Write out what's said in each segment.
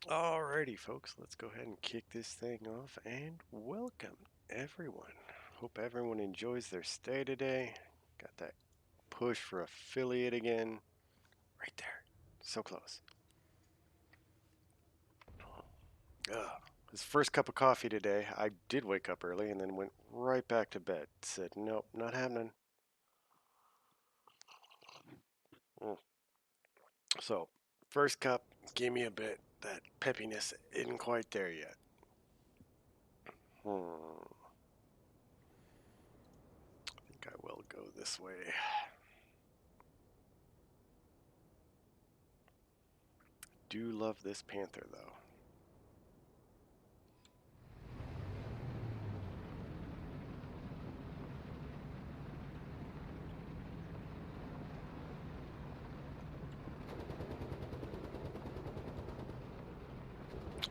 Alrighty, folks, let's go ahead and kick this thing off and welcome everyone. Hope everyone enjoys their stay today. Got that push for affiliate again. Right there. So close. Ugh. His first cup of coffee today. I did wake up early and then went right back to bed. Said, nope, not happening. Mm. So, first cup gave me a bit. That peppiness isn't quite there yet. I think I will go this way. Do love this panther though.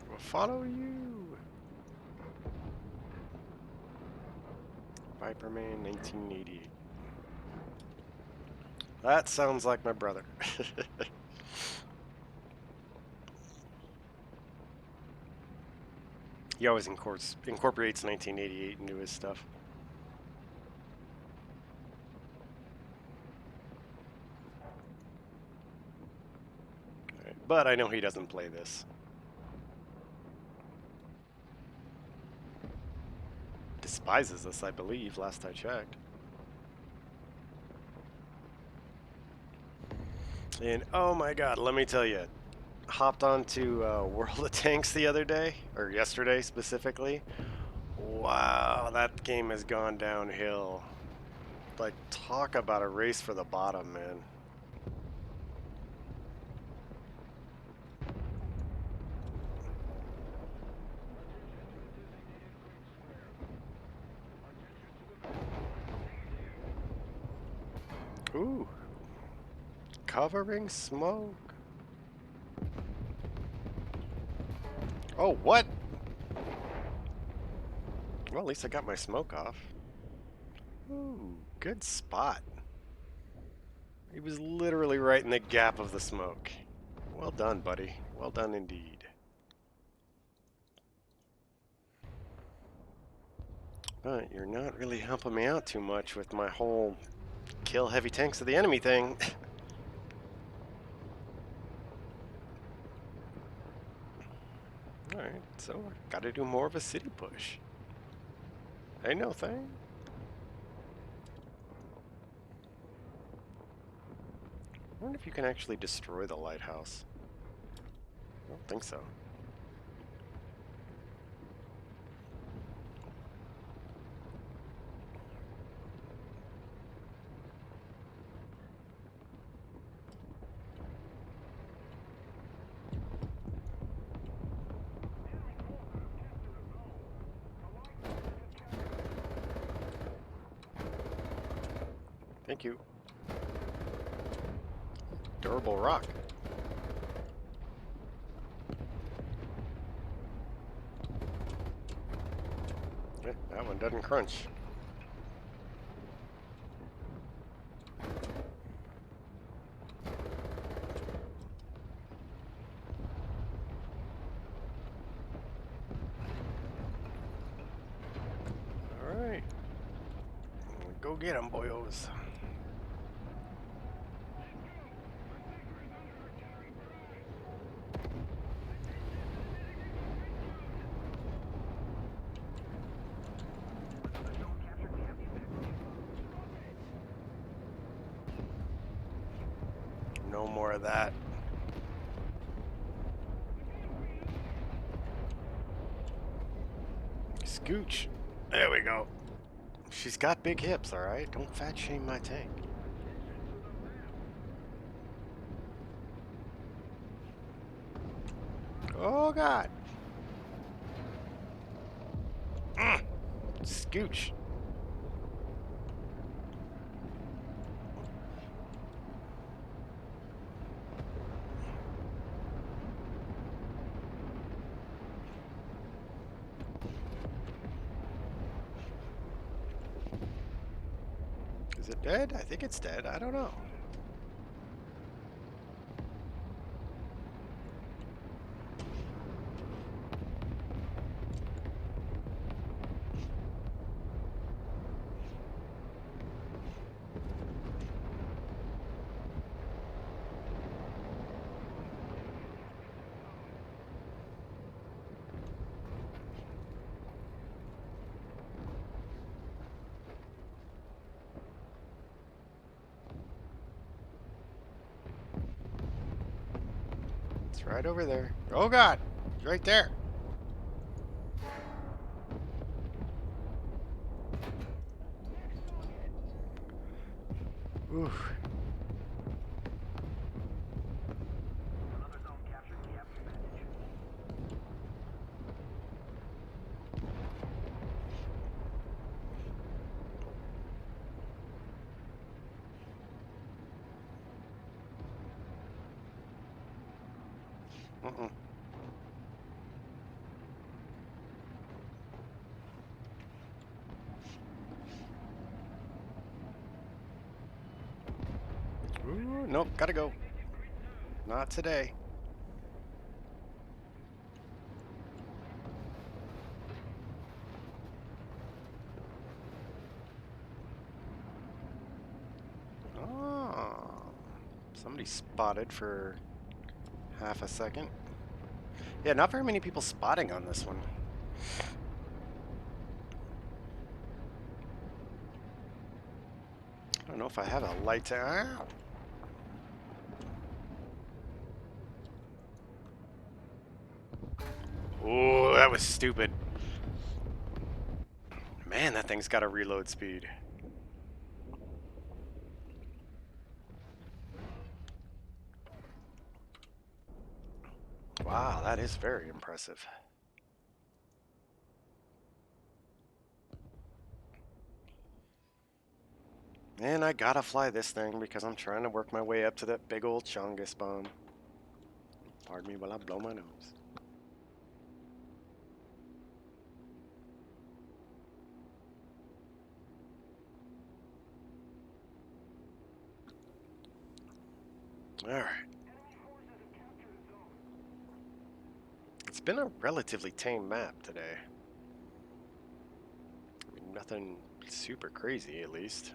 We'll follow you. Viperman 1988. That sounds like my brother. He always incorporates 1988 into his stuff. Right. But I know he doesn't play this. Despises us, I believe, last I checked. And oh my god, let me tell you, hopped onto World of Tanks the other day, or yesterday specifically. Wow, that game has gone downhill. Like, talk about a race for the bottom, man. Ooh, covering smoke. Oh, what? Well, at least I got my smoke off. Ooh, good spot. He was literally right in the gap of the smoke. Well done, buddy. Well done indeed. But you're not really helping me out too much with my whole kill heavy tanks of the enemy thing. Alright, so I gotta do more of a city push. Ain't no thing. I wonder if you can actually destroy the lighthouse. I don't think so. Thank you. Durable rock. Yeah, that one doesn't crunch. Alright. Go get them, boyos. No more of that. Scooch. There we go. She's got big hips, alright? Don't fat shame my tank. Oh, God. Scooch. Is it dead? I think it's dead. I don't know. It's right over there. Oh God! It's right there. Ooh. Mm-mm. Ooh, nope, gotta go. Not today. Oh, somebody spotted for half a second. Yeah, not very many people spotting on this one. I don't know if I have a light to... Ow. Ooh, that was stupid. Man, that thing's got a reload speed. Wow, that is very impressive. And I gotta fly this thing because I'm trying to work my way up to that big old Chongus bomb. Pardon me while I blow my nose. Alright. It's been a relatively tame map today. I mean, nothing super crazy, at least.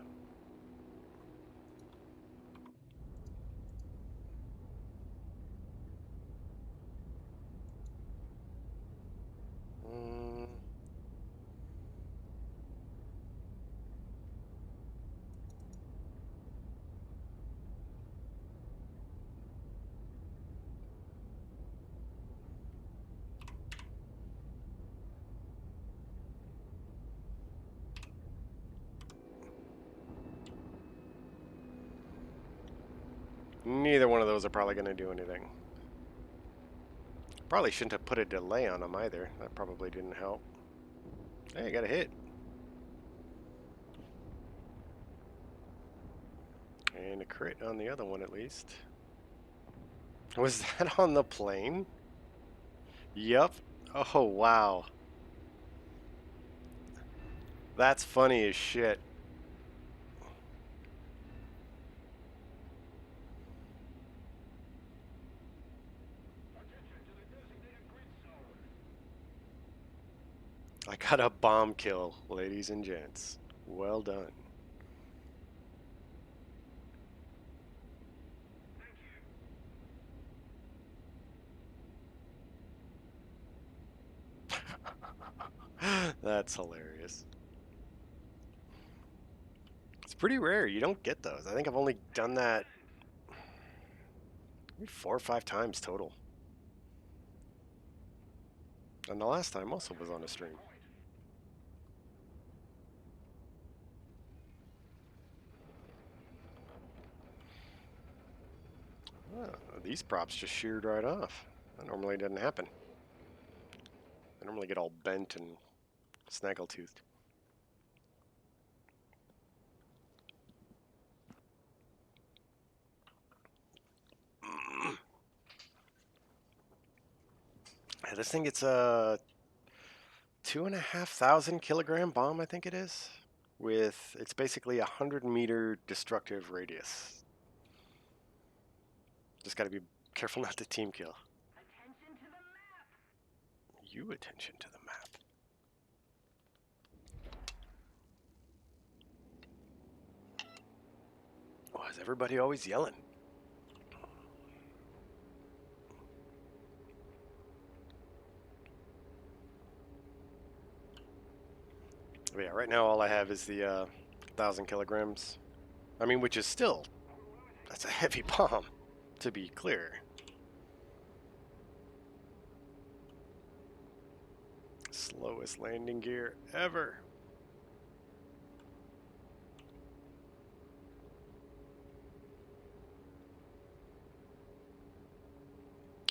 Neither one of those are probably going to do anything. Probably shouldn't have put a delay on them either. That probably didn't help. Hey, got a hit. And a crit on the other one at least. Was that on the plane? Yup. Oh, wow. That's funny as shit. I got a bomb kill, ladies and gents. Well done. That's hilarious. It's pretty rare. You don't get those. I think I've only done that maybe 4 or 5 times total. And the last time also was on a stream. Oh, these props just sheared right off. That normally doesn't happen. They normally get all bent and snaggle-toothed. Yeah, this thing gets a 2,500 kilogram bomb, I think it is. With, it's basically 100-meter destructive radius. Just gotta be careful not to team kill. Attention to the map! You attention to the map. Why is everybody always yelling? But yeah, right now all I have is the 1,000 kilograms. I mean, which is still, that's a heavy bomb, to be clear. Slowest landing gear ever.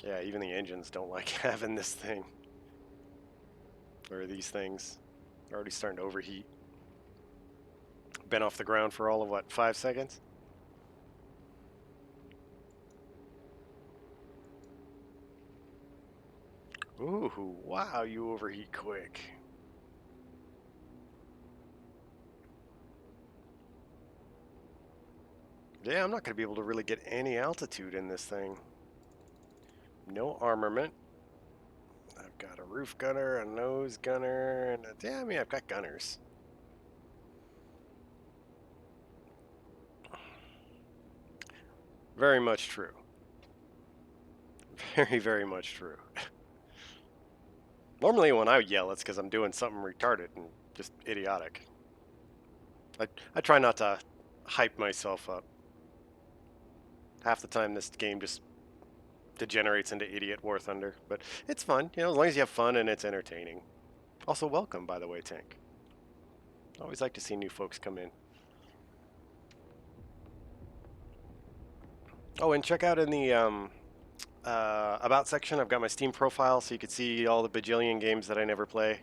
Yeah, even the engines don't like having this thing. Or these things. They're already starting to overheat. Been off the ground for all of what, 5 seconds? Ooh, wow, you overheat quick. Yeah, I'm not going to be able to really get any altitude in this thing. No armament. I've got a roof gunner, a nose gunner, and yeah, I mean, I've got gunners. Very much true. Very, very much true. Normally when I yell, it's because I'm doing something retarded and just idiotic. I try not to hype myself up. Half the time this game just degenerates into idiot War Thunder, but it's fun, you know, as long as you have fun and it's entertaining. Also, welcome, by the way, Tank. Always like to see new folks come in. Oh, and check out in the About section, I've got my Steam profile, so you can see all the bajillion games that I never play.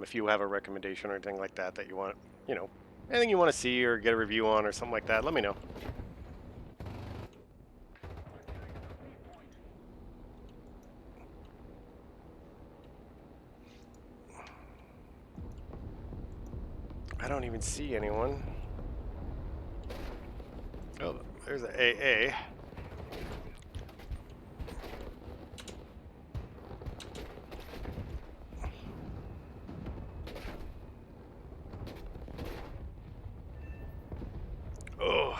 If you have a recommendation or anything like that that you want, you know, anything you want to see or get a review on or something like that, let me know. I don't even see anyone. Oh, there's an AA. Oh.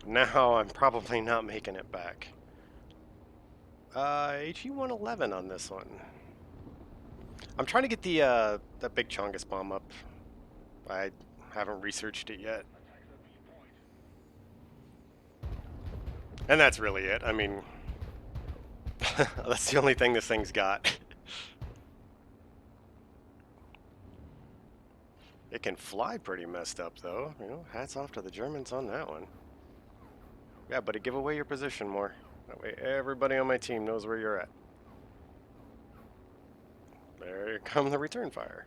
Now I'm probably not making it back. HE-111 on this one. I'm trying to get the big Chongus bomb up. I haven't researched it yet. And that's really it. I mean, that's the only thing this thing's got. It can fly pretty messed up, though. You know, hats off to the Germans on that one. Yeah, buddy, give away your position more. That way everybody on my team knows where you're at. There come the return fire.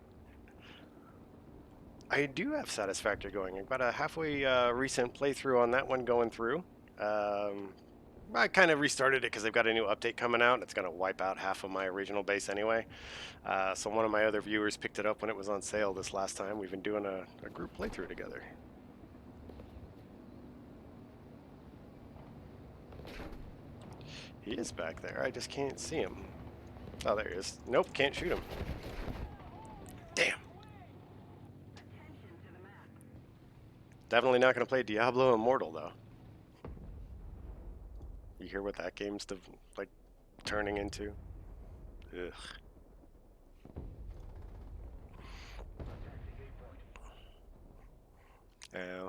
I do have Satisfactory going. I've got a halfway recent playthrough on that one going through. I kind of restarted it because they've got a new update coming out, and it's going to wipe out half of my original base anyway. So one of my other viewers picked it up when it was on sale this last time. We've been doing a group playthrough together. He is back there. I just can't see him. Oh, there he is. Nope, can't shoot him. Damn. Definitely not going to play Diablo Immortal, though. You hear what that game's like turning into? Ugh.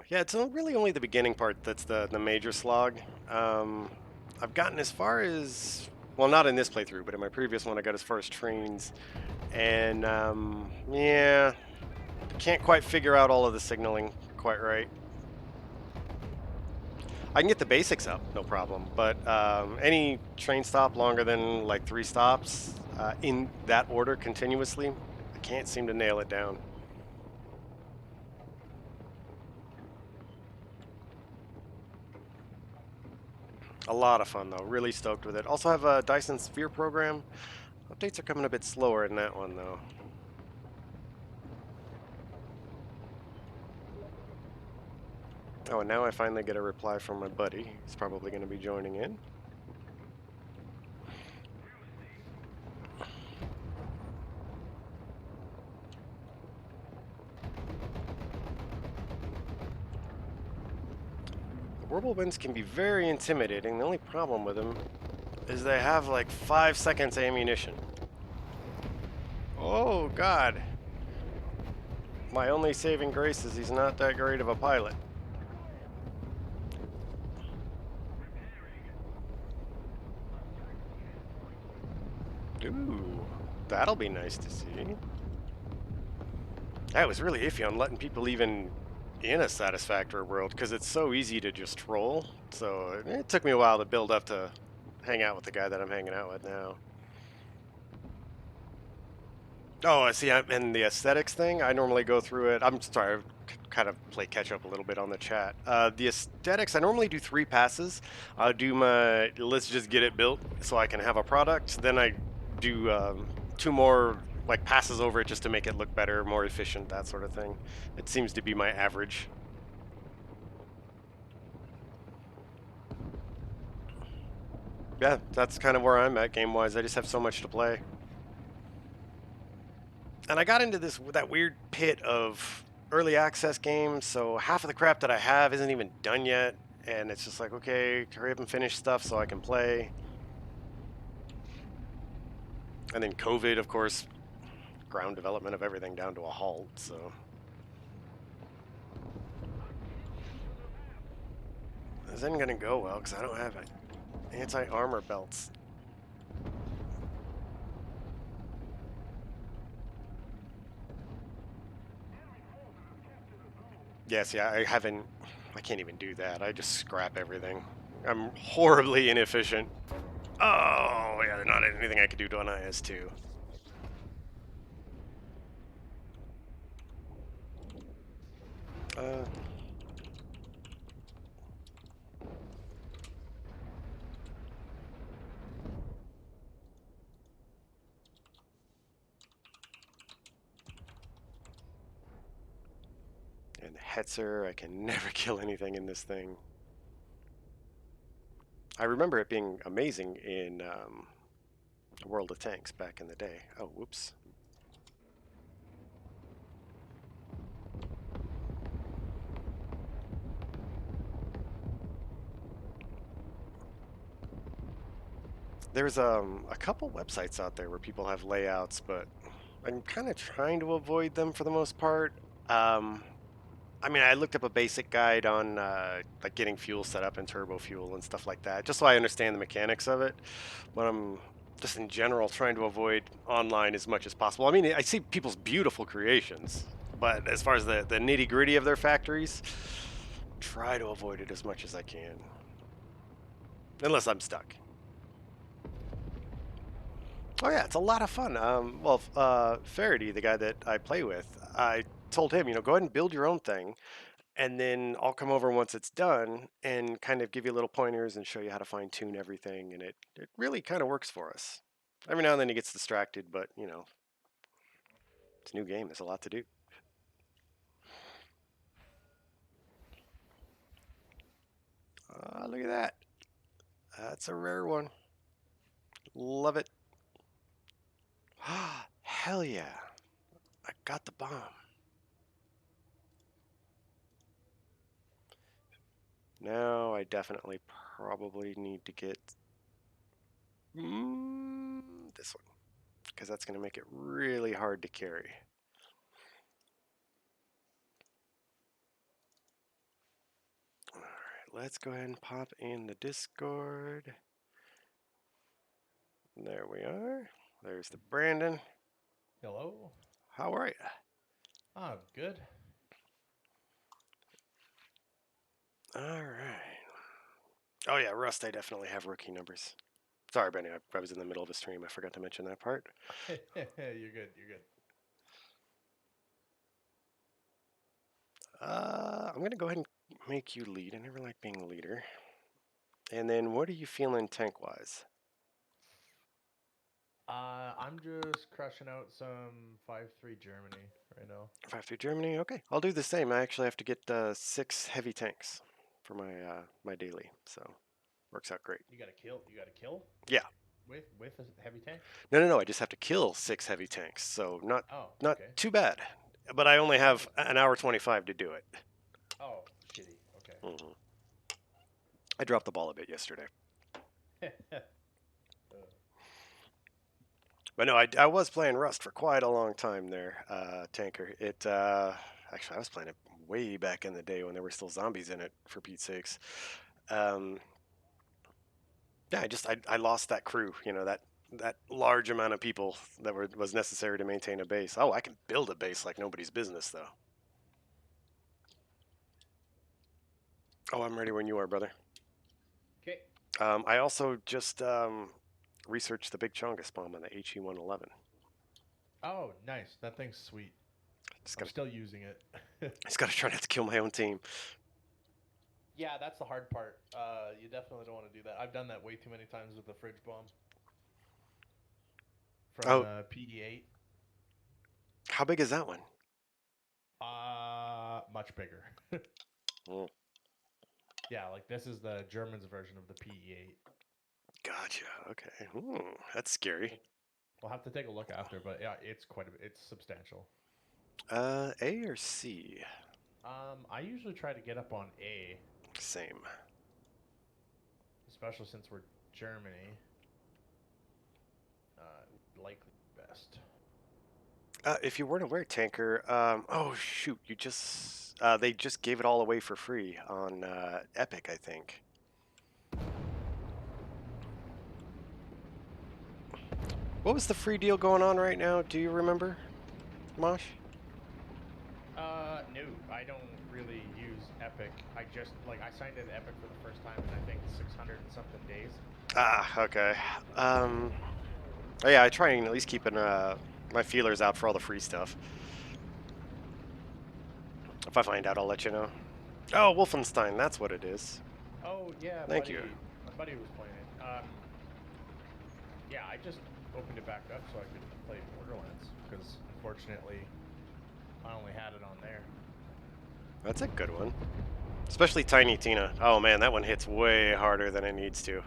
Yeah, it's really only the beginning part that's the major slog. I've gotten as far as, well, not in this playthrough, but in my previous one I got as far as trains, and yeah, can't quite figure out all of the signaling quite right. I can get the basics up, no problem, but any train stop longer than like 3 stops in that order continuously, I can't seem to nail it down. A lot of fun though, really stoked with it. Also have a Dyson Sphere program. Updates are coming a bit slower in that one though. Oh, and now I finally get a reply from my buddy. He's probably going to be joining in. The whirlwinds can be very intimidating. The only problem with them is they have like 5 seconds ammunition. Oh, God. My only saving grace is he's not that great of a pilot. Ooh. That'll be nice to see. I was really iffy on letting people even in a satisfactory world because it's so easy to just troll. So it took me a while to build up to hang out with the guy that I'm hanging out with now. Oh, I see. And the aesthetics thing, I normally go through it. I'm sorry, kind of play catch up a little bit on the chat. The aesthetics, I normally do 3 passes. I'll do my let's just get it built so I can have a product. Then I do 2 more like passes over it just to make it look better, more efficient, that sort of thing. It seems to be my average. Yeah, that's kind of where I'm at game wise. I just have so much to play. And I got into that weird pit of early access games, so half of the crap that I have isn't even done yet, and it's just like, okay, hurry up and finish stuff so I can play. And then COVID, of course, ground development of everything down to a halt, so this isn't gonna go well because I don't have anti-armor belts. Yeah, see, I can't even do that. I just scrap everything. I'm horribly inefficient. Oh, yeah, there's not anything I could do on IS-2. Uh, and Hetzer, I can never kill anything in this thing. I remember it being amazing in World of Tanks back in the day. Oh, whoops. There's a couple websites out there where people have layouts, but I'm kind of trying to avoid them for the most part. Um, I mean, I looked up a basic guide on like getting fuel set up in turbo fuel and stuff like that, just so I understand the mechanics of it. But I'm just in general trying to avoid online as much as possible. I mean, I see people's beautiful creations, but as far as the nitty gritty of their factories, try to avoid it as much as I can, unless I'm stuck. Oh yeah, it's a lot of fun. Well, Faraday, the guy that I play with, I told him, go ahead and build your own thing, and then I'll come over once it's done and kind of give you little pointers and show you how to fine tune everything. And it really kind of works for us. Every now and then he gets distracted, but it's a new game. There's a lot to do. Look at that. That's a rare one. Love it. Hell yeah. I got the bomb. Now I definitely probably need to get this one, because that's going to make it really hard to carry. All right, let's go ahead and pop in the Discord. There we are. There's the Brandon. Hello. How are you? I'm good. All right. Oh yeah, Rust. I definitely have rookie numbers. Sorry, Brandon. I was in the middle of a stream. I forgot to mention that part. You're good. You're good. I'm gonna go ahead and make you lead. I never like being a leader. And then, what are you feeling tank-wise? I'm just crushing out some 5-3 Germany right now. 5 through Germany. Okay, I'll do the same. I actually have to get 6 heavy tanks for my daily, so works out great. You got to kill. You got to kill Yeah. with a heavy tank. No, no, no. I just have to kill 6 heavy tanks, so Oh, not okay. too bad. But I only have Nice. an hour 25 to do it. Oh, shitty. Okay. I dropped the ball a bit yesterday. But no, I was playing Rust for quite a long time there, Tanker. Actually, I was playing it way back in the day when there were still zombies in it, for Pete's sakes. Um, yeah, I lost that crew, that that large amount of people that was necessary to maintain a base. Oh, I can build a base like nobody's business, though. Oh, I'm ready when you are, brother. Okay. I also just researched the Big Chongus bomb on the HE-111. Oh, nice. That thing's sweet. Just I'm gotta, still using it. just gotta try not to kill my own team. Yeah, that's the hard part. You definitely don't want to do that. I've done that way too many times with the fridge bomb from Oh, the PE8. how big is that one? Much bigger. Mm, Yeah, like this is the Germans' version of the PE8. gotcha. Okay. That's scary. We'll have to take a look after, but yeah, it's quite a bit. It's substantial. A or C? I usually try to get up on A, Same. especially since we're Germany. Likely best. If you weren't aware, Tanker, oh shoot, they just gave it all away for free on Epic, I think. What was the free deal going on right now? Do you remember, Mosh? No, I don't really use Epic. I signed into Epic for the first time in I think 600 and something days. Ah, okay. Oh yeah, I try and at least keeping my feelers out for all the free stuff. If I find out, I'll let you know. Oh, Wolfenstein, that's what it is. Oh yeah, Thank you. my buddy was playing it. Yeah, I just opened it back up so I could play Borderlands because unfortunately I only had it on there. That's a good one. Especially Tiny Tina. Oh man, that one hits way harder than it needs to.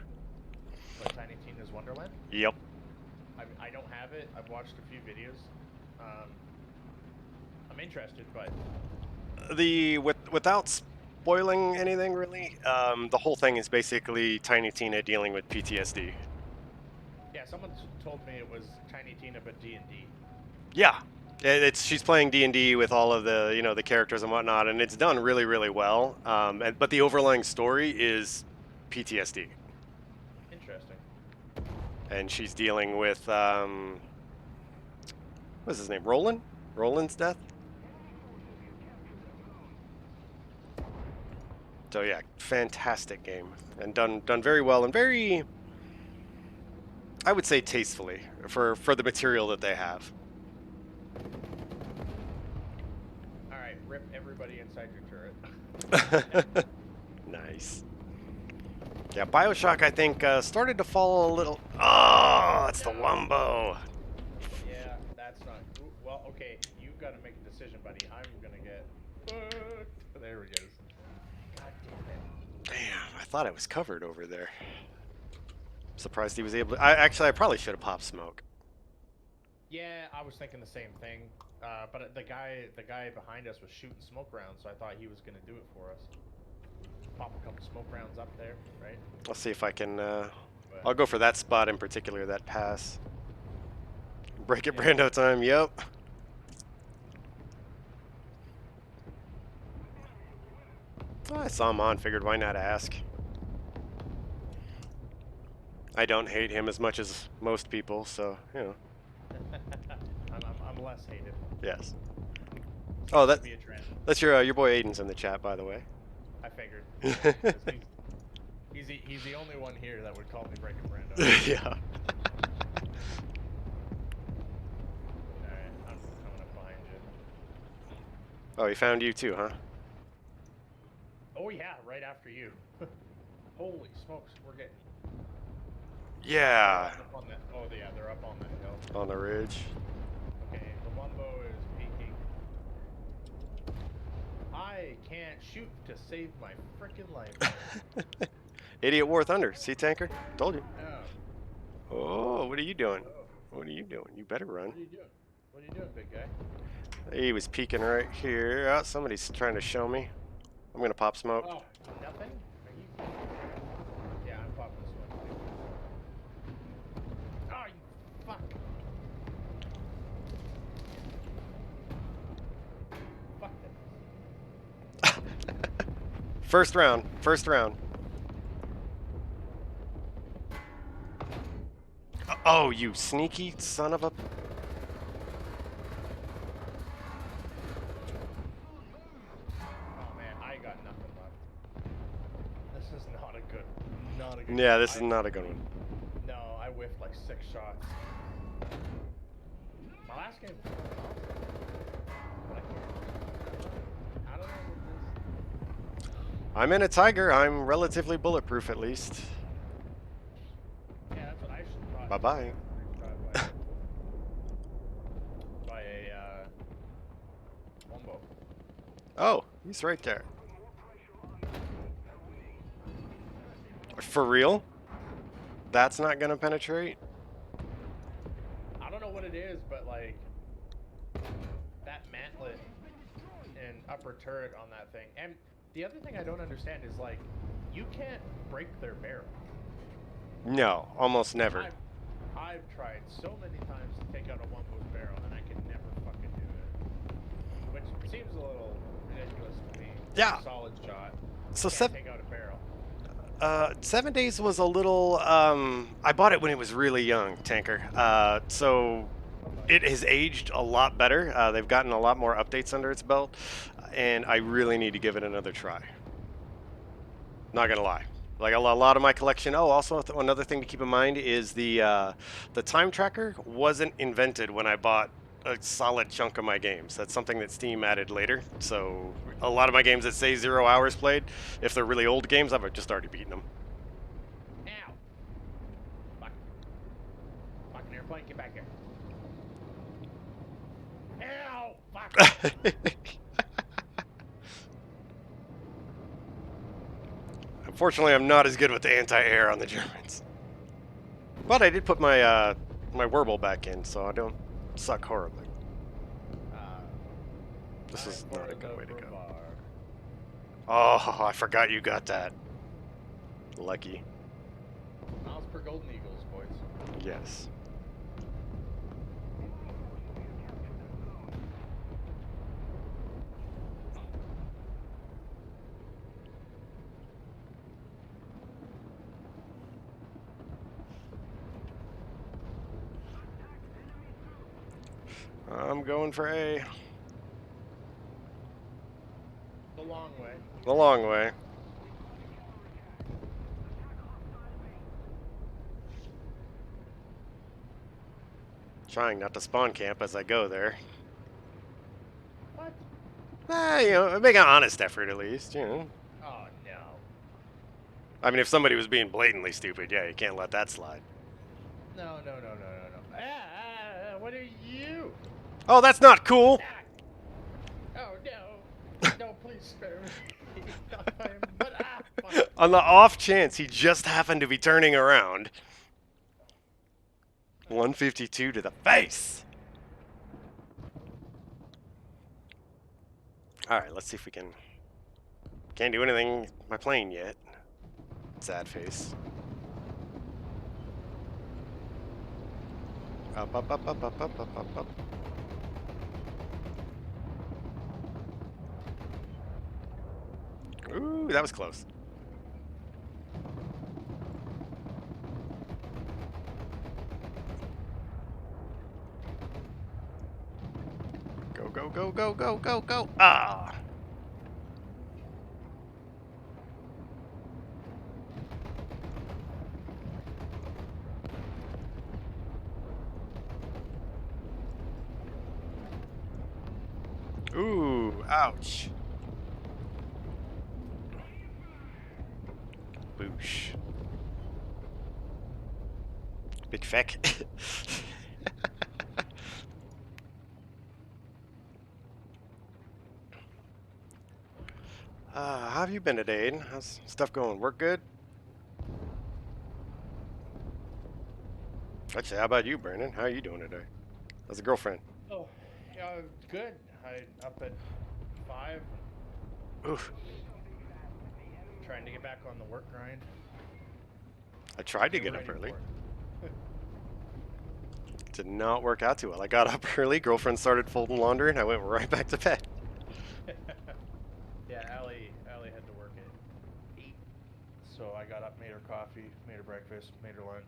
But Tiny Tina's Wonderland? Yep. I don't have it. I've watched a few videos. I'm interested, but Without spoiling anything really, the whole thing is basically Tiny Tina dealing with PTSD. yeah, someone told me it was Tiny Tina but D&D. Yeah, she's playing D&D with all of the the characters and whatnot, and it's done really really well. But the overlying story is PTSD, Interesting. and she's dealing with what's his name, Roland? Roland's death. So yeah, fantastic game, and done very well, and very, I would say, tastefully for the material that they have. All right, rip everybody inside your turret. Nice. Yeah, BioShock, I think, started to fall a little. Oh, that's the Wumbo. Yeah, that's not. Ooh, well, okay, you've got to make a decision, buddy. I'm gonna get. There we go. God damn it. Damn, I thought I was covered over there. Surprised he was able to. I probably should have popped smoke. Yeah, I was thinking the same thing. But the guy behind us was shooting smoke rounds, so I thought he was gonna do it for us. Pop a couple smoke rounds up there, right? I'll see if I can. But, I'll go for that spot in particular, that pass. Break it, yeah. Brando time. Yep. Oh, I saw him on. Figured why not ask. I don't hate him as much as most people, so you know. I'm less hated. Yes. Oh, Be a trend. that's your boy Aiden's in the chat, by the way. I figured. 'Cause he's the only one here that would call me Breaking Brando. Yeah. Alright, I'm coming up behind you. Oh, he found you too, huh? Oh yeah, right after you. Holy smokes, we're getting. Yeah. Up on that. Oh yeah, they're up on that hill. On the ridge. Okay, the Wumbo is peeking. I can't shoot to save my freaking life. Idiot War Thunder. See, Tanker? Told you. Oh. Oh, what are you doing? Oh. What are you doing? You better run. What are you doing? What are you doing, big guy? He was peeking right here. Oh, somebody's trying to show me. I'm gonna pop smoke. Oh, nothing? Are you? Yeah, I'm popping this one too. Oh, you fuck. Fuck that. First round. First round. Oh, you sneaky son of a... Oh man, I got nothing left. This is not a good Yeah, game. this is not a good one. No, I whiffed like 6 shots. My last game was fucking awesome. But I can't. I don't know what this. I'm in a Tiger. I'm relatively bulletproof at least. Yeah, that's what I should have thought. Bye-bye. By a longbow. Oh, he's right there. For real? That's not gonna penetrate? I don't know what it is, but like that mantlet and upper turret on that thing. And the other thing I don't understand is like you can't break their barrel. No, almost never. I've tried so many times to take out a one-boost barrel, and I can never fucking do it. Which seems a little ridiculous to me. Yeah. Solid shot. So Can't take out a barrel. 7 Days was a little, I bought it when it was really young, Tanker. So it has aged a lot better. They've gotten a lot more updates under its belt, and I really need to give it another try. Not gonna lie. Like a lot of my collection. Oh, also another thing to keep in mind is the time tracker wasn't invented when I bought a solid chunk of my games. That's something that Steam added later. So a lot of my games that say 0 hours played, if they're really old games, I've just already beaten them. Ow! Fuck. Fucking airplane, get back here. Ow! Fuck! Unfortunately, I'm not as good with the anti-air on the Germans. But I did put my my Werble back in, so I don't suck horribly. This is not a good way to go. Oh, I forgot you got that. Lucky. Miles per Golden Eagles, boys. Yes. I'm going for A. The long way. The long way. Trying not to spawn camp as I go there. What? You know, make an honest effort at least, you know. Oh, no. I mean, if somebody was being blatantly stupid, yeah, you can't let that slide. No. What are you? Oh, that's not cool! Oh, no. No, please spare me. Fuck. On the off chance he just happened to be turning around. 152 to the face! Alright, let's see if we can... Can't do anything with my plane yet. Sad face. Up. Ooh, that was close. Go. Ah! Ooh, ouch. Boosh. Big feck. How have you been today, Aiden? How's stuff going? Work good? Actually, how about you, Brandon? How are you doing today? How's the girlfriend? Oh, yeah, good. I up at 5. Oof. Trying to get back on the work grind. I tried to get up early. Did not work out too well. I got up early, girlfriend started folding laundry, and I went right back to bed. Yeah, Allie had to work at 8, so I got up, made her coffee, made her breakfast, made her lunch.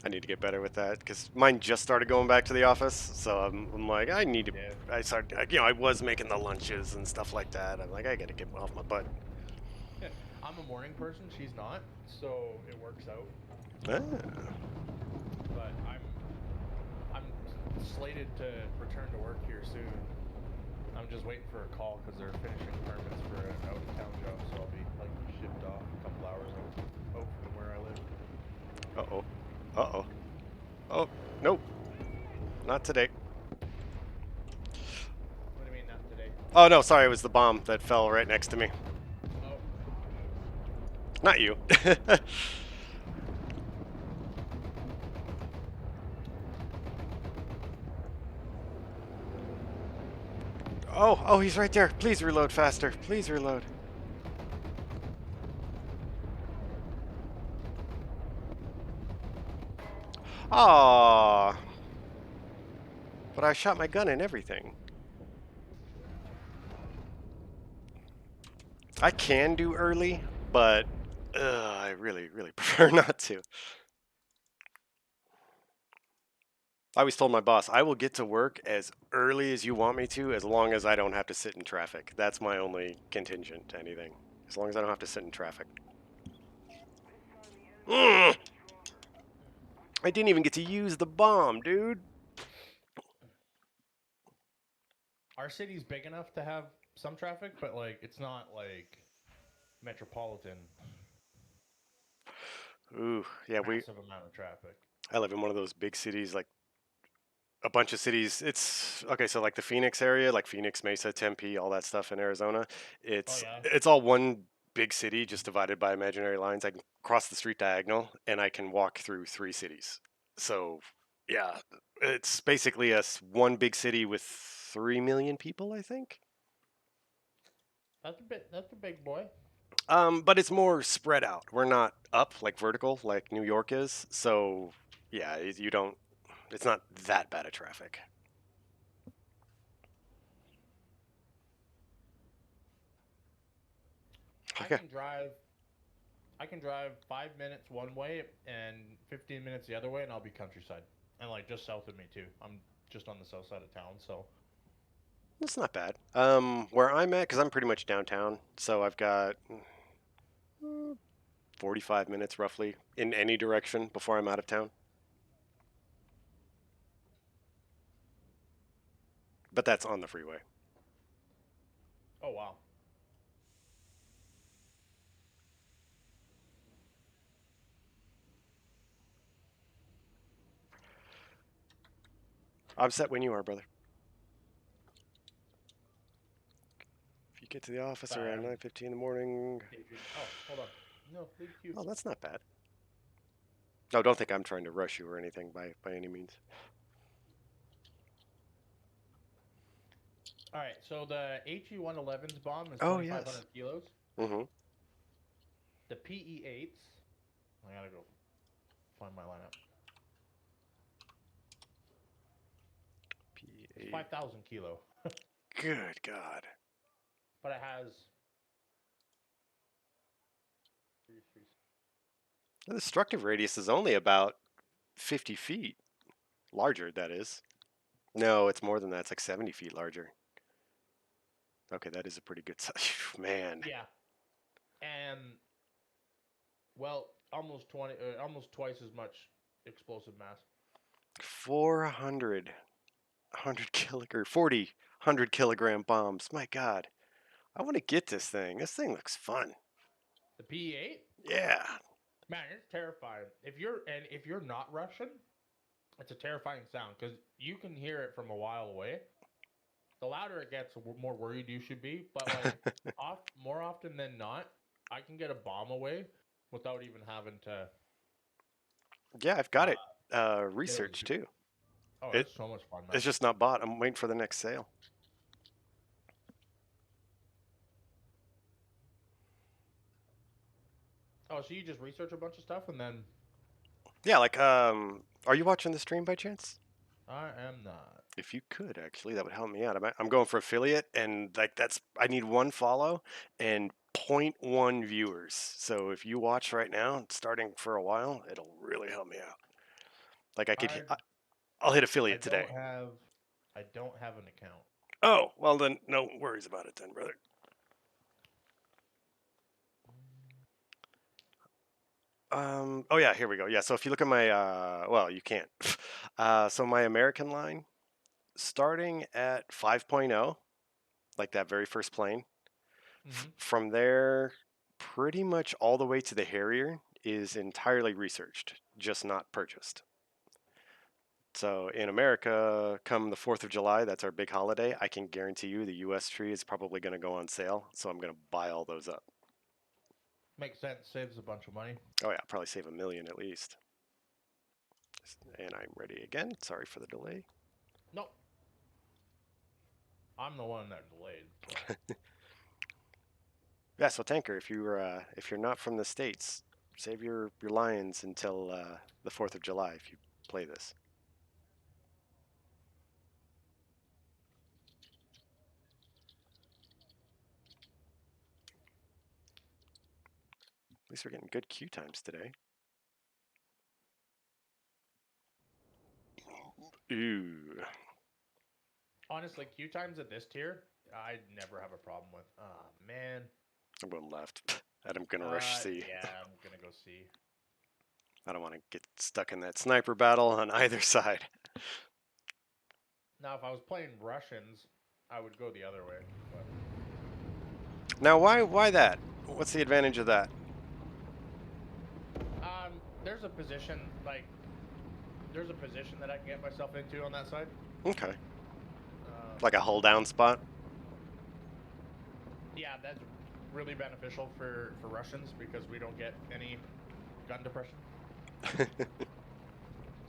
I need to get better with that because mine just started going back to the office. So I'm like, I need to. Yeah. I started, I was making the lunches and stuff like that. I'm like, I gotta get off my butt. I'm a morning person. She's not, so it works out. Ah. But I'm slated to return to work here soon. I'm just waiting for a call because they're finishing permits for an out of town job, so I'll be like shipped off a couple hours out from where I live. Uh oh. Uh oh. Oh nope, not today. What do you mean not today? Oh no, sorry, it was the bomb that fell right next to me. Oh, Not you. Oh, he's right there. Please reload faster. Please reload. Ah, but I shot my gun and everything. I can do early, but I really, really prefer not to. I always told my boss, I will get to work as early as you want me to, as long as I don't have to sit in traffic. That's my only contingent to anything. As long as I don't have to sit in traffic. Mm, I didn't even get to use the bomb, dude. our city's big enough to have some traffic, but like it's not like metropolitan, Ooh, yeah, massive amount of traffic. I live in one of those big cities, like a bunch of cities. It's okay, so like the Phoenix area, like Phoenix, Mesa, Tempe, all that stuff in Arizona. Oh It's yeah. it's all one big city just divided by imaginary lines. I can cross the street diagonal and I can walk through three cities. So, yeah, it's basically one big city with 3 million people, I think. That's a bit. That's a big boy. But it's more spread out. We're not up like vertical like New York is. So, yeah, you don't it's not that bad of traffic. I Okay. can drive. I can drive 5 minutes one way and 15 minutes the other way, and I'll be countryside. And like just south of me too. I'm just on the south side of town, so That's not bad. Where I'm at, because I'm pretty much downtown, so I've got 45 minutes roughly in any direction before I'm out of town. But that's on the freeway. oh wow. I'm set when you are, brother. If you get to the office Sorry, around I'm 9:15 in the morning, daydreaming. Oh, hold on. No, leave queue. oh, that's not bad. No, don't think I'm trying to rush you or anything by any means. All right, so the HE-111's bomb is Oh yes. 2,500 kilos. Mm-hmm. The PE-8s, I gotta go find my lineup. It's P8. 5,000 kilo, Good God. but it has The destructive radius is only about 50 feet larger. That is. No, it's more than that. It's like 70 feet larger. Okay, that is a pretty good size. Man. yeah, and well, almost twice as much explosive mass. 400 kilogram, 40 100 kilogram bombs. My God, I want to get this thing. This thing looks fun. The PE-8, Yeah. man, it's terrifying. If you're not Russian, it's a terrifying sound because you can hear it from a while away. The louder it gets, the more worried you should be. But like, more often than not, I can get a bomb away without even having to Yeah, I've got uh, it get out of the researched chute. too. Oh, It that's so much fun, man. it's just not bought. I'm waiting for the next sale. Oh, so you just research a bunch of stuff and then Yeah, like are you watching the stream by chance? I am not. If you could actually, that would help me out. I'm going for affiliate, and like I need one follow and point 0.1 viewers. So if you watch right now, starting for a while, it'll really help me out. Like I could, I I'll hit I affiliate today. don't have I don't have an account. Oh, well then, no worries about it then, brother. Oh yeah, here we go. Yeah, so if you look at my, well, you can't. So my American line, starting at 5.0, like that very first plane, Mm-hmm. from there, pretty much all the way to the Harrier is entirely researched, just not purchased. So in America, come the 4th of July, that's our big holiday, I can guarantee you the US tree is probably going to go on sale. So I'm going to buy all those up. Makes sense. Saves a bunch of money. Oh, yeah, probably save a million at least. And I'm ready again. Sorry for the delay. Nope. I'm the one that delayed. So. Yeah, so Tanker, if you're not from the States, save your lions until the 4th of July if you play this. At least we're getting good queue times today. Ooh. Honestly, queue times at this tier, I never have a problem with. Ah, man. I'm going left. And I'm going to rush C. Yeah, I'm gonna go see. I don't want to get stuck in that sniper battle on either side. Now, if I was playing Russians, I would go the other way. But Now, why that? What's the advantage of that? there's a position there's a position that I can get myself into on that side. Okay. Um, Like a hull down spot? yeah, that's really beneficial for Russians because we don't get any gun depression.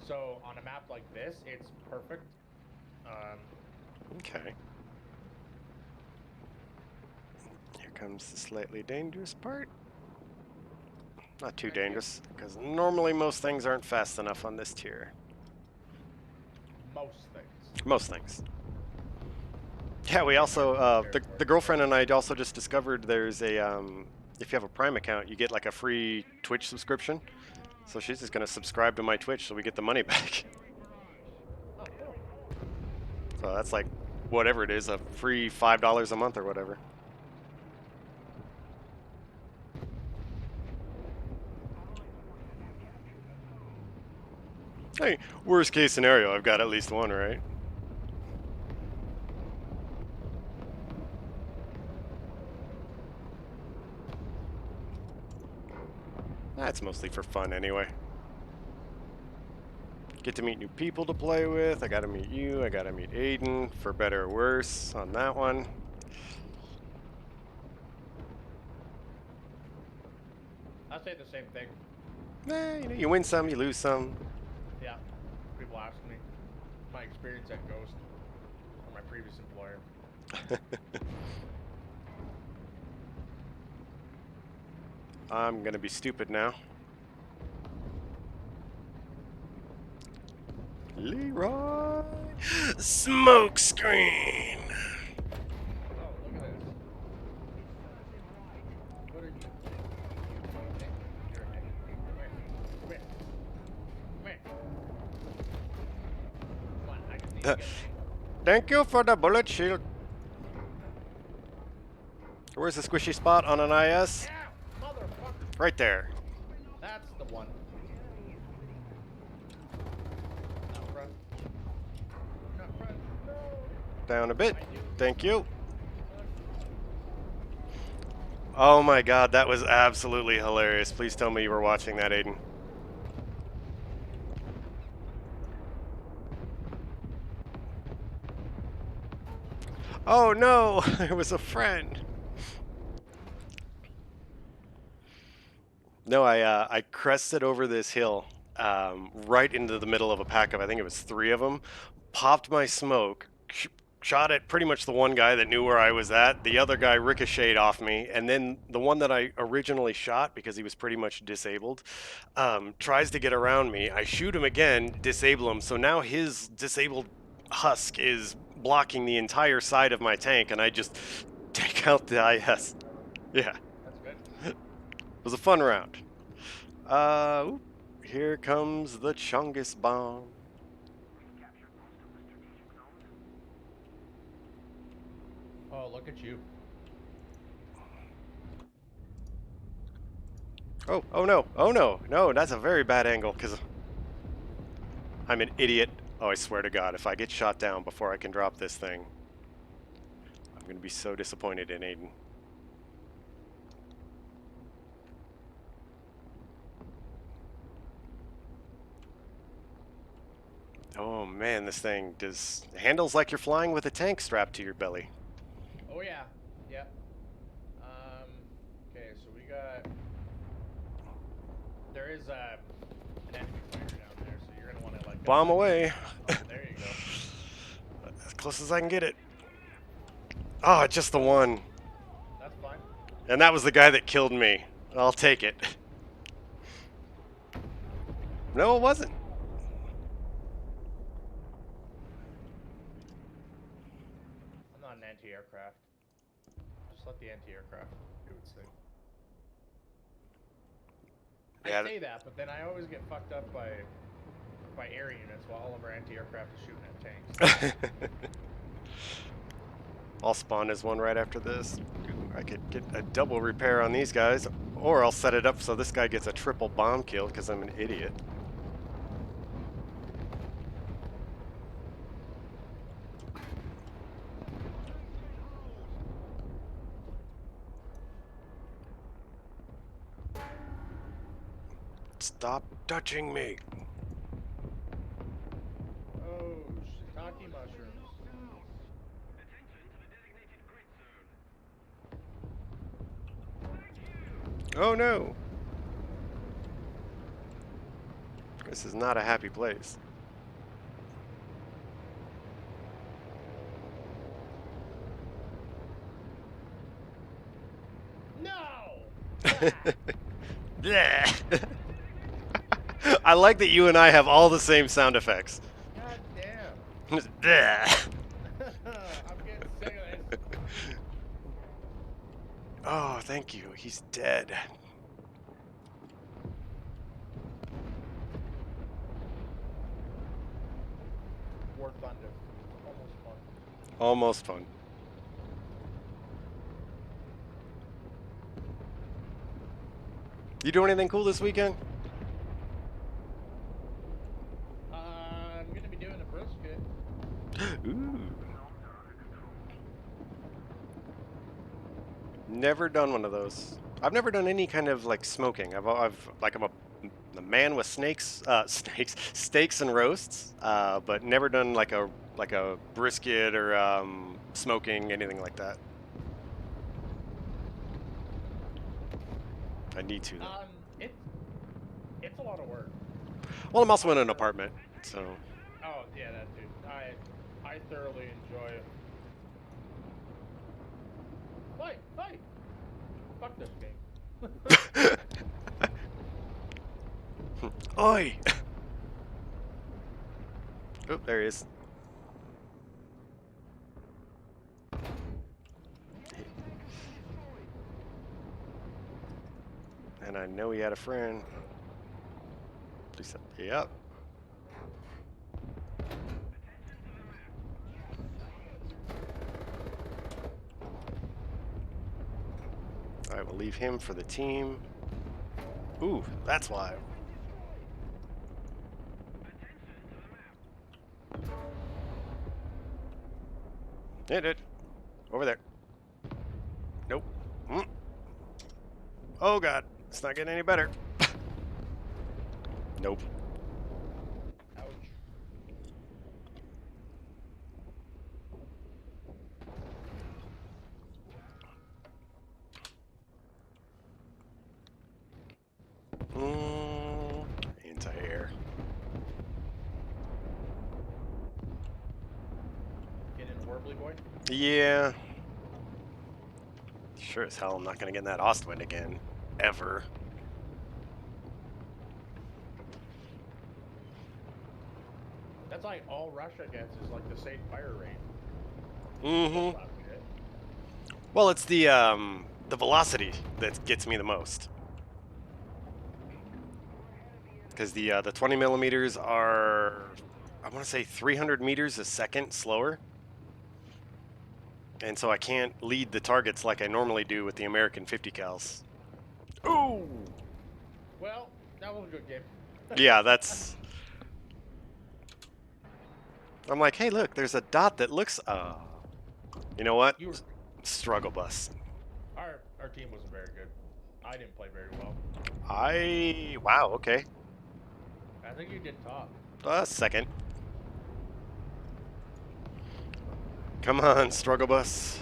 So on a map like this, it's perfect. Okay. Here comes the slightly dangerous part. Not too dangerous, because normally most things aren't fast enough on this tier. Most things. Most things. Yeah, we also, the girlfriend and I also just discovered there's a, if you have a Prime account, you get like a free Twitch subscription. So she's just going to subscribe to my Twitch so we get the money back. Oh, cool. So that's like, whatever it is, a free $5 a month or whatever. Hey, worst case scenario, I've got at least one, right? That's mostly for fun anyway. Get to meet new people to play with. I gotta meet you. I gotta meet Aiden, for better or worse, on that one. I'd say the same thing. You know, you win some, you lose some. Yeah. People ask me my experience at Ghost or my previous employer. I'm gonna be stupid now. Leroy Smoke Screen. Oh, look at this. What are you? You're a dick. Come here. Come here. Come here. Come on, I just need to get an angle. Thank you for the bullet shield. Where's the squishy spot on an IS? Yeah, motherfucker. Right there. That's the one. Not front. Not front. No. Down a bit. Thank you. Oh my god, that was absolutely hilarious. Please tell me you were watching that, Aiden. Oh no, there was a friend. No, I crested over this hill, right into the middle of a pack of, I think it was 3 of them, popped my smoke, shot at pretty much the one guy that knew where I was at. The other guy ricocheted off me, and then the one that I originally shot, because he was pretty much disabled, tries to get around me. I shoot him again, disable him, so now his disabled husk is blocking the entire side of my tank, and I just take out the IS. Yeah. That's good. It was a fun round. Here comes the Chungus bomb. Oh, look at you. Oh, oh no, oh no, no, that's a very bad angle because I'm an idiot. Oh, I swear to God, if I get shot down before I can drop this thing, I'm going to be so disappointed in Aiden. Oh man, this thing handles like you're flying with a tank strapped to your belly. Oh yeah. Yeah. Okay, so we got. There is an enemy fighter down there, so you're gonna want to like. Bomb away. Oh, there you go. As close as I can get it. Oh, just the one. That's fine. And that was the guy that killed me. I'll take it. No, it wasn't. I'm not an anti-aircraft. Just let the anti-aircraft do its thing. Yeah. I say that, but then I always get fucked up by air units while all of our anti-aircraft is shooting at tanks. I'll spawn as one right after this. I could get a double repair on these guys, or I'll set it up so this guy gets a triple bomb kill because I'm an idiot. Stop touching me. Oh, shiitake mushrooms. Oh no. This is not a happy place. No! Yeah. I like that you and I have all the same sound effects. God damn. Yeah. I'm getting sick of this. Oh, thank you. He's dead. War Thunder. Almost fun. Almost fun. You doing anything cool this weekend? I'm gonna be doing a brisket. Ooh. Never done one of those. I've never done any kind of like smoking. I'm a man with steaks and roasts, but never done like a brisket or smoking, anything like that. I need to though. It's a lot of work. Well, I'm also in an apartment, so. Oh yeah, that dude. I thoroughly enjoy it. Fight! Fuck this game. Oi! Oh, there he is. And I know he had a friend. Please, yep. I will leave him for the team. Ooh, that's why. Hit it. Over there. Nope. Mm. Oh god, it's not getting any better. Nope. Ouch. Anti-air. Getting a warbly boy? Yeah. Sure as hell I'm not gonna get in that Ostwind again. Ever. That's like all Russia gets is like the same fire rate. Mm-hmm. Wow, shit. Well, it's the velocity that gets me the most. because the 20 millimeters are, I want to say 300 meters a second slower, and so I can't lead the targets like I normally do with the American 50 cals. Ooh. Well, that was a good game. Yeah, that's. I'm like, hey, look, there's a dot that looks. You know what? You were Struggle bus. our team wasn't very good. I didn't play very well. Wow. Okay. I think you did top. Second. Come on, struggle bus.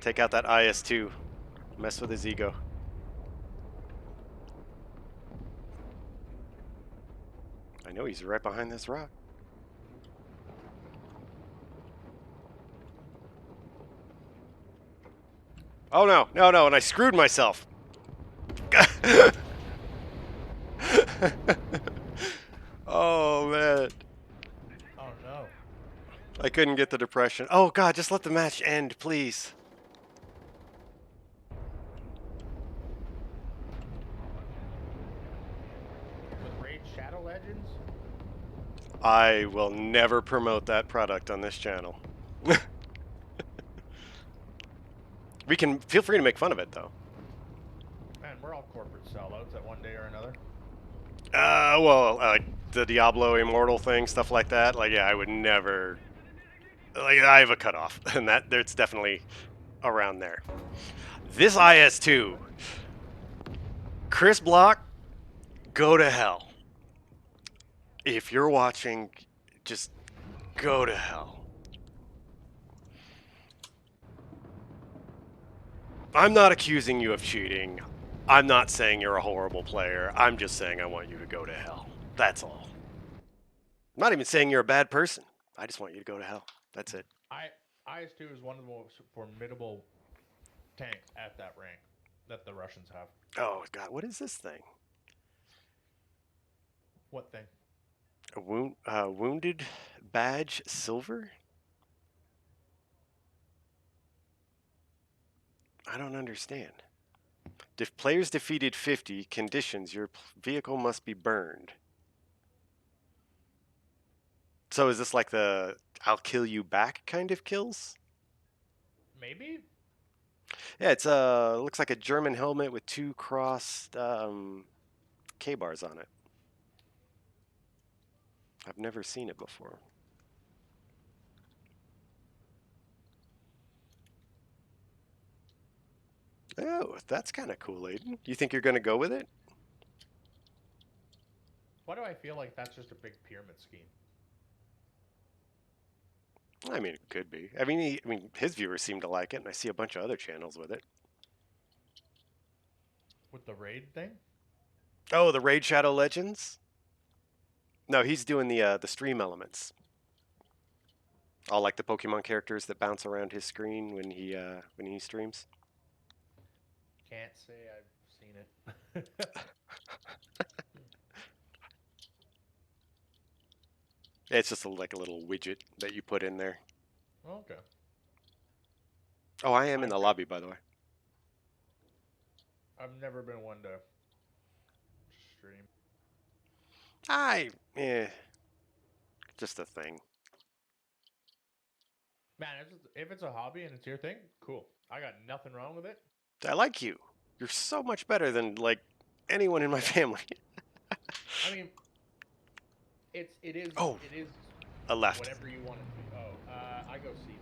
Take out that IS-2. Mess with his ego. I know he's right behind this rock. Oh no, no, no, and I screwed myself. Oh man. Oh no. I couldn't get the depression. Oh god, just let the match end, please. With Raid Shadow Legends? I will never promote that product on this channel. We can feel free to make fun of it though. Man, we're all corporate sellouts at one day or another. Well, like the Diablo Immortal thing, stuff like that. Like, yeah, I would never. Like, I have a cutoff, and it's definitely around there. This IS-2, Chris Block, go to hell. If you're watching, just go to hell. I'm not accusing you of cheating. I'm not saying you're a horrible player. I'm just saying I want you to go to hell. That's all. I'm not even saying you're a bad person. I just want you to go to hell. That's it. IS-2 is one of the most formidable tanks at that rank that the Russians have. Oh, God, what is this thing? What thing? A wounded badge silver? I don't understand. If players defeated 50 conditions, your vehicle must be burned. So is this like the I'll kill you back kind of kills? Maybe? Yeah, it's looks like a German helmet with two crossed K-bars on it. I've never seen it before. Oh, that's kind of cool, Aiden. You think you're going to go with it? Why do I feel like that's just a big pyramid scheme? I mean, it could be. I mean, his viewers seem to like it, and I see a bunch of other channels with it. With the raid thing? Oh, the Raid Shadow Legends? No, he's doing the stream elements. All like the Pokemon characters that bounce around his screen when he streams. Can't say I've seen it. It's just like a little widget that you put in there. Okay. Oh, I am in the lobby, by the way. I've never been one to stream. Just a thing. Man, if it's a hobby and it's your thing, cool. I got nothing wrong with it. I like you. You're so much better than like anyone in my family. I mean, it is Oh, a left. whatever you want it to be. Oh, I go C.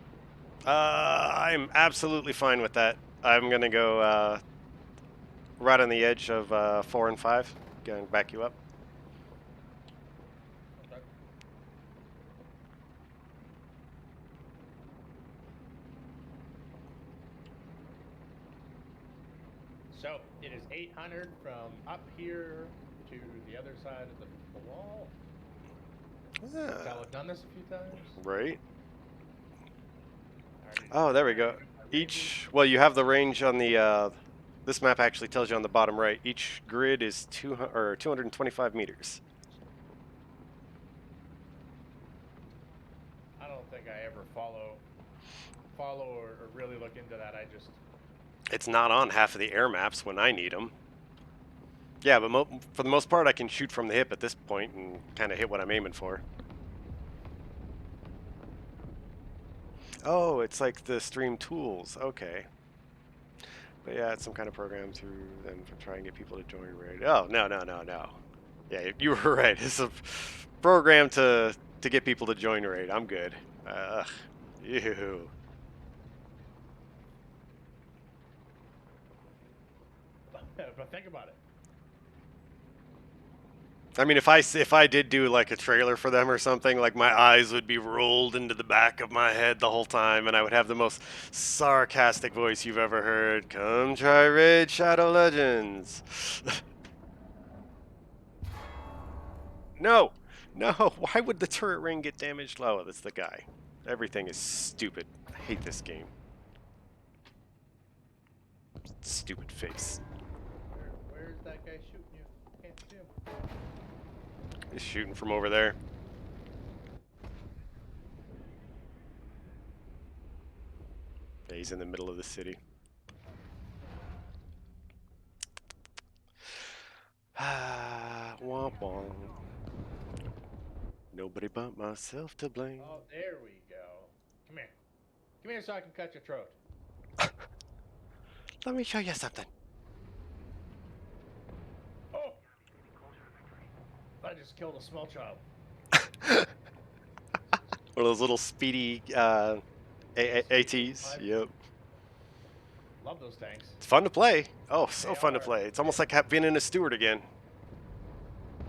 I'm absolutely fine with that. I'm gonna go right on the edge of 4 and 5. Gonna back you up. Okay. So it is 800 from up here to the other side of the wall. Yeah. I've done this a few times. Right. Already Oh, there we go. Well, you have the range on the. This map actually tells you on the bottom right. Each grid is 225 meters. I don't think I ever follow or really look into that. I just It's not on half of the air maps when I need them. Yeah, but for the most part, I can shoot from the hip at this point and kind of hit what I'm aiming for. Oh, it's like the stream tools. Okay. But yeah, it's some kind of program through them for trying to get people to join raid. Oh, no, no, no, no. Yeah, you were right. It's a program to get people to join raid. I'm good. Ew. But think about it. I mean, if I did do like a trailer for them or something, like my eyes would be rolled into the back of my head the whole time, and I would have the most sarcastic voice you've ever heard. Come try Raid Shadow Legends. No, no. Why would the turret ring get damaged? Oh, that's the guy. Everything is stupid. I hate this game. Stupid face. Where's that guy shooting you? Can't see him. He's shooting from over there. Yeah, he's in the middle of the city. Womp womp. Nobody but myself to blame. Oh, there we go. Come here. Come here so I can cut your throat. Let me show you something. Oh! I just killed a small child. One of those little speedy ATs. Yep. Love those tanks. It's fun to play. Oh, so They fun to are. play. It's almost like being in a Stewart again.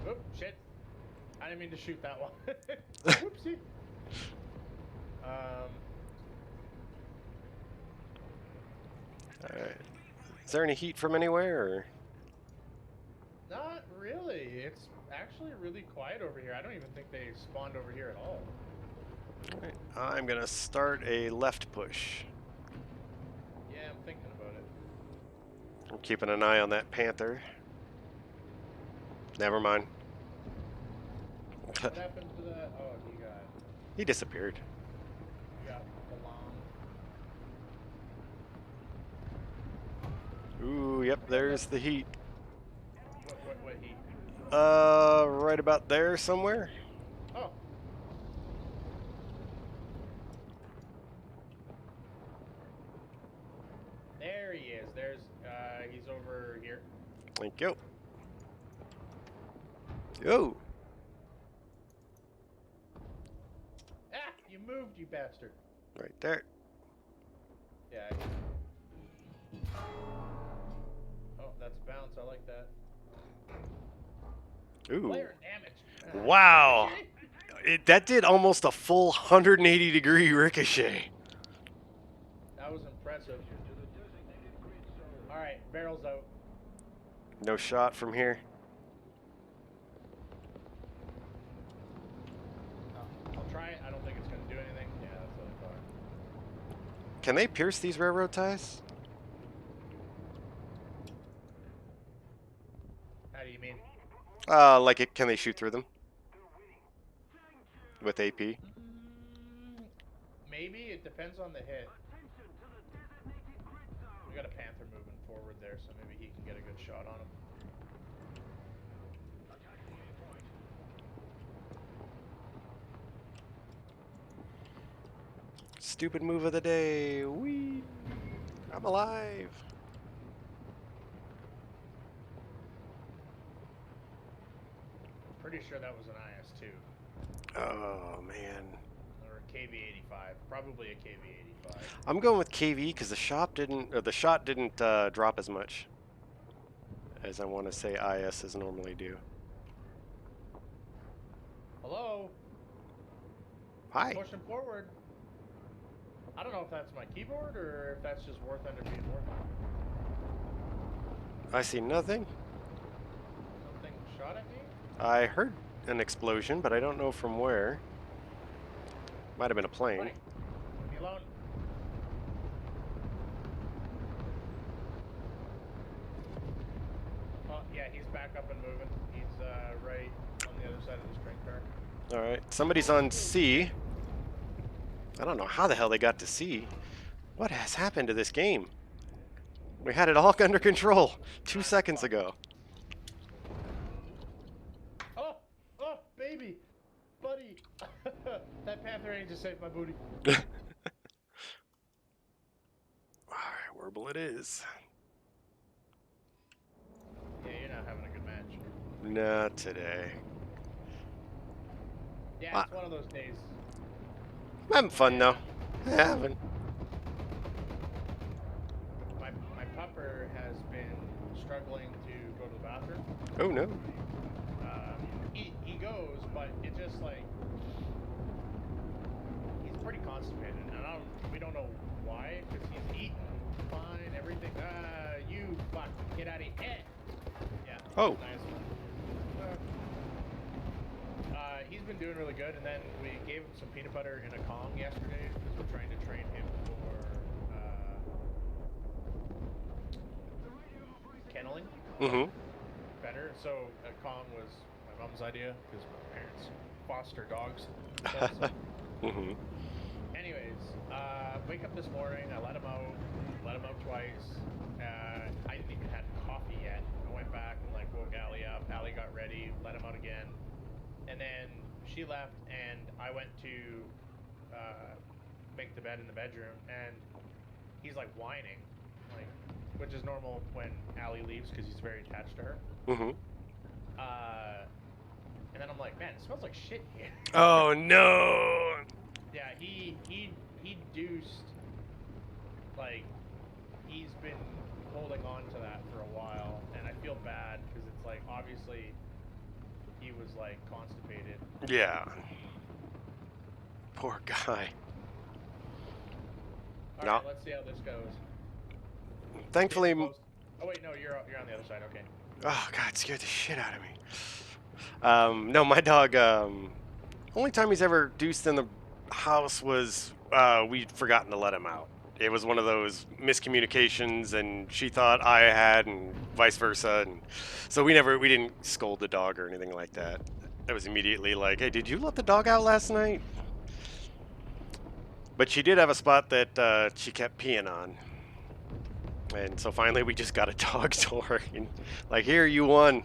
Oop, shit. I didn't mean to shoot that one. Whoopsie. Alright. Is there any heat from anywhere? Or? Not really. It's actually really quiet over here. I don't even think they spawned over here at all. Alright. I'm going to start a left push. Yeah, I'm thinking about it. I'm keeping an eye on that panther. Never mind. What happened to that? Oh, He disappeared. he got belonged. Ooh, yep, there's the heat. What heat? Right about there somewhere. Oh. There he is. He's over here. Thank you. Yo. Ah, you moved, you bastard. Right there. Yeah. Oh, that's a bounce. I like that. Ooh. Player damage. Wow. That did almost a full 180-degree ricochet. That was impressive. Alright, barrel's out. No shot from here. I'll try it. I don't think it's going to do anything. Yeah, that's what I thought. Can they pierce these railroad ties? How do you mean? Like it, can they shoot through them? With AP? Maybe. It depends on the hit. We got a panther moving forward there, so maybe he can get a good shot on him. Stupid move of the day. Whee! I'm alive. Pretty sure that was an IS-2. Oh, man. Or a KV-85. Probably a KV-85. I'm going with KV because the shot didn't drop as much as I want to say ISs normally do. Hello? Hi. Pushing forward. I don't know if that's my keyboard or if that's just War Thunder being War Thunder. I see nothing. Something shot at me? I heard an explosion, but I don't know from where. Might have been a plane. Leave me alone. Oh, yeah, he's back up and moving. He's right on the other side of this train car. Alright, somebody's on C. I don't know how the hell they got to C. What has happened to this game? We had it all under control 2 seconds ago. death range to save my booty. Alright, Warble it is. Yeah, you're not having a good match. Not today. Yeah, it's one of those days. I'm having fun though. Having. My pupper has been struggling to go to the bathroom. Oh no. He goes, but it just like he's pretty constipated, and we don't know why, because he's eating fine, everything. You fuck, get out of here. Yeah. Oh. Nice one. He's been doing really good, and then we gave him some peanut butter in a Kong yesterday because we're trying to train him for kenneling. Mm-hmm. Better. So a Kong was my mom's idea because my parents foster dogs. Mm-hmm. Anyways, wake up this morning. I let him out twice. I didn't even have coffee yet. I went back and like woke Allie up. Allie got ready, let him out again, and then she left, and I went to make the bed in the bedroom, and he's like whining, like, which is normal when Allie leaves because he's very attached to her. Mm-hmm. And then I'm like, man, it smells like shit here. Oh no. Yeah, he deuced. Like, he's been holding on to that for a while, and I feel bad because it's like obviously he was like constipated. Yeah. Poor guy. All No. right, let's see how this goes. Thankfully. Oh wait, no, you're on the other side. Okay. Oh God, it scared the shit out of me. No, my dog. Only time he's ever deuced in the house was we'd forgotten to let him out. It was one of those miscommunications, and she thought I had, and vice versa, and so we didn't scold the dog or anything like that. It was immediately like, "Hey, did you let the dog out last night?" But she did have a spot that she kept peeing on, and so finally we just got a dog toy, and like, here, you won.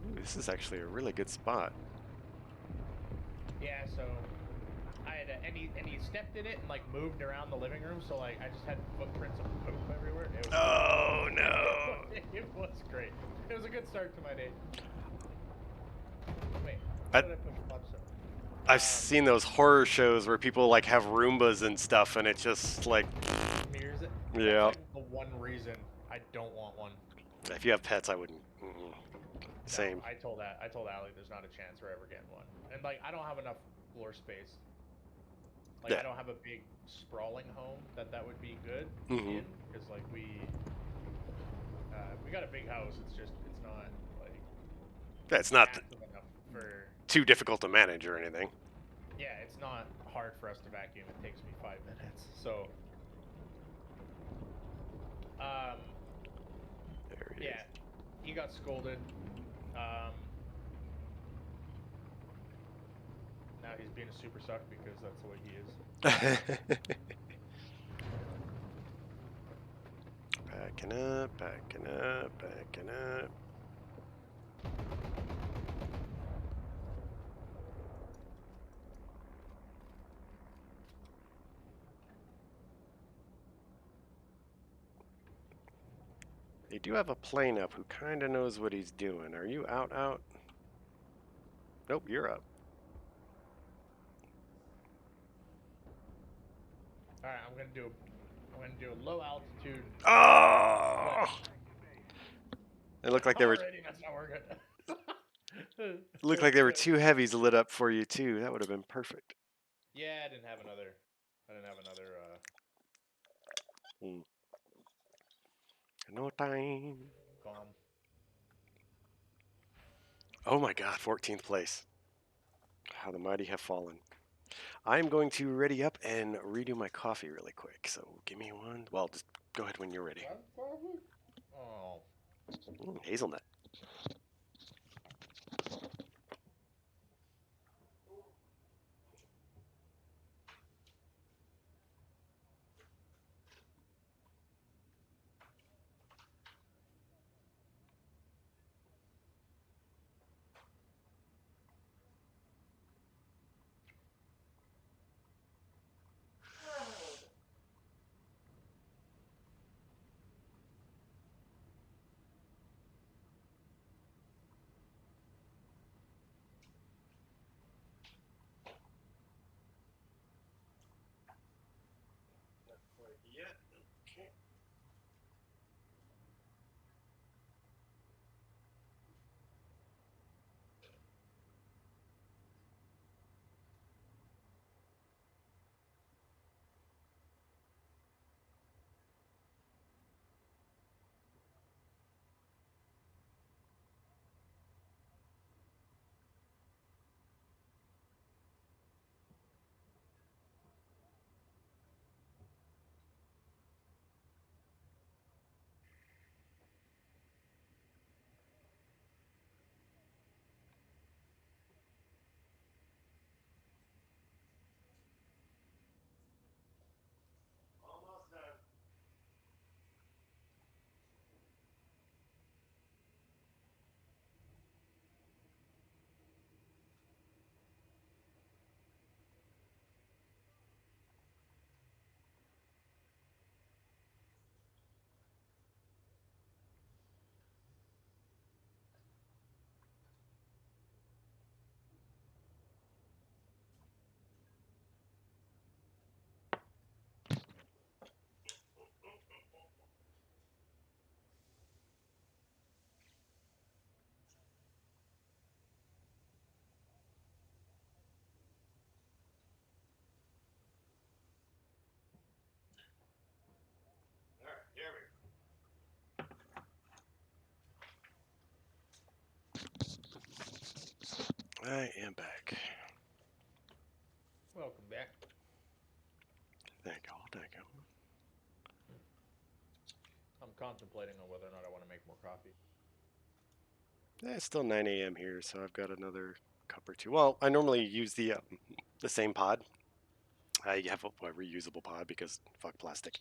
Ooh, this is actually a really good spot. Yeah. So I had and he stepped in it and like moved around the living room. So like I just had footprints of poop everywhere. It was Oh no! it was great. It was a good start to my day. Wait, I, how did I push pop so? I've seen those horror shows where people like have Roombas and stuff, and it's just like, Smears it. yeah. That's like the one reason I don't want one. If you have pets, I wouldn't. Mm-mm. Same. No, I told Allie there's not a chance we're ever getting one. And like I don't have enough floor space. Like Yeah. I don't have a big sprawling home that would be good Mm-hmm. in because like we got a big house. It's not like That's not massive enough for. too difficult to manage or anything. Yeah, it's not hard for us to vacuum. It takes me 5 minutes. So There he yeah, he got scolded. Now he's being a super suck because that's the way he is. Backing up, backing up, backing up. They do have a plane up who kind of knows what he's doing. Are you out? Nope, you're up. All right, I'm gonna do a low altitude. Oh! It looked like there were. Already, that's not working. It looked like there were two heavies lit up for you too. That would have been perfect. Yeah, I didn't have another. No time. Calm. Oh my God, 14th place. How the mighty have fallen. I'm going to ready up and redo my coffee really quick. So give me one. Well, just go ahead when you're ready. Oh. Hazelnut. yet. Okay. Almost done. All right, here we go. I am back. Welcome back. Thank you. Thank you. I'm contemplating on whether or not I want to make more coffee. It's still 9 a.m. here, so I've got another cup or two. Well, I normally use the same pod. I have a reusable pod because fuck plastic.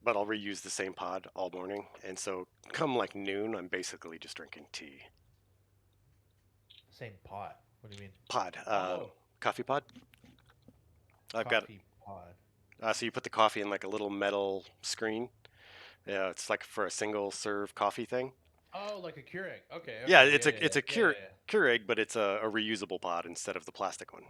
But I'll reuse the same pod all morning, and so come like noon, I'm basically just drinking tea. Same pot. What do you mean? Pod, Oh, coffee pod. I've got coffee pod. so you put the coffee in like a little metal screen. Yeah, it's like for a single serve coffee thing. Oh, like a Keurig. Okay, Yeah, okay, it's a yeah, yeah, yeah. Keurig, but it's a reusable pod instead of the plastic one.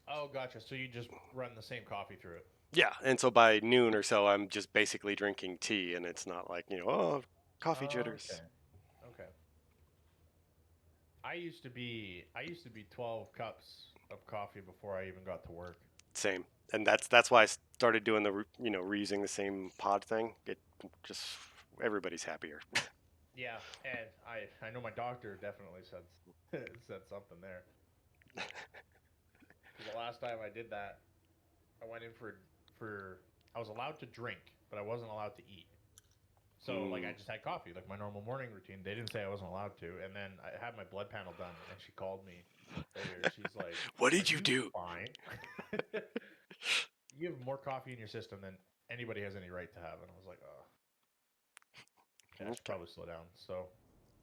Oh, gotcha. So you just run the same coffee through it. Yeah, and so by noon or so, I'm just basically drinking tea, and it's not like oh, coffee Oh, jitters. okay. Okay. I used to be 12 cups of coffee before I even got to work. Same, and that's why I started doing the reusing the same pod thing. It just everybody's happier. Yeah, and I know my doctor definitely said said something there. 'Cause the last time I did that, I went in for I was allowed to drink, but I wasn't allowed to eat. So like I Mm. just had coffee, like my normal morning routine. They didn't say I wasn't allowed to, and then I had my blood panel done, and she called me later, and she's like, What "Are did you you do? fine? You have more coffee in your system than anybody has any right to have." And I was like, "Oh, yeah, I should Okay. probably slow down." So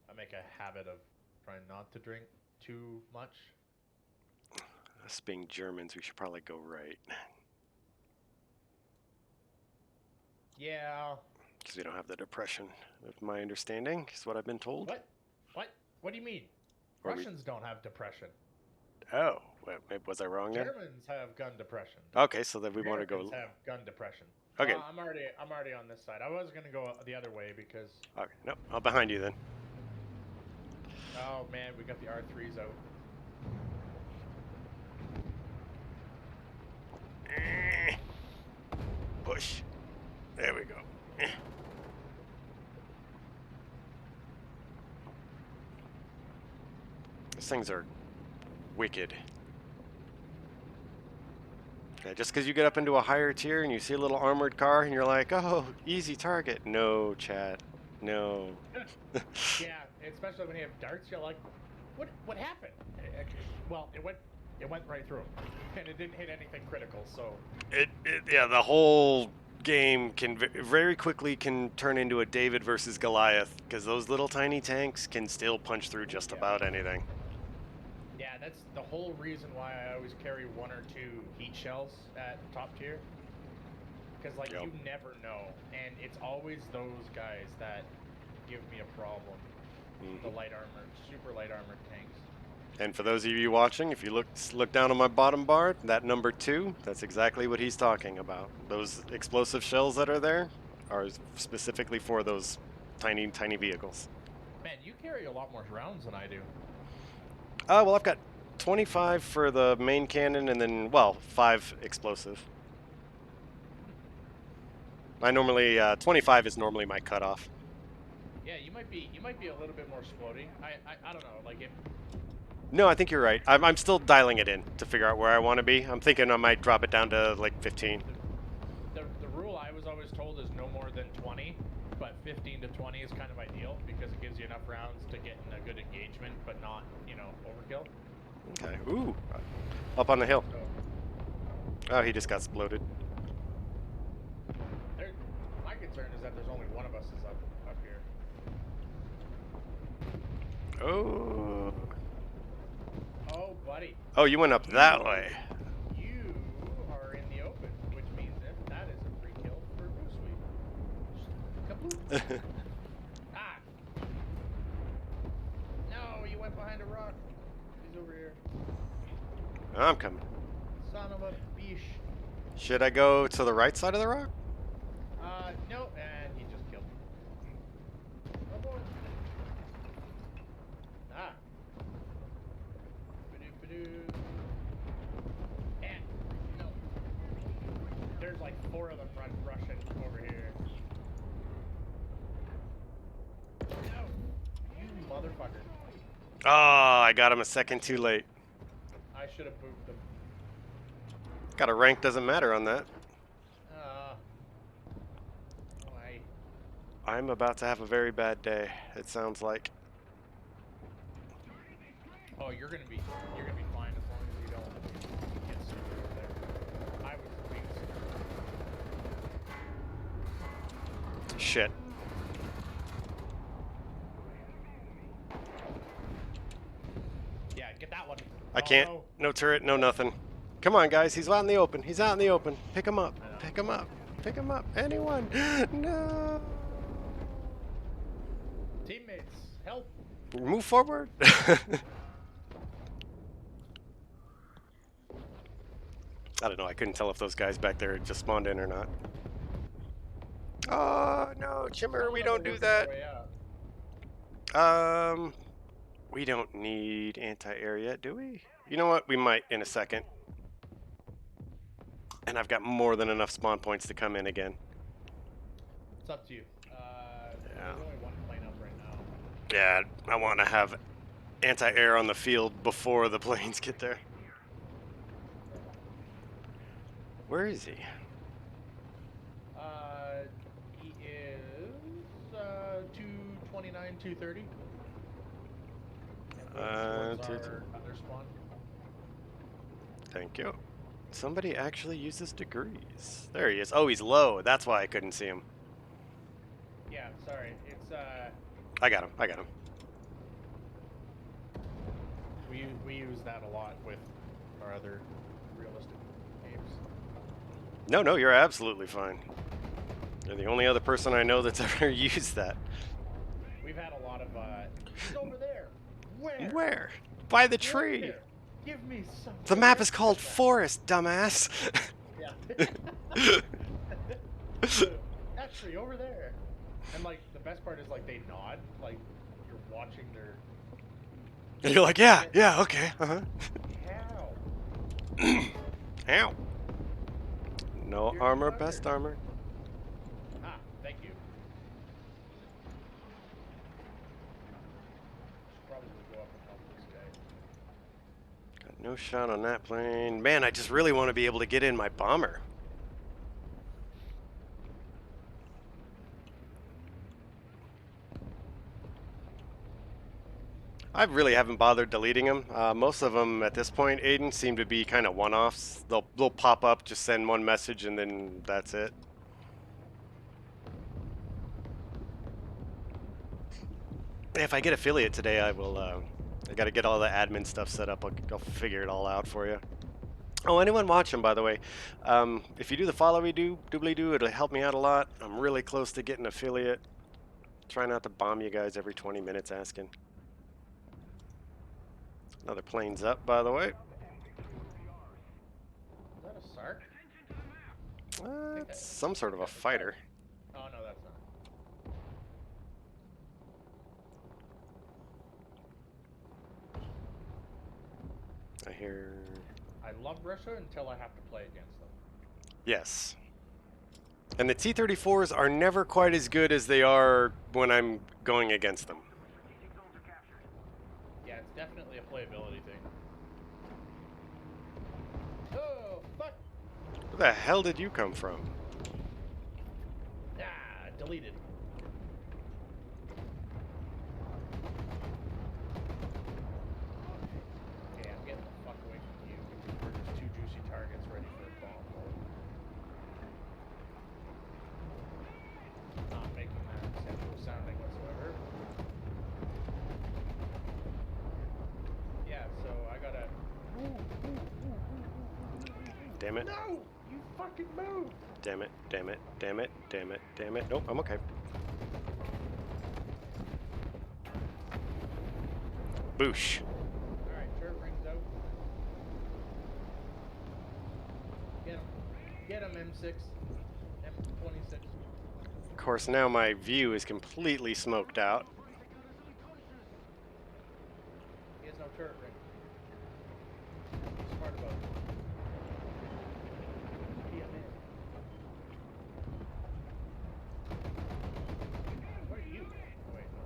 I make a habit of trying not to drink too much. Us being Germans, we should probably go right Yeah. because we don't have the depression. Of my understanding is what I've been told. What? What? What do you mean? Or we? Russians don't have depression. Oh, was I wrong then? Germans have gun depression. Okay, so then we want to Americans go. have gun depression. Okay, I'm already on this side. I was gonna go the other way because okay, no, I'm behind you then. oh man, we got the R3s out. Eh, Push. There we go. These things are wicked. Yeah, just because you get up into a higher tier and you see a little armored car and you're like, oh, easy target. No, chat. No. Yeah, especially when you have darts, you're like, what happened? Well, it went right through, and it didn't hit anything critical. So Yeah, the whole game can very quickly can turn into a David versus Goliath because those little tiny tanks can still punch through just yeah, about anything. yeah, that's the whole reason why I always carry one or two heat shells at top tier, because like Yep. you never know, and it's always those guys that give me a problem. The Hmm. light armor, super light armored tanks. And for those of you watching, if you look down on my bottom bar, that number 2, that's exactly what he's talking about. Those explosive shells that are there are specifically for those tiny, tiny vehicles. Man, you carry a lot more rounds than I do. Well, I've got 25 for the main cannon and then, well, 5 explosive. I normally, 25 is normally my cutoff. Yeah, you might be a little bit more exploding. I don't know, like if No, I think you're right. I'm still dialing it in to figure out where I want to be. I'm thinking I might drop it down to like 15. the rule I was always told is no more than 20, but 15 to 20 is kind of ideal because it gives you enough rounds to get in a good engagement, but not, you know, overkill. Okay. Ooh. Up on the hill. So, Oh, he just got exploded. my concern is that there's only one of us is up here. Oh. Oh, buddy. Oh, you went up that way. You are in the open, which means that is a free kill for Boo Sweet. Kaboom. Ah! No, you went behind a rock. He's over here. I'm coming. Son of a bish. Should I go to the right side of the rock? No, and he just killed me. Oh boy. Ah. Ba-doo-ba-doo. And, no. There's like 4 of them rushing over here. No! You motherfucker. Oh, I got him a second too late. I should have booped them. Got a rank, doesn't matter on that. Why? I'm about to have a very bad day, it sounds like. Oh, you're gonna be fine as long as you don't get screwed over there. I was being screwed. Shit. Yeah, get that one. I can't. No. No turret, no nothing. Come on, guys. He's out in the open. He's out in the open. Pick him up. Pick him up. Pick him up. Anyone? No. Teammates, help! Move forward. I don't know. I couldn't tell if those guys back there had just spawned in or not. Oh, no. Chimmer, we don't do that. We don't need anti-air yet, do we? You know what? We might in a second. And I've got more than enough spawn points to come in again. It's up to you. Yeah. There's only one plane up right now. Yeah, I want to have anti-air on the field before the planes get there. Where is he? He is 229, 230. Our other spawn. Thank you. Somebody actually uses degrees. There he is. Oh, he's low. That's why I couldn't see him. Yeah, sorry. It's I got him. I got him. we use that a lot with our other realistic games. No, you're absolutely fine. You're the only other person I know that's ever used that. We've had a lot of he's over there. Where? Where? By the Right tree. there. Give me some. The map is called Forest, dumbass. Yeah. That tree over there. And like the best part is like they nod, like you're watching their. And you're like, yeah, okay, How? Ow. No You're armor, clever. best armor. Ah, thank you. Should probably go up and help this guy. Got no shot on that plane. Man, I just really want to be able to get in my bomber. I really haven't bothered deleting them. Most of them at this point, Aiden, seem to be kind of one-offs. They'll pop up, just send one message, and then that's it. If I get affiliate today, I will. I got to get all the admin stuff set up. I'll figure it all out for you. Oh, anyone watching, by the way, if you do the followy doobly-doo, it'll help me out a lot. I'm really close to getting affiliate. Try not to bomb you guys every 20 minutes asking. Another plane's up, by the way. Is that a Sark? It's some sort of a fighter. Oh no, that's not. I hear... I love Russia until I have to play against them. Yes. And the T-34s are never quite as good as they are when I'm going against them. Yeah, it's definitely a playability thing. Oh, fuck! Where the hell did you come from? Ah, deleted. Okay, I'm getting the fuck away from you because we're just two juicy targets ready for a bomb. Not making that sensual sounding whatsoever. Yeah, so I gotta... Damn it. No! You fucking move! Damn it, damn it, damn it, damn it, damn it. Nope, I'm okay. Boosh. Alright, turret rings out. Get him. Get him, M6. M26. Of course, now my view is completely smoked out. He has no turret ring. Be smart about it. Be a man. Where are you? Oh, wait, no.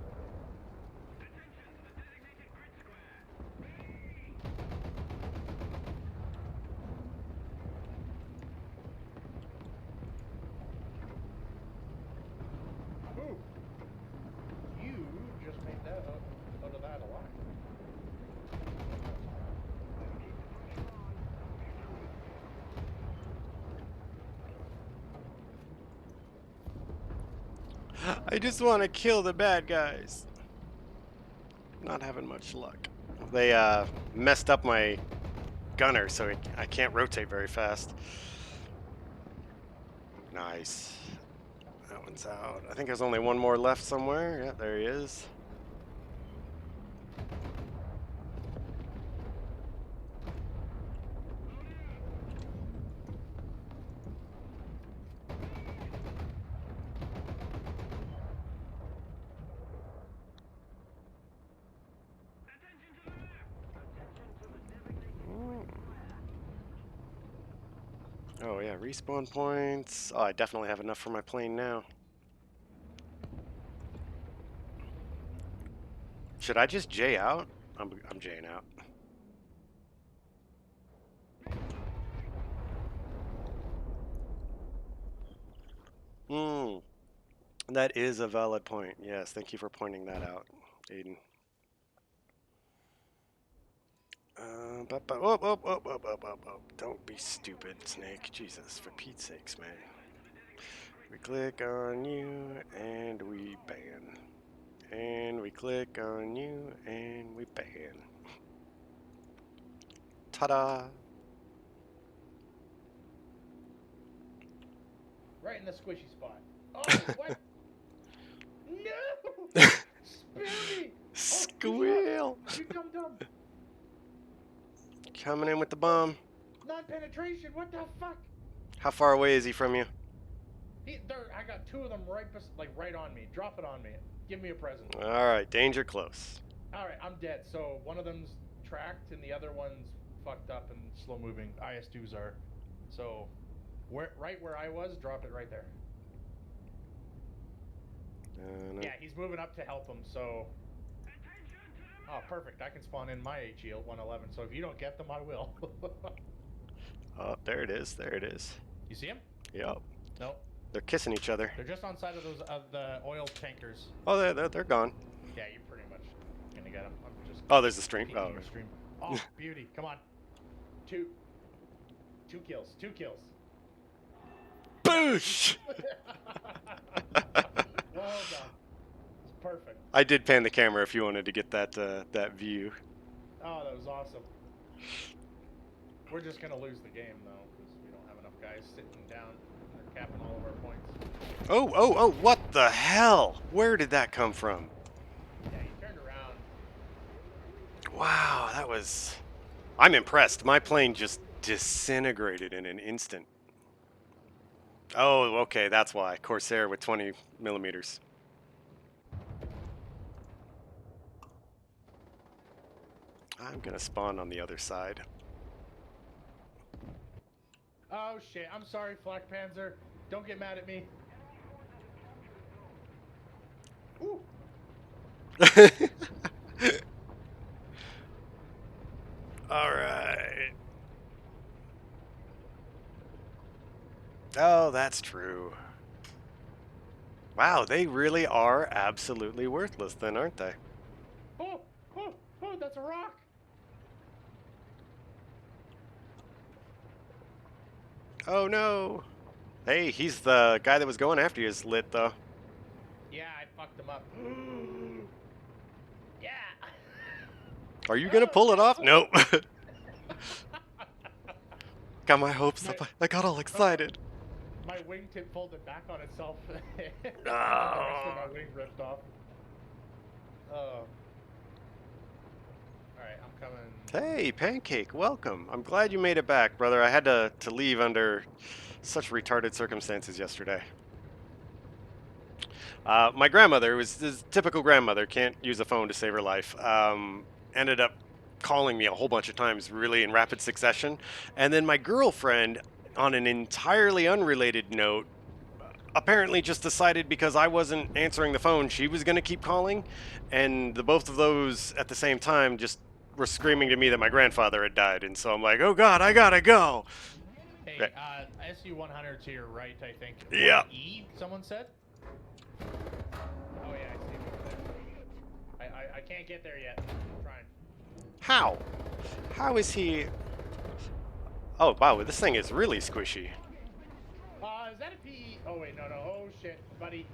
Ooh. You just made that out of that alive. I just want to kill the bad guys. Not having much luck. They messed up my gunner, so I can't rotate very fast. Nice. That one's out. I think there's only one more left somewhere. Yeah, there he is. Oh yeah, respawn points. Oh, I definitely have enough for my plane now. Should I just J out? I'm J'ing out. Hmm. That is a valid point. Yes, thank you for pointing that out, Aiden. Don't be stupid, Snake. Jesus, for Pete's sakes, man. We click on you and we ban. And we click on you and we ban. Ta-da! Right in the squishy spot. Oh, what? No! Spare me! Squeal! You dumb. Coming in with the bomb. Non-penetration, what the fuck? How far away is he from you? I got two of them right on me. Drop it on me. Give me a present. Alright, danger close. Alright, I'm dead. So one of them's tracked and the other one's fucked up and slow moving. IS-2s are. So right where I was, drop it right there. No. Yeah, he's moving up to help him, so... Oh, perfect. I can spawn in my HE at 111, so if you don't get them, I will. Oh, there it is. There it is. You see him? Yep. No. They're kissing each other. They're just on side of those the oil tankers. Oh, they're gone. Yeah, you're pretty much gonna get them. I'm just... Oh, there's the stream. Oh. The stream. Oh, beauty. Come on. Two kills. 2 kills. Boosh! Well done. It's perfect. I did pan the camera if you wanted to get that that view. Oh, that was awesome. We're just gonna lose the game though, because we don't have enough guys sitting down. They're capping all of our points. Oh! What the hell? Where did that come from? Yeah, he turned around. Wow, that was. I'm impressed. My plane just disintegrated in an instant. Oh, okay, that's why. Corsair with 20 millimeters. I'm gonna spawn on the other side. Oh shit! I'm sorry, Flak Panzer. Don't get mad at me. Ooh. All right. Oh, that's true. Wow, they really are absolutely worthless then, aren't they? Oh, oh, oh! That's a rock. Oh no. Hey, he's the guy that was going after you is lit though. Yeah, I fucked him up. Yeah. Are you gonna Oh pull it off? no. Nope. Got my hopes my up. I got all oh, excited. my wingtip folded back on itself, and the rest of Oh. my wing ripped off. Oh. All right, I'm coming. Hey, Pancake, welcome. I'm glad you made it back, brother. I had to leave under such retarded circumstances yesterday. My grandmother, who was this typical grandmother, can't use a phone to save her life, ended up calling me a whole bunch of times, really in rapid succession. And then my girlfriend, on an entirely unrelated note, apparently just decided because I wasn't answering the phone, she was going to keep calling. And the both of those at the same time just were screaming to me that my grandfather had died. And so I'm like, oh God, I gotta go. Hey, SU 100 to your right, I think. Yeah. 1E, someone said? Oh, yeah, I see him over there. I can't get there yet. I'm trying. How? How is he? Oh, wow, this thing is really squishy. Is that a PE? Oh, wait, no, no. Oh, shit, buddy.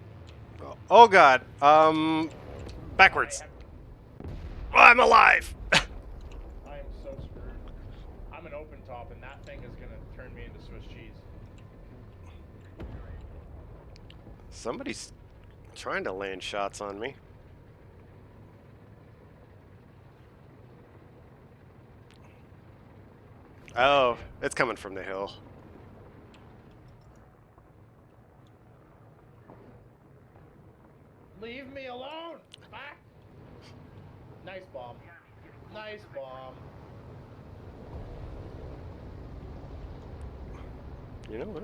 Oh God. I Backwards. have. Oh, I'm alive. I am so screwed. I'm an open top, and that thing is gonna turn me into Swiss cheese. Somebody's trying to land shots on me. I Oh, see him. it's coming from the hill. Leave me alone! Back! Nice bomb. Nice bomb. You know what?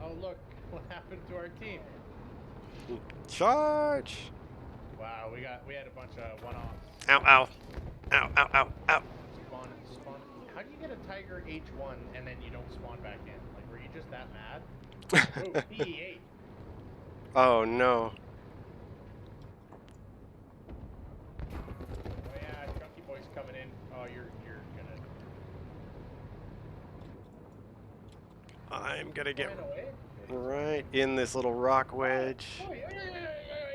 Oh, look. What happened to our team? Charge! Wow, we had a bunch of one-offs. Ow, ow. Ow, ow, ow, ow. Spawn. How do you get a Tiger H1 and then you don't spawn back in? Like, were you just that mad? Ooh, PE8. Oh no. Oh yeah, Chunky Boy's coming in. Oh, you're I'm gonna get gonna away. right in this little rock Oh, wedge. oh,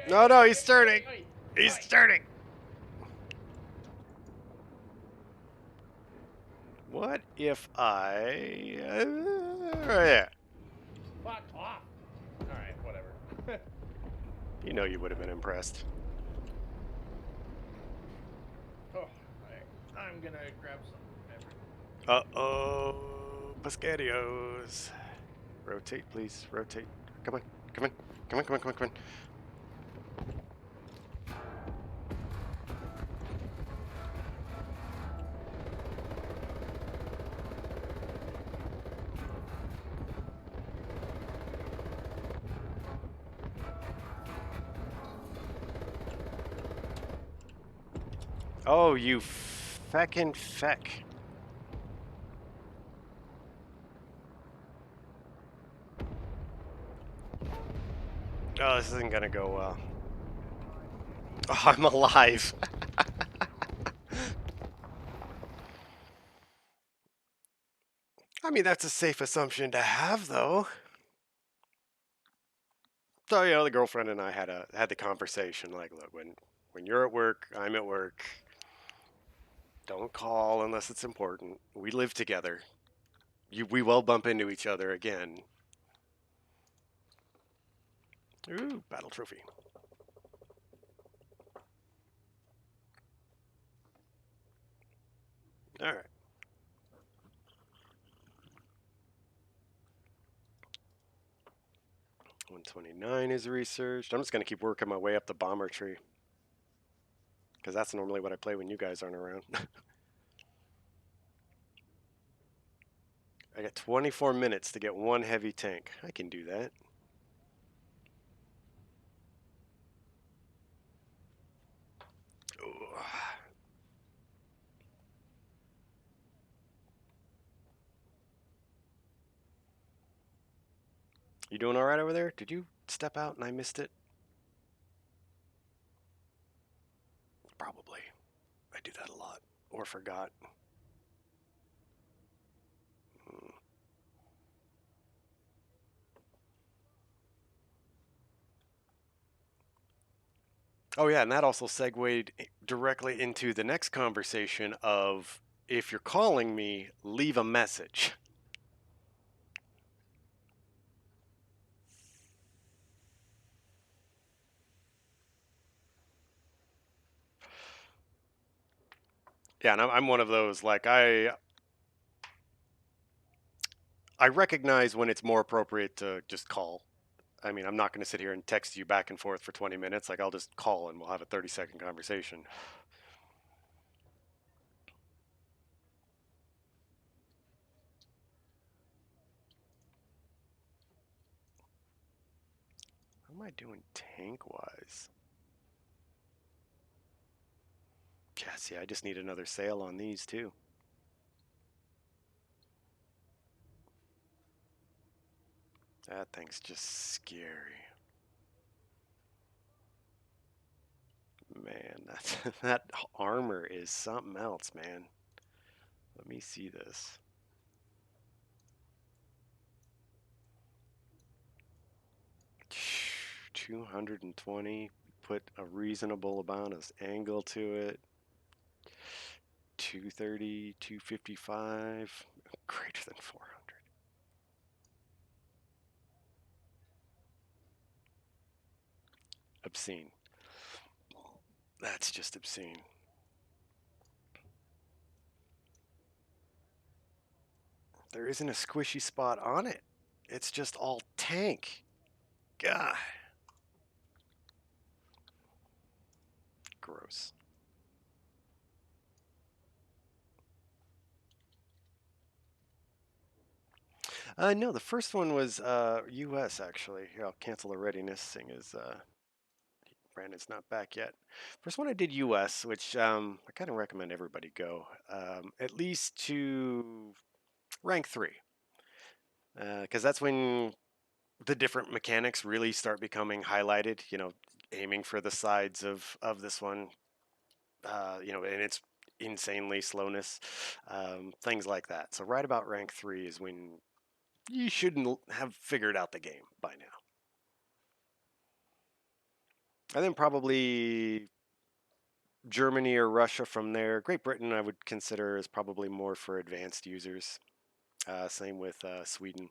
No, no, he's turning. He's Oi. turning. What if I... yeah. Fuck off. All right, whatever. You know you would have been impressed. Oh, all right. I'm gonna grab some. Uh-oh. Pescadios. Rotate, please. Rotate. Come on. Come on. Come on, come on, come on, come on. Oh, you feckin' feck. Oh, this isn't gonna go well. Oh, I'm alive. I mean, that's a safe assumption to have, though. So, the girlfriend and I had the conversation. Like, look, when you're at work, I'm at work. Don't call unless it's important. We live together. We will bump into each other again. Ooh, battle trophy. All right. 129 is researched. I'm just going to keep working my way up the bomber tree. Because that's normally what I play when you guys aren't around. I got 24 minutes to get one heavy tank. I can do that. Ooh. You doing all right over there? Did you step out and I missed it? Probably. I do that a lot. Or forgot. Hmm. Oh, yeah, and that also segued directly into the next conversation of if you're calling me, leave a message. Yeah, and I'm one of those. Like I recognize when it's more appropriate to just call. I mean, I'm not going to sit here and text you back and forth for 20 minutes. Like I'll just call and we'll have a 30-second conversation. How am I doing tank wise? Yeah, see, I just need another sale on these too. That thing's just scary. Man, that armor is something else, man. Let me see this. 220. Put a reasonable amount of angle to it. 230, 255. Greater than 400. Obscene. That's just obscene. There isn't a squishy spot on it. It's just all tank. God, gross. No, the first one was U.S. actually. Here, I'll cancel the readiness, seeing as Brandon's not back yet. First one I did U.S., which I kind of recommend everybody go at least to rank 3, because that's when the different mechanics really start becoming highlighted. You know, aiming for the sides of this one. You know, and it's insanely slowness, things like that. So right about rank 3 is when you shouldn't have figured out the game by now. And then probably Germany or Russia from there. Great Britain, I would consider, is probably more for advanced users. Same with Sweden.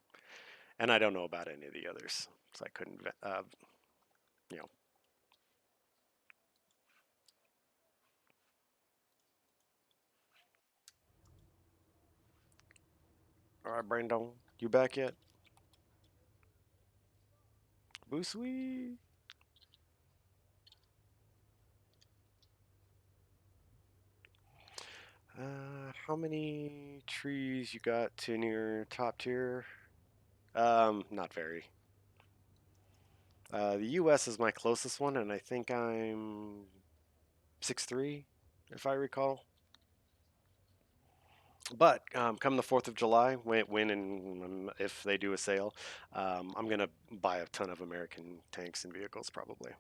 And I don't know about any of the others, so I couldn't, you know. All right, Brandon, you back yet? Booswee? How many trees you got to your top tier? Not very. The U.S. is my closest one, and I think I'm 6'3", if I recall. But come the 4th of July, when and if they do a sale, I'm going to buy a ton of American tanks and vehicles probably.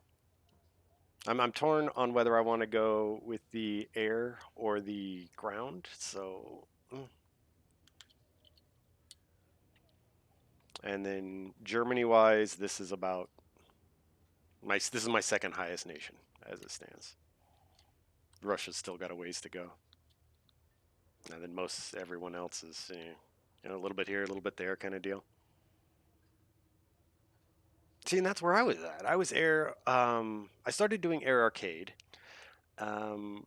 I'm torn on whether I want to go with the air or the ground. So, and then Germany wise, this is my second highest nation as it stands. Russia's still got a ways to go, and then most everyone else is a little bit here, a little bit there kind of deal. See, and that's where I was at. I was air. I started doing air arcade, um,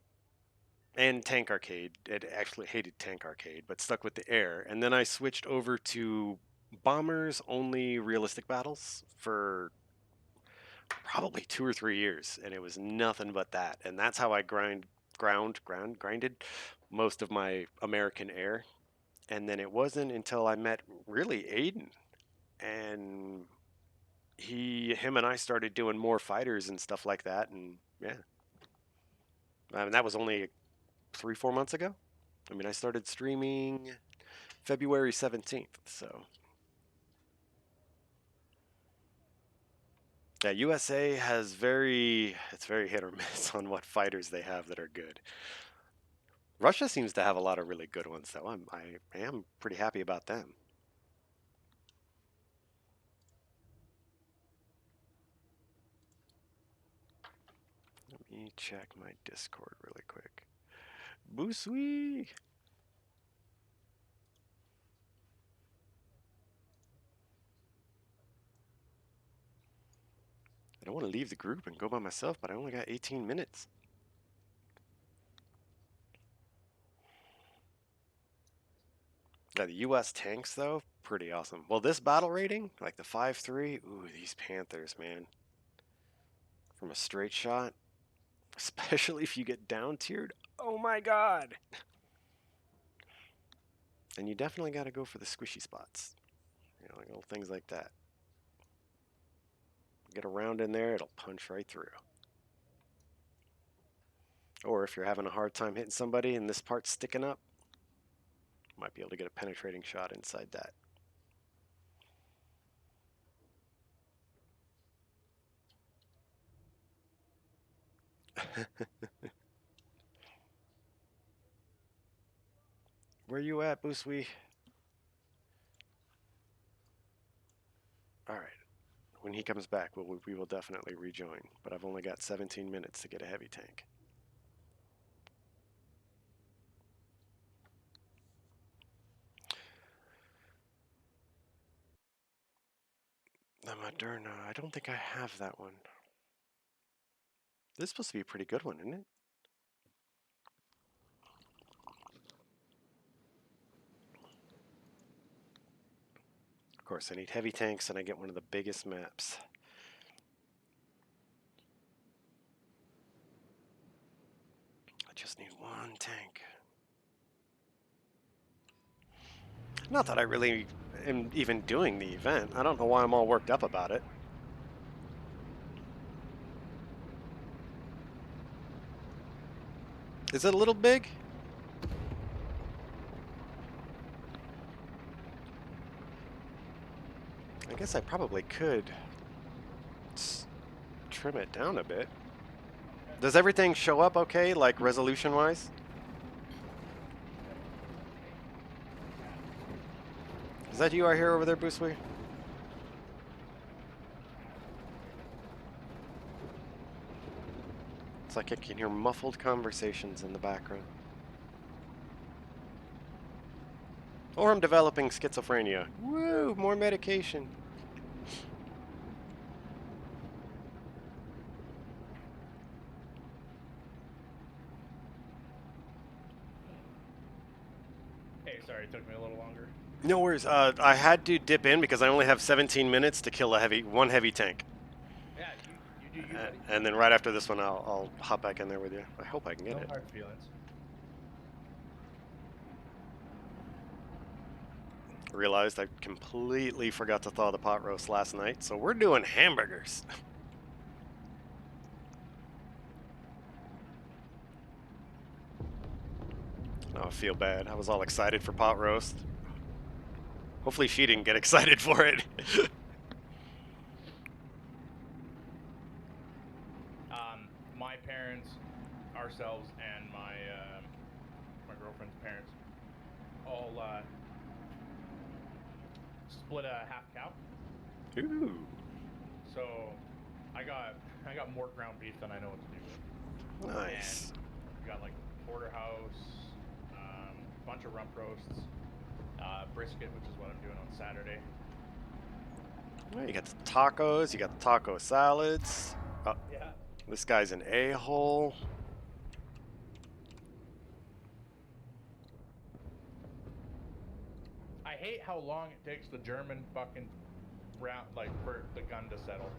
and tank arcade. It actually hated tank arcade, but stuck with the air. And then I switched over to bombers only realistic battles for probably 2 or 3 years, and it was nothing but that. And that's how I grinded most of my American air. And then it wasn't until I met really Aiden, and him and I started doing more fighters and stuff like that. And yeah, I mean, that was only 3, 4 months ago. I mean, I started streaming February 17th. So yeah, USA has it's very hit or miss on what fighters they have that are good. Russia seems to have a lot of really good ones, though. I am pretty happy about them. Let me check my Discord really quick. Boosui! I don't want to leave the group and go by myself, but I only got 18 minutes. Yeah, the US tanks, though, pretty awesome. Well, this battle rating, like the 5-3, ooh, these Panthers, man. From a straight shot, especially if you get down tiered. Oh my god! And you definitely got to go for the squishy spots. You know, like little things like that. Get a round in there, it'll punch right through. Or if you're having a hard time hitting somebody and this part's sticking up, might be able to get a penetrating shot inside that. Where you at, Boosui? All right. When he comes back, we will definitely rejoin. But I've only got 17 minutes to get a heavy tank. The Moderna. I don't think I have that one. This is supposed to be a pretty good one, isn't it? Of course, I need heavy tanks and I get one of the biggest maps. I just need one tank. Not that I really am even doing the event. I don't know why I'm all worked up about it. Is it a little big? I guess I probably could trim it down a bit. Does everything show up okay, like resolution-wise? Is that you I hear over there, Booswy? It's like I can hear muffled conversations in the background. Or I'm developing schizophrenia. Woo, more medication. Hey, sorry, it took me a little longer. No worries. I had to dip in because I only have 17 minutes to kill one heavy tank. Yeah, you do you, buddy. And then right after this one, I'll hop back in there with you. I hope I can get No it. hard feelings. Realized I completely forgot to thaw the pot roast last night, so we're doing hamburgers. Oh, I feel bad. I was all excited for pot roast. Hopefully she didn't get excited for it. My parents, ourselves, and my girlfriend's parents all split a half cow. Ooh. So I got more ground beef than I know what to do with. Nice. And we got like porterhouse, bunch of rump roasts, brisket, which is what I'm doing on Saturday. Well, you got the tacos, you got the taco salads. Oh, Yeah. this guy's an a-hole. I hate how long it takes the German fucking round, like, for the gun to settle.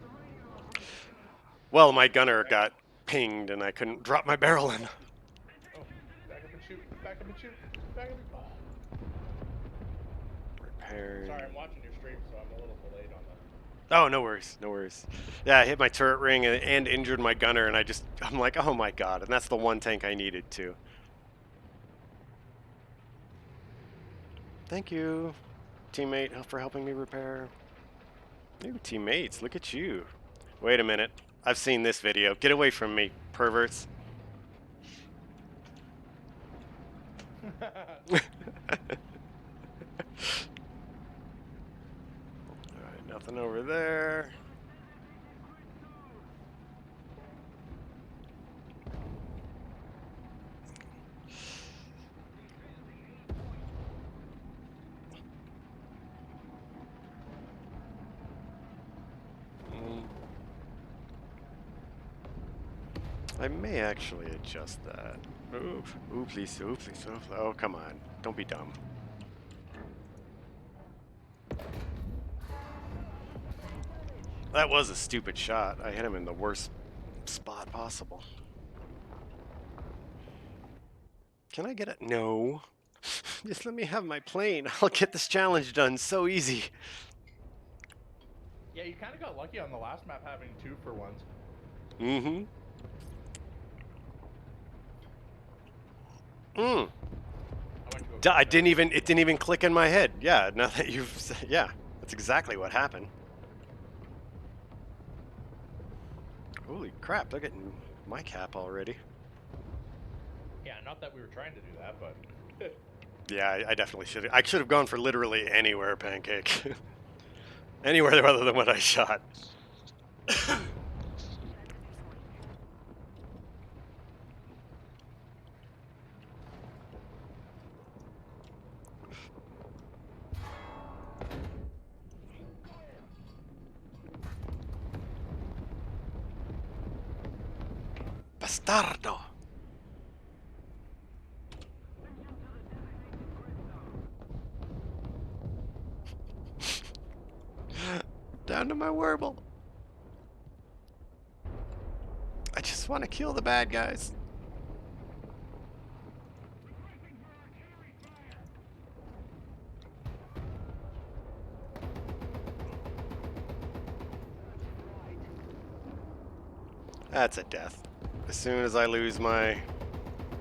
Well, my gunner got pinged and I couldn't drop my barrel in. Oh, back up and shoot. Back up and shoot. Back up and... Oh. Repair. Sorry, I'm watching your stream, so I'm a little delayed on that. Oh, no worries, no worries. Yeah, I hit my turret ring and injured my gunner, and I'm like, oh my god, and that's the one tank I needed too. Thank you, teammate, for helping me repair. New teammates, look at you. Wait a minute, I've seen this video. Get away from me, perverts. Alright, nothing over there. I may actually adjust that. Ooh, ooh, please, ooh, please, ooh, oh, come on. Don't be dumb. That was a stupid shot. I hit him in the worst spot possible. Can I get it? No. Just let me have my plane. I'll get this challenge done so easy. Yeah, you kind of got lucky on the last map having 2 for 1s. Mm-hmm. It didn't even click in my head. Yeah, now that you've said, yeah, that's exactly what happened. Holy crap, they're getting my cap already. Yeah, not that we were trying to do that, but... Yeah, I definitely should. I should have gone for literally anywhere, Pancake. Anywhere other than what I shot. Bastardo! Down to my warble. I just want to kill the bad guys. That's a death. As soon as I lose my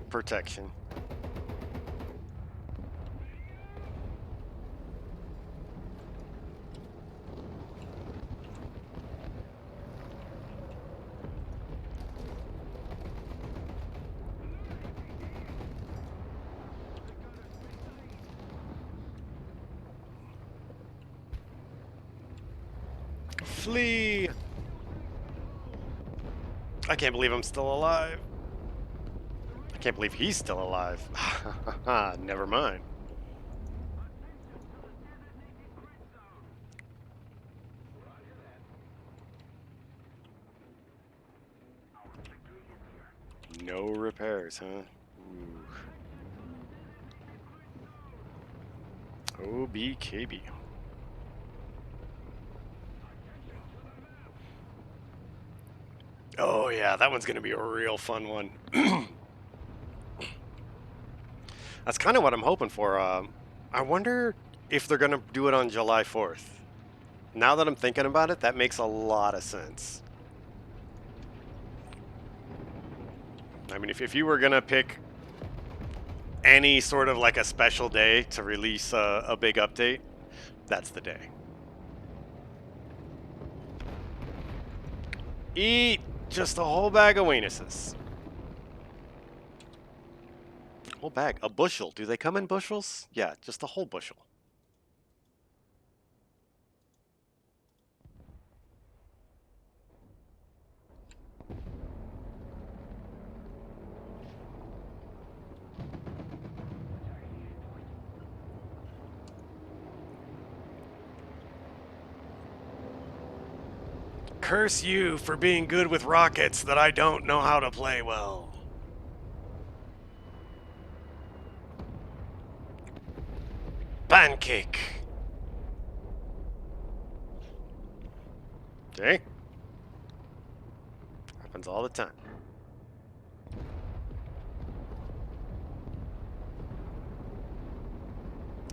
protection. Flee! I can't believe I'm still alive. I can't believe he's still alive. Never mind. No repairs, huh? Ooh. OBKB. Oh yeah, that one's gonna be a real fun one. That's kind of what I'm hoping for. I wonder if they're gonna do it on July 4th. Now that I'm thinking about it, that makes a lot of sense. I mean, if you were gonna pick any sort of like a special day to release a big update, that's the day. Eat just a whole bag of weenuses. Whole bag, a bushel. Do they come in bushels? Yeah, just a whole bushel. Curse you for being good with rockets that I don't know how to play well. Pancake. Okay. Happens all the time.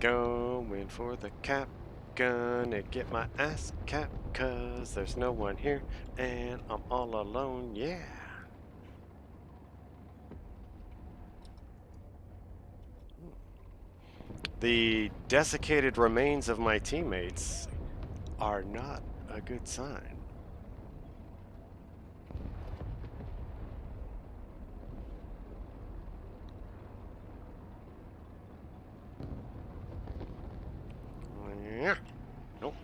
Going for the cap. Gonna get my ass capped, cause there's no one here and I'm all alone, yeah. The desiccated remains of my teammates are not a good sign. Yeah. Nope.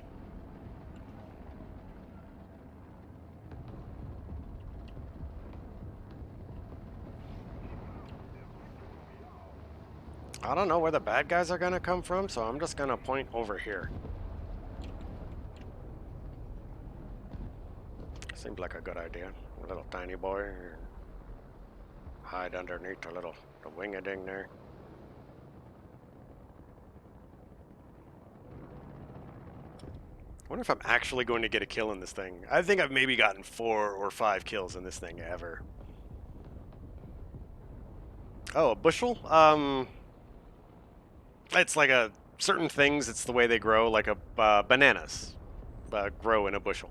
I don't know where the bad guys are gonna come from, so I'm just gonna point over here. Seems like a good idea. A little tiny boy. Hide underneath the wing-a-ding there. I wonder if I'm actually going to get a kill in this thing. I think I've maybe gotten 4 or 5 kills in this thing ever. Oh, a bushel? It's like a certain things. It's the way they grow, like a bananas grow in a bushel.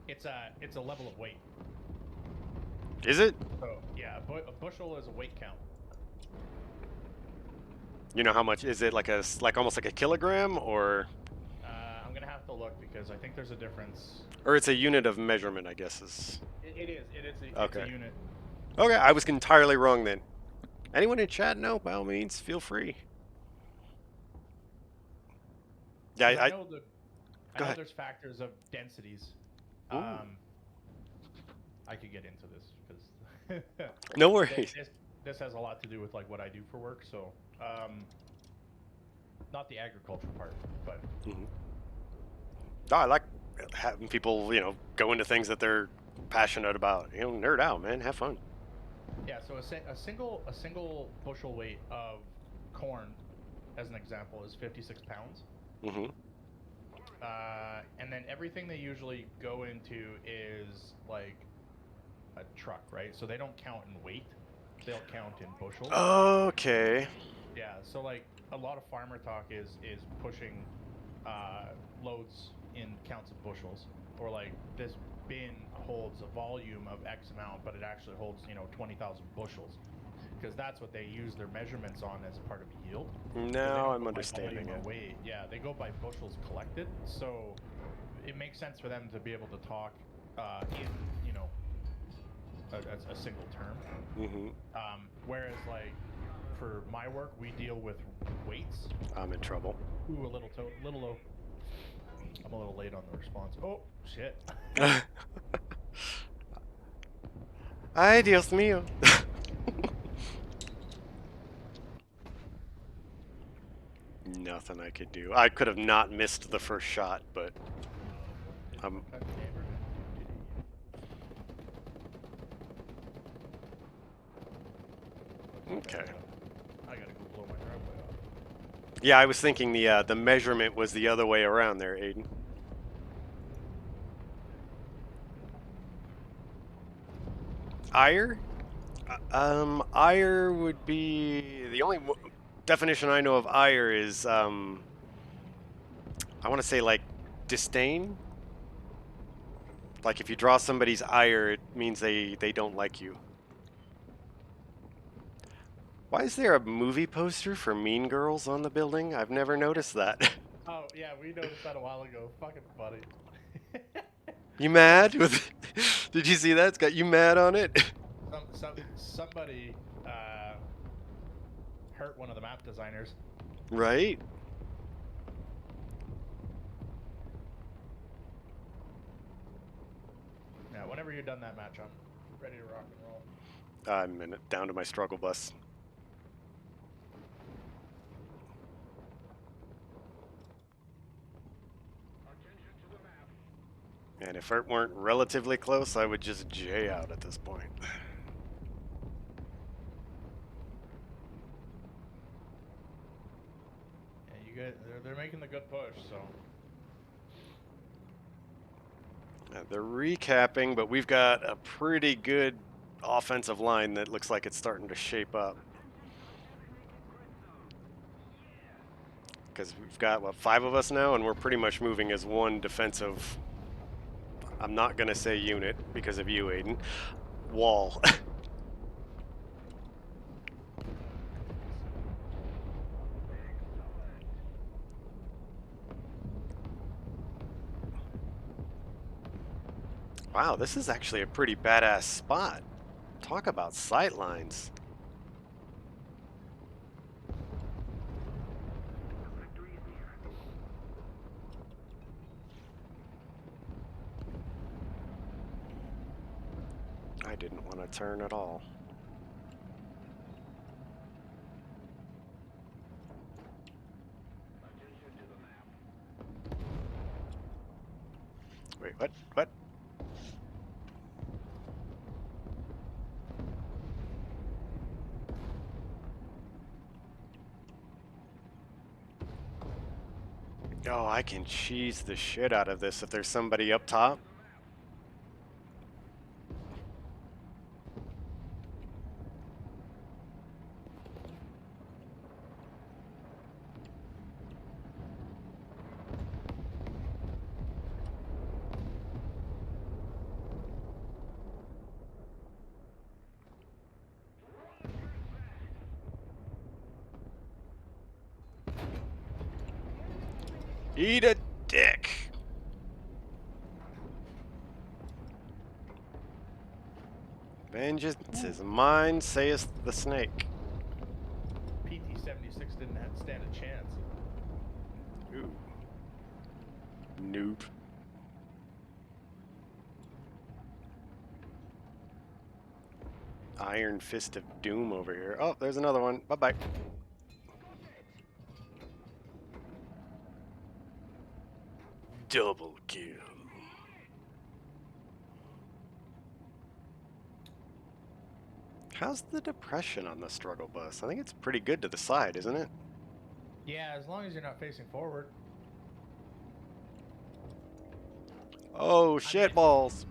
It's a level of weight. Is it? So yeah, a bushel is a weight count. You know how much is it? Like almost like a kilogram, or I'm gonna have to look because I think there's a difference. or it's a unit of measurement, I guess is. It is. It's Okay. a unit. Okay, I was entirely wrong then. Anyone in chat know? By all means, feel free. Yeah, I I know go I know ahead. there's factors of densities. Ooh. I could get into this because No worries. this has a lot to do with like what I do for work. So not the agriculture part, but Mm-hmm. Oh, I like having people, go into things that they're passionate about. Nerd out, man. Have fun. yeah. So a single bushel weight of corn, as an example, is 56 pounds. Mm-hmm. And then everything they usually go into is like a truck, right? So they don't count in weight; they'll count in bushels. Okay. Yeah. So like a lot of farmer talk is pushing loads in counts of bushels, or like this bin holds a volume of X amount, but it actually holds 20,000 bushels, because that's what they use their measurements on as part of yield. So they Now don't I'm go by understanding volume or it. weight. Yeah, they go by bushels collected. So it makes sense for them to be able to talk in a single term. Mm-hmm. Whereas like for my work, we deal with weights. I'm in trouble. Ooh, little low. I'm a little late on the response. Oh shit. Ay, Dios mío. Nothing I could do. I could have not missed the first shot, but I'm. Okay. I gotta go blow my driveway off. Yeah, I was thinking the measurement was the other way around there, Aiden. Ire? Ire would be the only definition I know of ire is I want to say like disdain. Like if you draw somebody's ire, it means they don't like you. Why is there a movie poster for Mean Girls on the building? I've never noticed that. Oh yeah, we noticed that a while ago. Fucking funny. You mad? Did you see that? It's got you mad on it. Somebody hurt one of the map designers. Right? Yeah, whenever you're done that match, I'm ready to rock and roll. I'm down to my struggle bus. And if it weren't relatively close, I would just J out at this point. Yeah, you get they're making the good push, so. They're recapping, but we've got a pretty good offensive line that looks like it's starting to shape up. Because we've got, what, 5 of us now, and we're pretty much moving as one defensive, I'm not going to say unit because of you, Aiden, wall. Wow, this is actually a pretty badass spot. Talk about sight lines. I didn't want to turn at all. Wait, what? What? Oh, I can cheese the shit out of this if there's somebody up top. Eat a dick. Vengeance is mine, saith the snake. PT-76 didn't stand a chance. Ooh. Noob. Iron Fist of Doom over here. Oh, there's another one. Bye-bye. Double kill. How's the depression on the struggle bus? I think it's pretty good to the side, isn't it? Yeah, as long as you're not facing forward. Oh, shit mean, balls.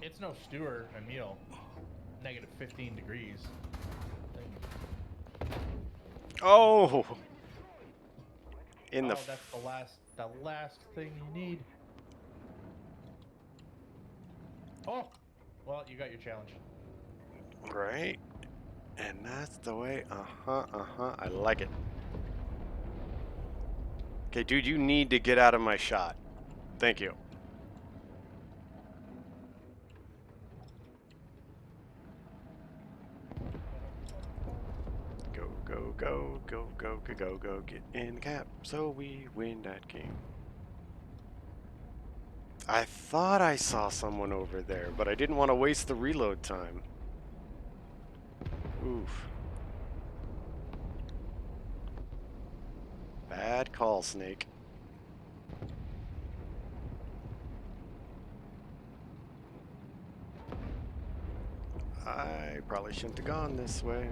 It's no stew or a meal. Negative 15 degrees. Oh! In the that's the last thing you need. Oh! Well, you got your challenge. Right? And that's the way. I like it. Okay, dude, you need to get out of my shot. Thank you. Go, go, go, go, go, go, go, go. Get in the cap so we win that game. I thought I saw someone over there, but I didn't want to waste the reload time. Oof. Bad call, Snake. I probably shouldn't have gone this way.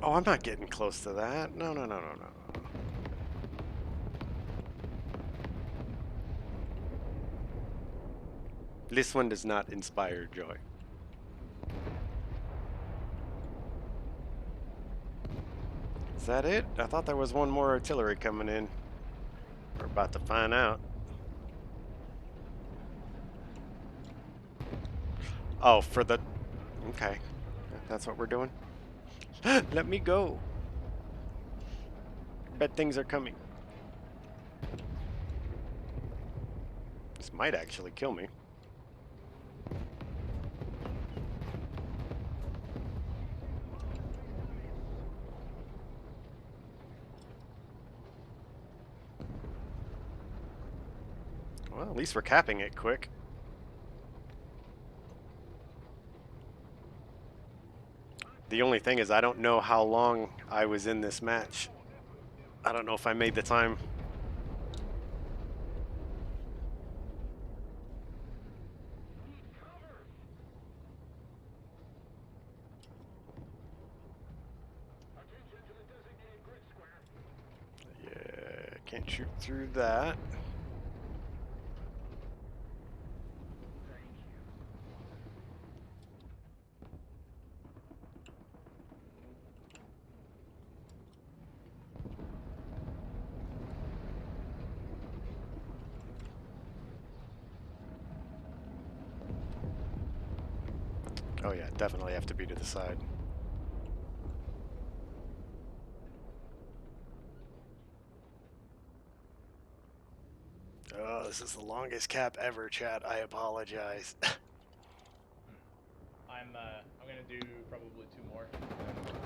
Oh, I'm not getting close to that. No, no, no, no, no. This one does not inspire joy. Is that it? I thought there was one more artillery coming in. We're about to find out. Oh, for the... Okay. That's what we're doing. Let me go. Bet things are coming. This might actually kill me. Well, at least we're capping it quick. The only thing is I don't know how long I was in this match. I don't know if I made the time. Can't shoot through that. Oh yeah, definitely have to be to the side. Oh, this is the longest cap ever, chat. I apologize. I'm gonna do probably 2 more. And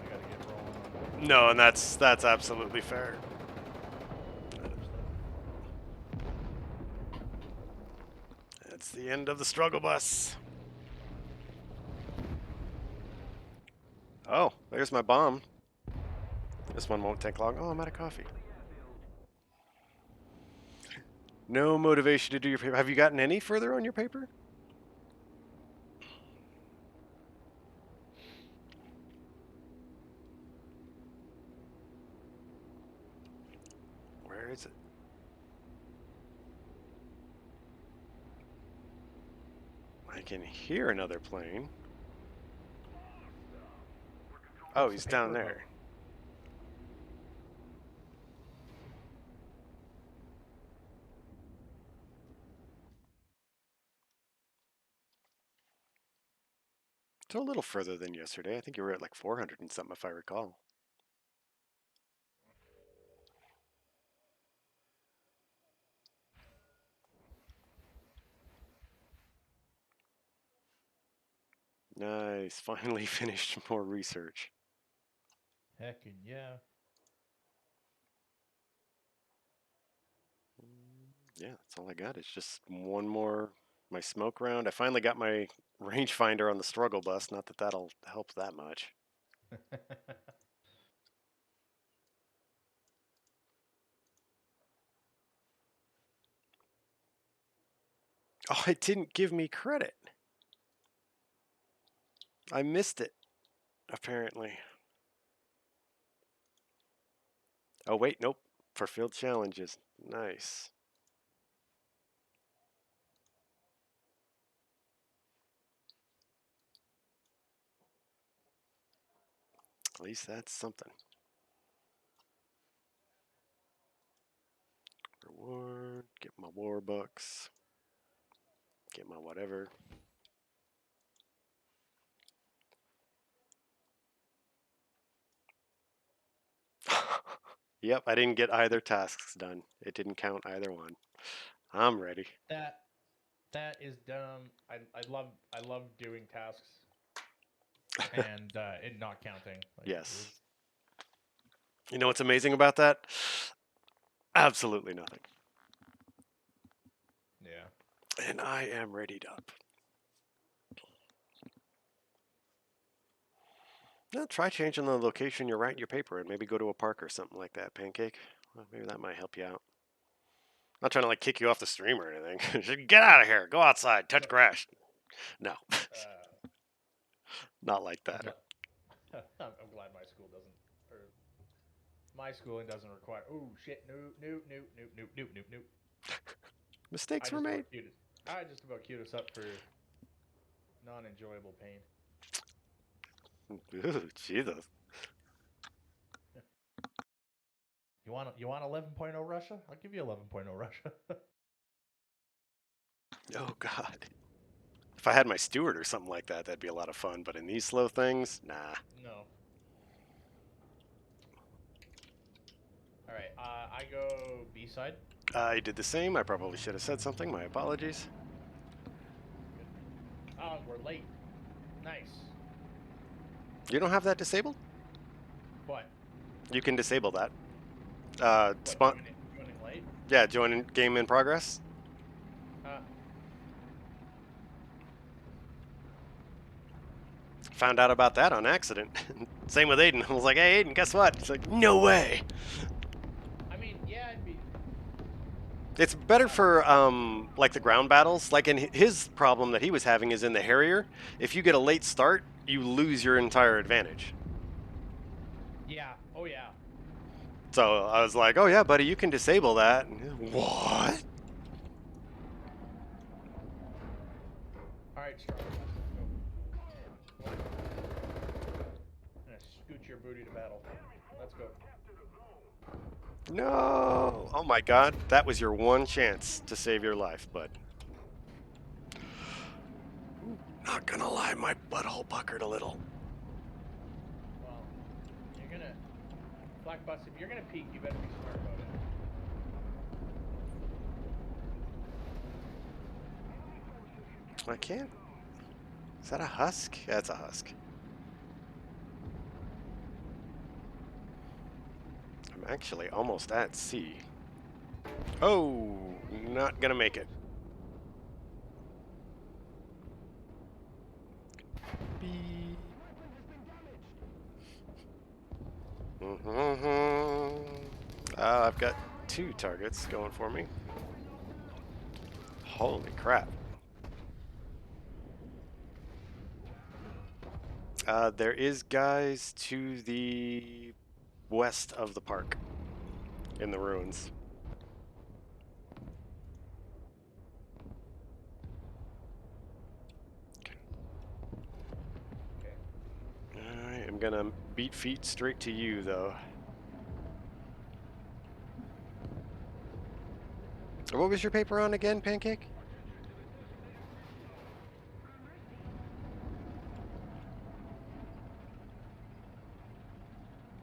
I gotta get rolling. No, and that's absolutely fair. That's the end of the struggle bus. Oh, there's my bomb. This one won't take long. Oh, I'm out of coffee. No motivation to do your paper. Have you gotten any further on your paper? Where is it? I can hear another plane. Oh, he's down there. It's a little further than yesterday. I think you were at like 400 and something, if I recall. Nice. Finally finished more research. Heckin' yeah. Yeah, that's all I got. It's just one more, my smoke round. I finally got my rangefinder on the struggle bus. Not that that'll help that much. Oh, it didn't give me credit. I missed it, apparently. Oh, wait, nope. For field challenges. Nice. At least that's something. Reward. Get my war books. Get my whatever. Yep, I didn't get either tasks done. It didn't count either one. I'm ready. That is dumb. I love doing tasks and it not counting. Like, Yes. You know what's amazing about that? Absolutely nothing. Yeah. And I am readied up. Now try changing the location you write your paper and maybe go to a park or something like that, Pancake. Well, maybe that might help you out. I'm not trying to like kick you off the stream or anything. Just get out of here. Go outside. Touch grass. No, not like I'm that. glad. I'm glad my school doesn't, or my schooling doesn't require. Oh shit! No, no, no, no, no, no, no, no. Mistakes were made. I just about queued us up for non-enjoyable pain. Ooh, Jesus. You want 11.0 Russia? I'll give you 11.0 Russia. Oh, God. If I had my steward or something like that, that'd be a lot of fun. But in these slow things, nah. No. All right, I go B side. I did the same. I probably should have said something. My apologies. Oh, we're late. Nice. You don't have that disabled? What? You can disable that. What, joining late? Yeah, join game in progress. Found out about that on accident. Same with Aiden. I was like, hey, Aiden, guess what? He's like, no way. I mean, yeah, it'd be. It's better for like the ground battles. Like in his problem that he was having is in the Harrier. If you get a late start, you lose your entire advantage. Yeah. Oh yeah. So I was like, "Oh yeah, buddy, you can disable that." And, what? All right, Strong. Let's go. I'm gonna scoot your booty to battle. Let's go. No! Oh my God, that was your one chance to save your life, bud. Not gonna lie, my butthole puckered a little. Well, you're gonna Black Bus. If you're gonna peek, you better be smart about it. I can't. Is that a husk? Yeah, it's a husk. I'm actually almost at sea. Oh, not gonna make it. Beep. I've got 2 targets going for me. Holy crap. There is guys to the west of the park in the ruins. Okay. I am gonna beat feet straight to you, though. What was your paper on again, Pancake?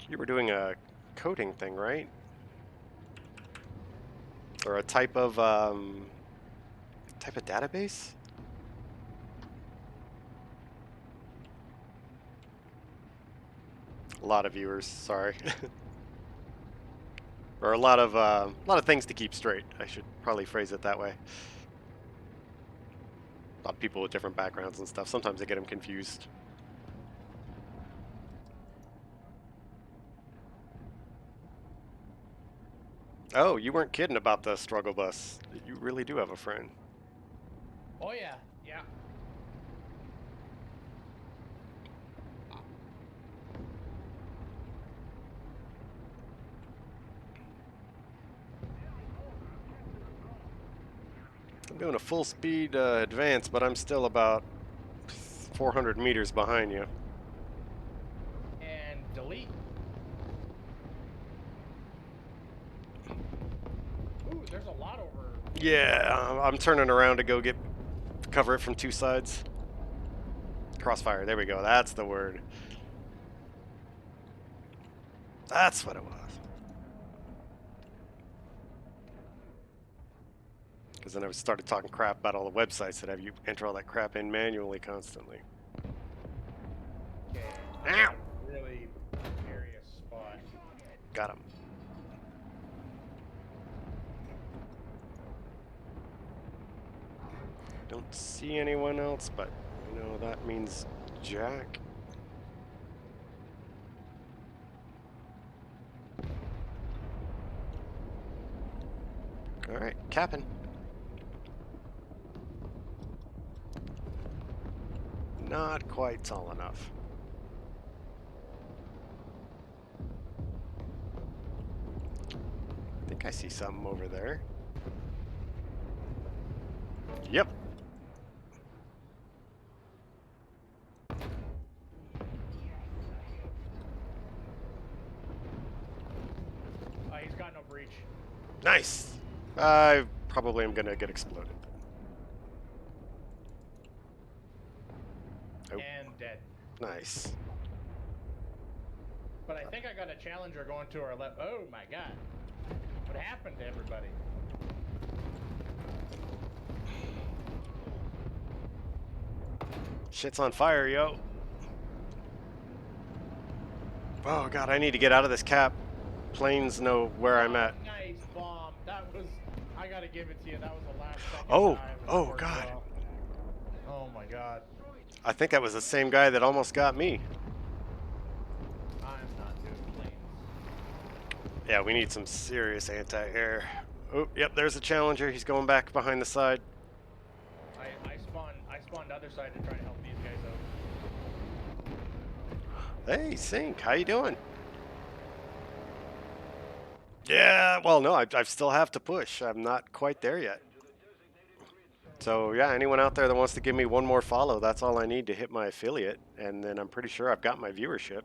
You were doing a coding thing, right? Or a type of database? A lot of viewers, sorry. Or a lot of things to keep straight. I should probably phrase it that way. A lot of people with different backgrounds and stuff. Sometimes I get them confused. Oh, you weren't kidding about the struggle bus. You really do have a friend. Oh yeah, yeah. I'm doing a full speed advance, but I'm still about 400 meters behind you. And delete. Ooh, there's a lot over. Yeah, I'm turning around to go cover it from 2 sides. Crossfire, there we go. That's the word. That's what it was. Because then I started talking crap about all the websites that have you enter all that crap in manually constantly. Okay. I'm Ow! in a really precarious spot. Got him. Don't see anyone else, but you know that means Jack. All right, capping. Not quite tall enough. I think I see something over there. Yep. He's got no breach. Nice. I probably am gonna get exploded. Oh, And dead. nice. But I think I got a challenger going to our left. Oh my god. What happened to everybody? Shit's on fire, yo. Oh god, I need to get out of this cap. Planes know where I'm at. Nice bomb. That was. I gotta give it to you. That was a last second Oh, dive. oh god. Well. Oh my god. I think that was the same guy that almost got me. I'm not doing planes. Yeah, we need some serious anti-air. Oh, yep, there's a challenger. He's going back behind the side. I spawned the other side to try to help these guys out. Hey, Sink, how you doing? Yeah, well, no, I still have to push. I'm not quite there yet. So, yeah, anyone out there that wants to give me one more follow, that's all I need to hit my affiliate. And then I'm pretty sure I've got my viewership.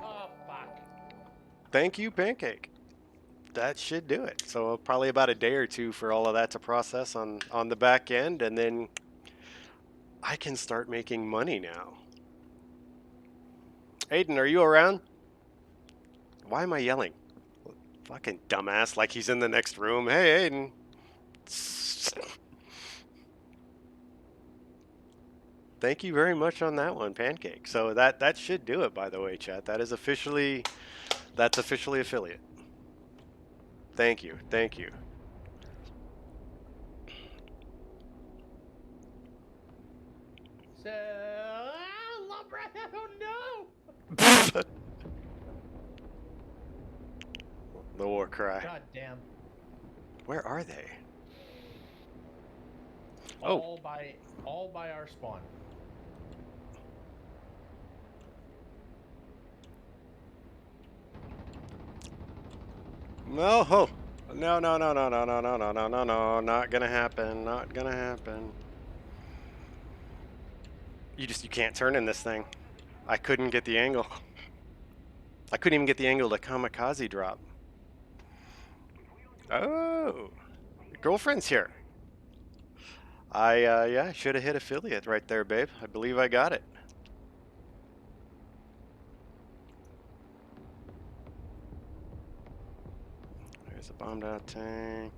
Oh, fuck. Thank you, Pancake. That should do it. So, probably about a day or two for all of that to process on the back end. And then I can start making money now. Aiden, are you around? Why am I yelling? Fucking dumbass, like he's in the next room. Hey, Aiden. Thank you very much on that one, Pancake. So that should do it, by the way, chat. That's officially affiliate. Thank you, thank you. So, oh no! The war cry. God damn. Where are they? Oh, All by our spawn. no, no, no, no, no, no, no, no, no, no, no, no, not gonna happen. Not gonna happen. You can't turn in this thing. I couldn't get the angle. I couldn't even get the angle to kamikaze drop. Oh, girlfriend's here. Yeah, should have hit affiliate right there, babe. I believe I got it. There's a bombed out tank.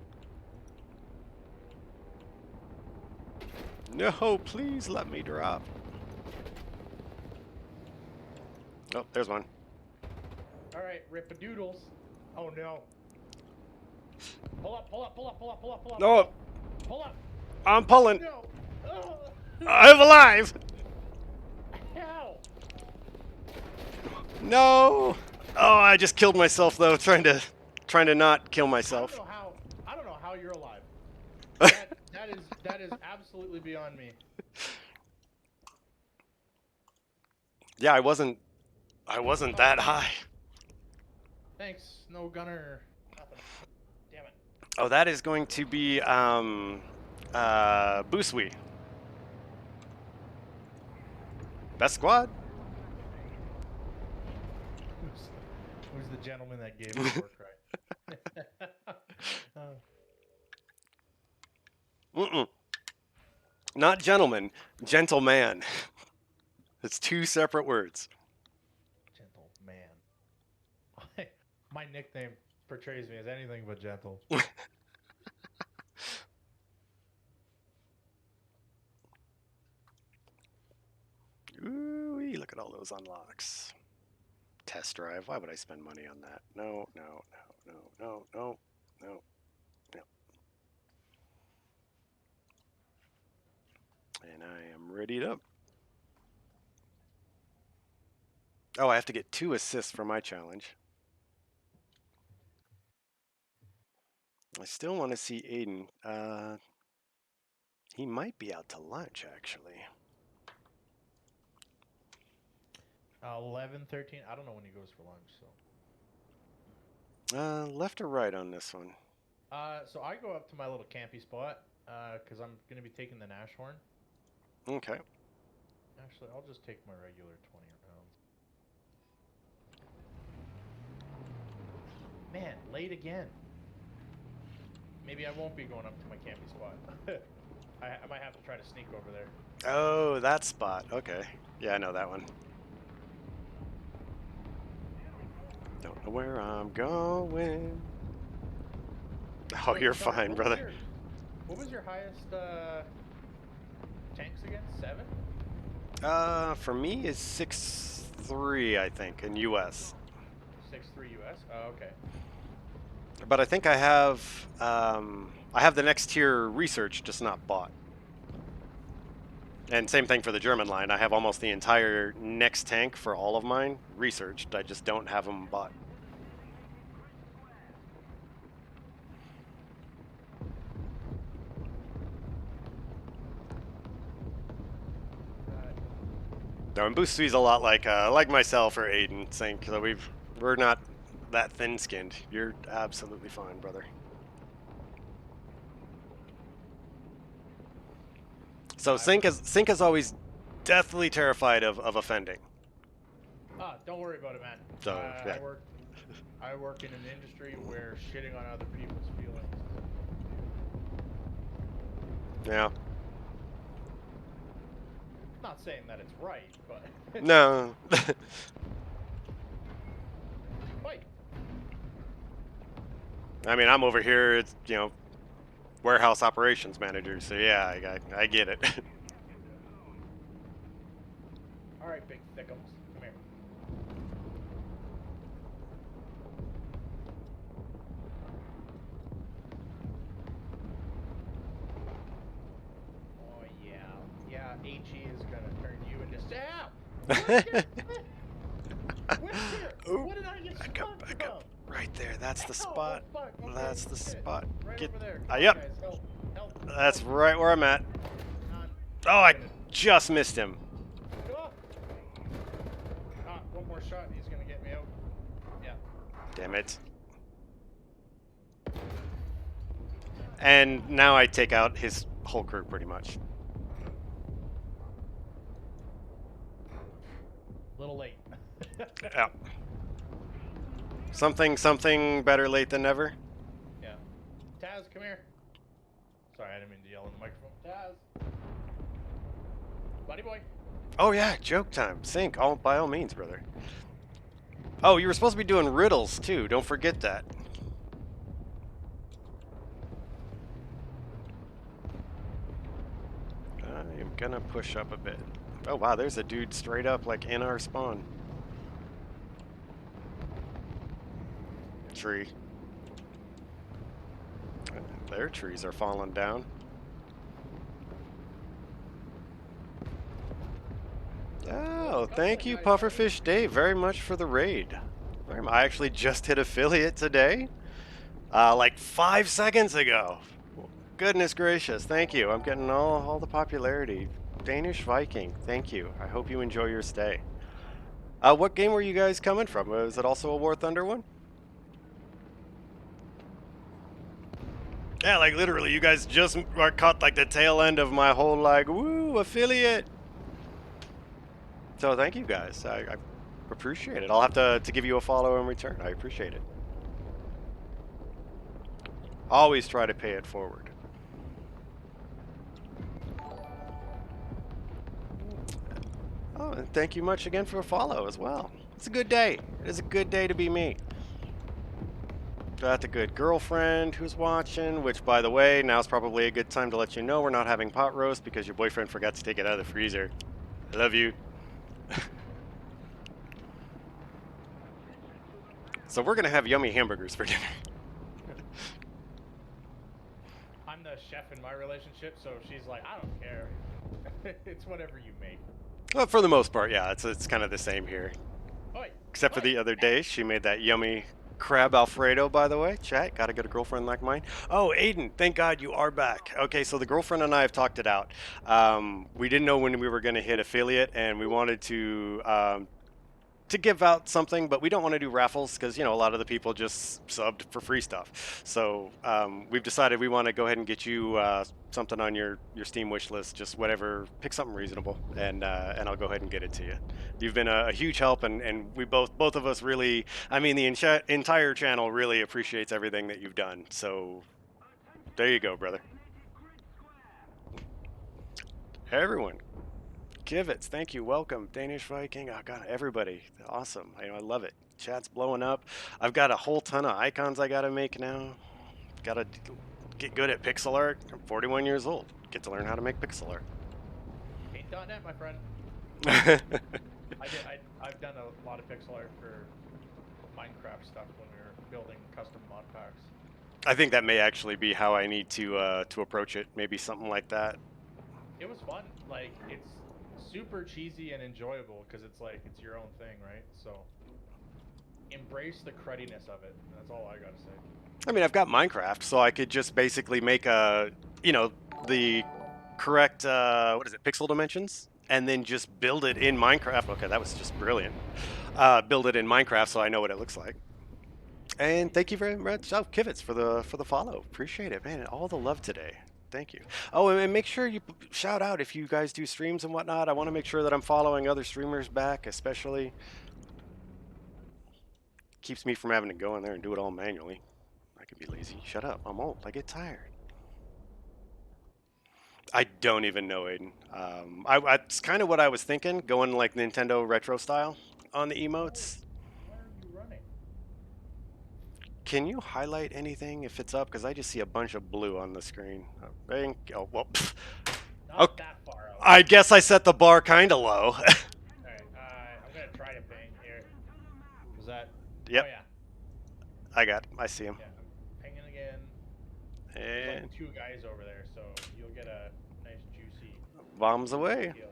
No, please let me drop. Oh, there's one. Alright, rip-a-doodles. Oh no. Pull up, pull up, pull up, pull up, pull up, pull up. No, Pull up. I'm pulling. No. Oh. I'm alive. How? No. Oh, I just killed myself though, trying to not kill myself. I don't know how you're alive. That is absolutely beyond me. Yeah, I wasn't that high. Thanks, no gunner. Nothing. Damn it. Oh, that is going to be Boosui. Best squad. Who's the gentleman that gave the war cry? Mm-mm. Not gentleman, gentleman. It's two separate words. Gentleman. My nickname portrays me as anything but gentle. Ooh, look at all those unlocks. Test drive. Why would I spend money on that? No, no, no, no, no, no, no, no. And I am ready to. Oh, I have to get 2 assists for my challenge. I still want to see Aiden. He might be out to lunch, actually. 11, 13. I don't know when he goes for lunch, so. Left or right on this one? So I go up to my little campy spot, because I'm gonna be taking the Nashorn. Okay. Actually, I'll just take my regular 20 rounds. Man, late again. Maybe I won't be going up to my campy spot. I might have to try to sneak over there. Oh, that spot. Okay. Yeah, I know that one. Don't know where I'm going. Oh, Wait, you're so fine, brother. What was your highest tanks again? 7? For me is 6'3", I think, in US. 6'3" US? Oh, okay. But I think I have the next tier research, just not bought. And same thing for the German line. I have almost the entire next tank for all of mine researched. I just don't have them bought. No, and Boost is a lot like myself or Aiden, saying so we're not that thin-skinned. You're absolutely fine, brother. So Sync is always deathly terrified of offending. Ah, don't worry about it, man. So yeah, I work in an industry where shitting on other people's feelings. yeah. Not saying that it's right, but No. fight. I mean, I'm over here. It's warehouse operations manager. So yeah, I get it. All right, big thickums, come here. Oh yeah, HE is gonna turn you into Ooh, What did I get back up, spun back from? up. Right there. That's the Oh, spot. fuck. Okay, That's the shit. spot. Right Get. over there. Come on, Yep. guys, help. That's right where I'm at. Come on. Oh, I just missed him. Oh. Ah, one more shot. He's gonna get me out. Yeah. Damn it. And now I take out his whole crew pretty much. A little late. Yeah. Something better late than never. Yeah. Taz, come here. Sorry, I didn't mean to yell in the microphone. Taz. Buddy boy. Oh yeah, joke time. Sync, by all means, brother. Oh, you were supposed to be doing riddles too. Don't forget that. I'm gonna push up a bit. Oh wow, there's a dude straight up like in our spawn. Tree. Their trees are falling down. Oh, thank you, Pufferfish Dave, very much for the raid. I actually just hit affiliate today, like 5 seconds ago. Goodness gracious, thank you. I'm getting all the popularity. Danish Viking, thank you. I hope you enjoy your stay. What game were you guys coming from? Was it also a War Thunder one? Yeah, like literally, you guys just are caught like the tail end of my whole like, woo, affiliate. So thank you guys. I appreciate it. I'll have to give you a follow in return. I appreciate it. Always try to pay it forward. Oh, and thank you much again for a follow as well. It's a good day. It is a good day to be me. Got the good girlfriend who's watching, which, by the way, now's probably a good time to let you know we're not having pot roast because your boyfriend forgot to take it out of the freezer. I love you. So we're going to have yummy hamburgers for dinner. I'm the chef in my relationship, so she's like, I don't care. It's whatever you make. Well, for the most part, yeah, it's kind of the same here. Oi, Except for the other day, she made that yummy crab Alfredo, by the way. Chat, gotta get a girlfriend like mine. Oh, Aiden, thank God you are back. Okay, so the girlfriend and I have talked it out. We didn't know when we were going to hit affiliate, and we wanted to give out something, but we don't want to do raffles because, a lot of the people just subbed for free stuff. So we've decided we want to go ahead and get you something on your Steam wish list, just whatever, pick something reasonable, and I'll go ahead and get it to you. You've been a huge help, and we both of us really, I mean, the entire channel really appreciates everything that you've done. So there you go, brother. Everyone. Kivitz, thank you. Welcome. Danish Viking. Oh, God, everybody. Awesome. I love it. Chat's blowing up. I've got a whole ton of icons I got to make now. Got to get good at pixel art. I'm 41 years old. Get to learn how to make pixel art. Paint.net, my friend. I've done a lot of pixel art for Minecraft stuff when we were building custom mod packs. I think that may actually be how I need to approach it. Maybe something like that. It was fun. Like, it's super cheesy and enjoyable because it's like it's your own thing, right? So embrace the crudiness of it. That's all I gotta say. I mean, I've got Minecraft, so I could just basically make the correct what is it, pixel dimensions, and then just build it in Minecraft. Okay, that was just brilliant. Build it in Minecraft so I know what it looks like. And thank you very much, oh, Kivitz, for the follow. Appreciate it, man. All the love today. Thank you. Oh, and make sure you shout out if you guys do streams and whatnot. I want to make sure that I'm following other streamers back, especially. Keeps me from having to go in there and do it all manually. I can be lazy. Shut up. I'm old. I get tired. I don't even know, Aiden. It's kind of what I was thinking, going like Nintendo retro style on the emotes. Why are you running? Can you highlight anything if it's up? Because I just see a bunch of blue on the screen. Oh, well. Not Okay. that far out. I guess I set the bar kind of low. Alright, I'm gonna try to ping here. Is that... Yep. Oh, yeah. I see him. Yeah, I'm pinging again. There's And like 2 guys over there, so you'll get a nice juicy bombs away. kill.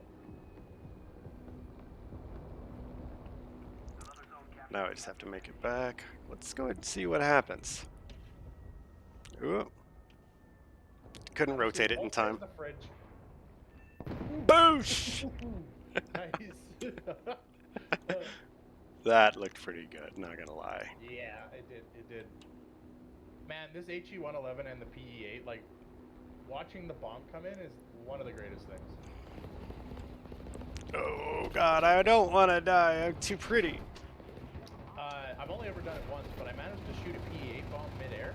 Now I just have to make it back. Let's go ahead and see what happens. Ooh. Couldn't rotate it in time. The fridge. Boosh! Nice. That looked pretty good, not gonna lie. Yeah, it did. It did. Man, this HE-111 and the PE-8, like, watching the bomb come in is one of the greatest things. Oh god, I don't want to die. I'm too pretty. I've only ever done it once, but I managed to shoot a PE-8 bomb mid-air.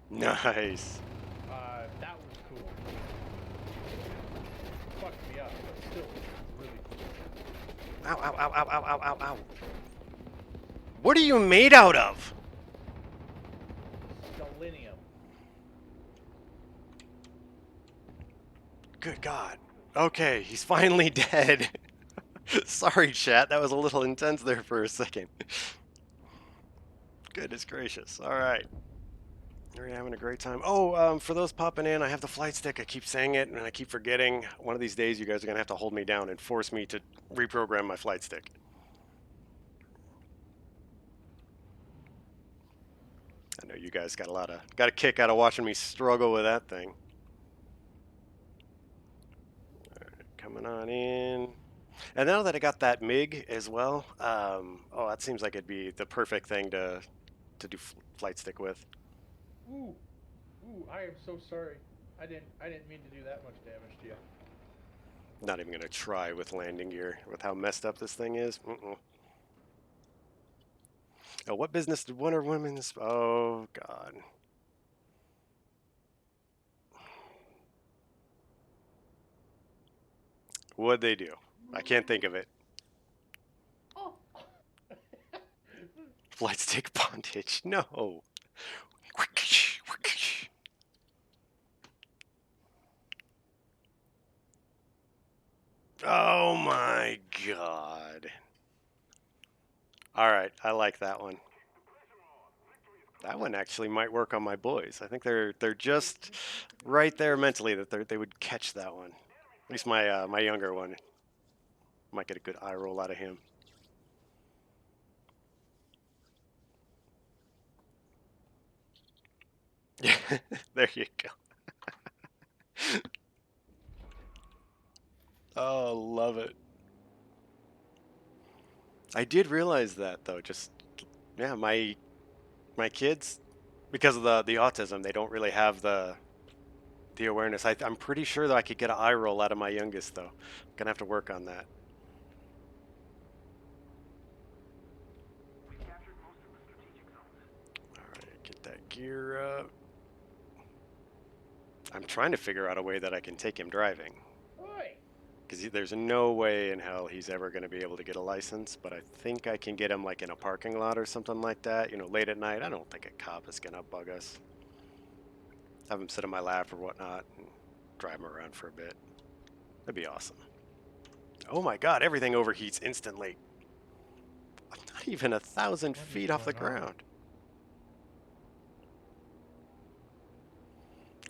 Nice. That was cool. Fucked me up, but still, really cool. Ow, ow, ow, ow, ow, ow, ow, ow. What are you made out of? Selenium. Good god. Okay, he's finally dead. Sorry, chat. That was a little intense there for a second. Goodness gracious. All right. Are you having a great time? Oh, for those popping in, I have the flight stick. I keep saying it, and I keep forgetting. One of these days, you guys are going to have to hold me down and force me to reprogram my flight stick. I know you guys got a kick out of watching me struggle with that thing. All right, coming on in. And now that I got that MiG as well, oh, that seems like it'd be the perfect thing to do flight stick with. Ooh, I am so sorry. I didn't mean to do that much damage to you. Not even gonna try with landing gear with how messed up this thing is. Oh, what business did Wonder Woman's? Oh God. What'd they do? I can't think of it. Oh. Flight stick bondage. No. Oh my god. Alright, I like that one. That one actually might work on my boys. I think they're just right there mentally that they would catch that one. At least my my younger one. Might get a good eye roll out of him. Yeah, there you go. Oh, love it. I did realize that though. Just yeah, my kids, because of the autism, they don't really have the awareness. I'm pretty sure that I could get an eye roll out of my youngest though. I'm gonna have to work on that. All right, get that gear up. I'm trying to figure out a way that I can take him driving. Because there's no way in hell he's ever going to be able to get a license, but I think I can get him like in a parking lot or something like that, you know, late at night. I don't think a cop is going to bug us. Have him sit in my lap or whatnot and drive him around for a bit. That'd be awesome. Oh my god, everything overheats instantly. I'm not even 1,000 feet off the ground.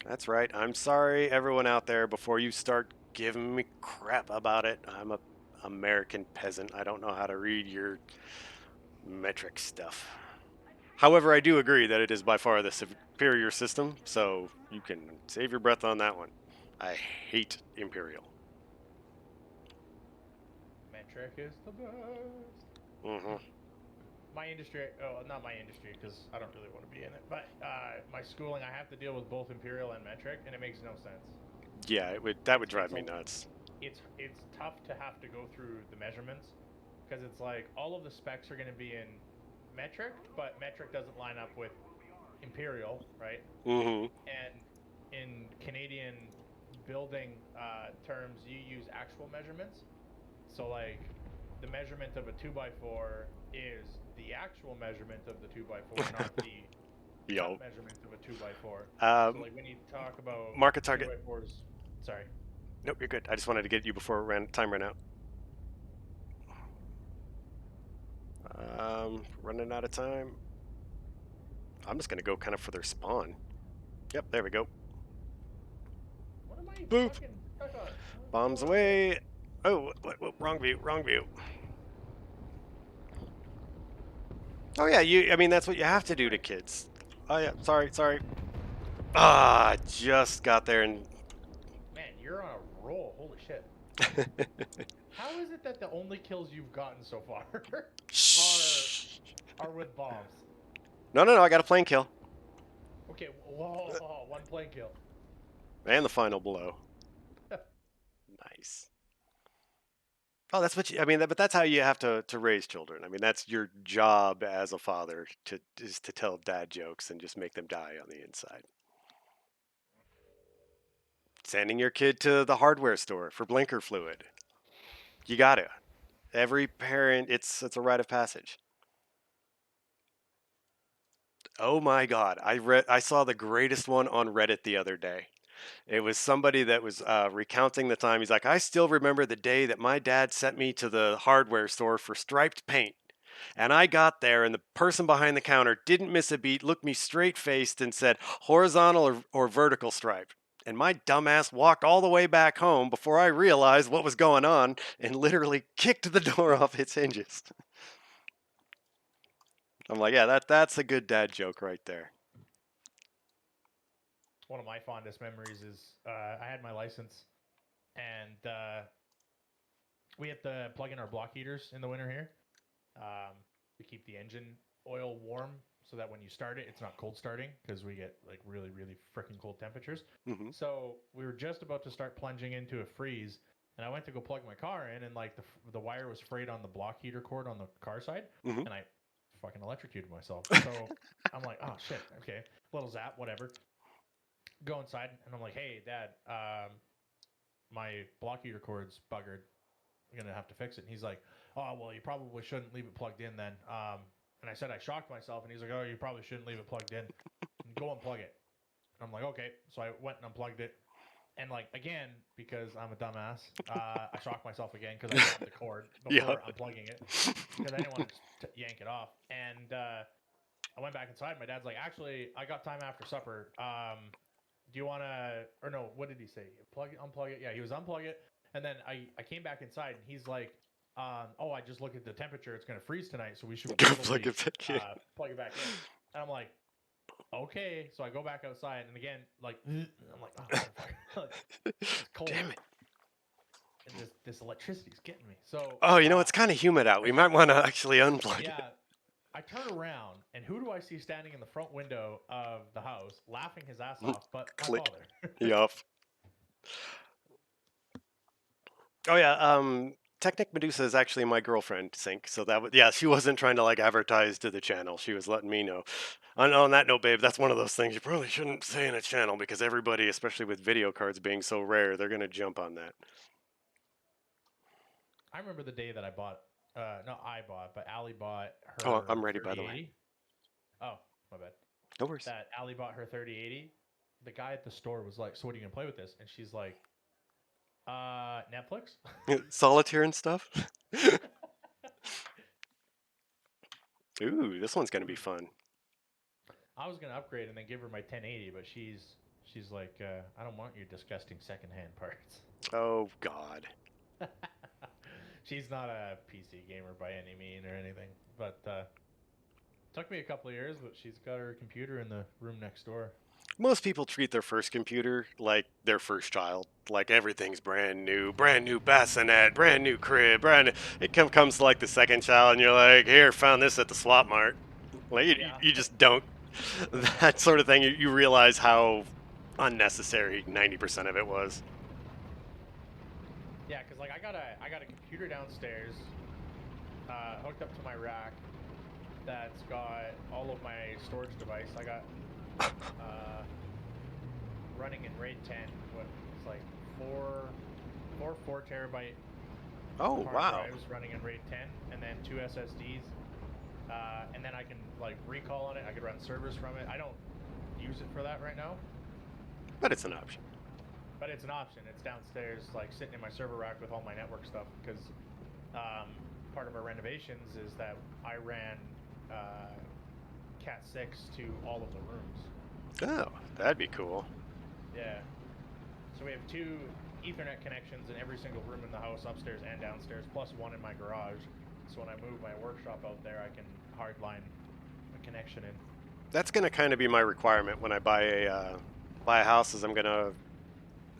That's right. I'm sorry, everyone out there, before you start giving me crap about it. I'm a American peasant. I don't know how to read your metric stuff. However, I do agree that it is by far the superior system, so you can save your breath on that one. I hate Imperial. Metric is the best. Mm-hmm. My industry, oh, not my industry, because I don't really want to be in it, but my schooling, I have to deal with both imperial and metric, and it makes no sense. Yeah, it would. That would drive It's me a nuts. it's tough to have to go through the measurements because it's like all of the specs are going to be in metric, but metric doesn't line up with imperial, right? Mm-hmm. And in Canadian building terms, you use actual measurements. So like the measurement of a two by four is the actual measurement of the two by four, not the cut Yo. measurement of a two by four. So Um, like when you talk about Market two target. by fours, sorry, Nope, you're good. I just wanted to get you before time ran out. Running out of time. I'm just gonna go kind of for their spawn. Yep, there we go. what am I Boop. fucking stuck on? What's Bombs going on here? away. Oh, wrong view. Wrong view. Oh yeah, you. I mean, that's what you have to do to Frick. kids. Oh yeah. Sorry. Sorry. Ah, just got there and. Man, you're on a roll. Holy shit. How is it that the only kills you've gotten so far are Shh. are with bombs? No, no, no. I got a plane kill Okay, whoa, one plane kill. and the final blow. Nice. Oh, that's what you. I mean, but that's how you have to raise children. I mean, that's your job as a father to is to tell dad jokes and just make them die on the inside. Sending your kid to the hardware store for blinker fluid. You got to. Every parent, it's a rite of passage. Oh my God, I saw the greatest one on Reddit the other day. It was somebody that was recounting the time. He's like, I still remember the day that my dad sent me to the hardware store for striped paint. And I got there, and the person behind the counter didn't miss a beat, looked me straight faced, and said, horizontal or vertical stripe. And my dumbass walked all the way back home before I realized what was going on and literally kicked the door off its hinges. I'm like, yeah, that's a good dad joke right there. One of my fondest memories is I had my license and we had to plug in our block heaters in the winter here um, to keep the engine oil warm so that when you start it, it's not cold starting because we get like really, really freaking cold temperatures. Hmm. So we were just about to start plunging into a freeze, and I went to go plug my car in, and like the wire was frayed on the block heater cord on the car side, Hmm. and I fucking electrocuted myself. So I'm like, oh shit, okay, little zap, whatever. Go inside, and I'm like, hey, Dad, my block heater cord's buggered. I'm gonna have to fix it. And he's like, oh well, you probably shouldn't leave it plugged in then. And I said I shocked myself, and he's like, oh, you probably shouldn't leave it plugged in. Go unplug it. And I'm like, okay. So I went and unplugged it. And like again, because I'm a dumbass, I shocked myself again because I grabbed the cord Yeah. before unplugging it because I didn't want to yank it off. And I went back inside. My dad's like, actually, I got time after supper. Do you want to, or no, what did he say? Unplug it. Yeah, he was unplug it. And then I came back inside and he's like, oh, I just looked at the temperature. It's going to freeze tonight. So we should Go plug probably it back in. plug it back in. And I'm like, okay. So I go back outside and again, like, I'm like, oh, motherfucker. It's cold. Damn it. And this electricity's getting me. So Oh, you know, it's kind of humid out. We might want to actually unplug it. yeah, I turn around, and who do I see standing in the front window of the house, laughing his ass off, but my Click. father. Yup. Oh yeah. Technic Medusa is actually my girlfriend, Sync. So that was, yeah, she wasn't trying to like advertise to the channel. She was letting me know. On that note, babe, that's one of those things you probably shouldn't say in a channel because everybody, especially with video cards being so rare, they're gonna jump on that. I remember the day that I bought, no, I bought, but Allie bought Oh, her I'm ready, by the way. 3080. Oh, my bad. No worries. That Allie bought her 3080. The guy at the store was like, so what are you going to play with this? And she's like, Netflix? Solitaire and stuff. Ooh, this one's gonna be fun. I was going to upgrade and then give her my 1080, but she's like, I don't want your disgusting secondhand parts. Oh God. She's not a PC gamer by any mean or anything, but took me a couple of years, but she's got her computer in the room next door. Most people treat their first computer like their first child. Like everything's brand new bassinet, brand new crib, brand new. It comes to like the second child, and you're like, here, found this at the swap mart. Like Yeah. you just don't that sort of thing. You realize how unnecessary 90% of it was. Yeah, because like I got a computer downstairs, hooked up to my rack that's got all of my storage device. I got uh, running in RAID 10. What it's like four 4 terabyte Oh hard wow, drives running in RAID 10, and then 2 SSDs. And then I can like recall on it. I could run servers from it. I don't use it for that right now, but it's an option. but it's an option. It's downstairs, like sitting in my server rack with all my network stuff. Because part of our renovations is that I ran Cat 6 to all of the rooms. Oh, that'd be cool. Yeah. So we have 2 Ethernet connections in every single room in the house, upstairs and downstairs, plus one in my garage. So when I move my workshop out there, I can hardline a connection in. That's gonna kind of be my requirement when I buy a house. Is I'm gonna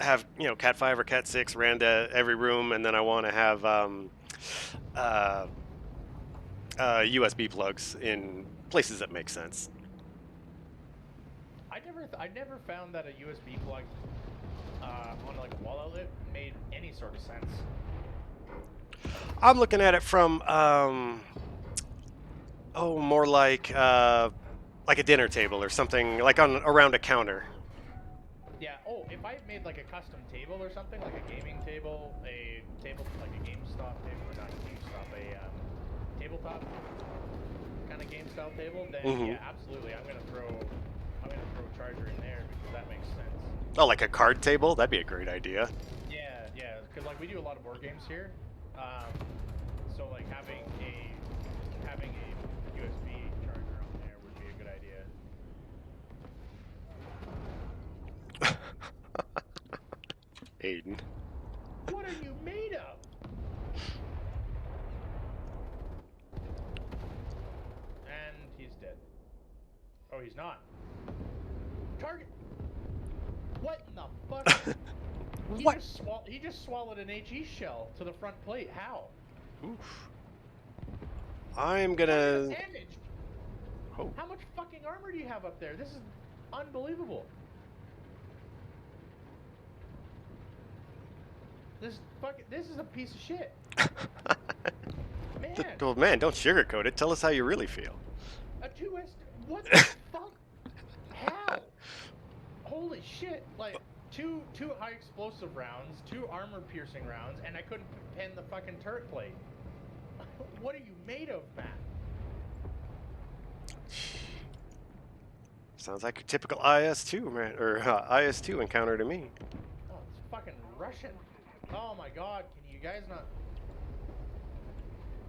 have Cat 5 or Cat 6 ran to every room, and then I want to have uh, USB plugs in places that make sense. I never found that a USB plug on like a wall outlet made any sort of sense. I'm looking at it from more like a dinner table or something, like on around a counter. Yeah. Oh, if I made like a custom table or something, like a gaming table, a table like a GameStop table, or not a GameStop, a tabletop kind of game style table, then Mm-hmm. yeah, absolutely. I'm gonna throw a charger in there because that makes sense. Oh, like a card table? That'd be a great idea. Yeah, yeah, because like we do a lot of board games here, so like having a USB charger on there would be a good idea. Aiden. What are you made of? And he's dead. Oh, he's not. Target. What in the fuck? What? He just swallowed an HE shell to the front plate. How? Oof. I'm Target gonna. damaged. Oh. How much fucking armor do you have up there? This is unbelievable. This is a piece of shit. Man, Well, man, don't sugarcoat it. Tell us how you really feel. a 2S. What the fuck? How? Holy shit! Like two high explosive rounds, 2 armor piercing rounds, and I couldn't pin the fucking turret plate. What are you made of, man? Sounds like a typical IS2 man, or IS2 encounter to me. Oh, it's fucking Russian. Oh my god, can you guys not?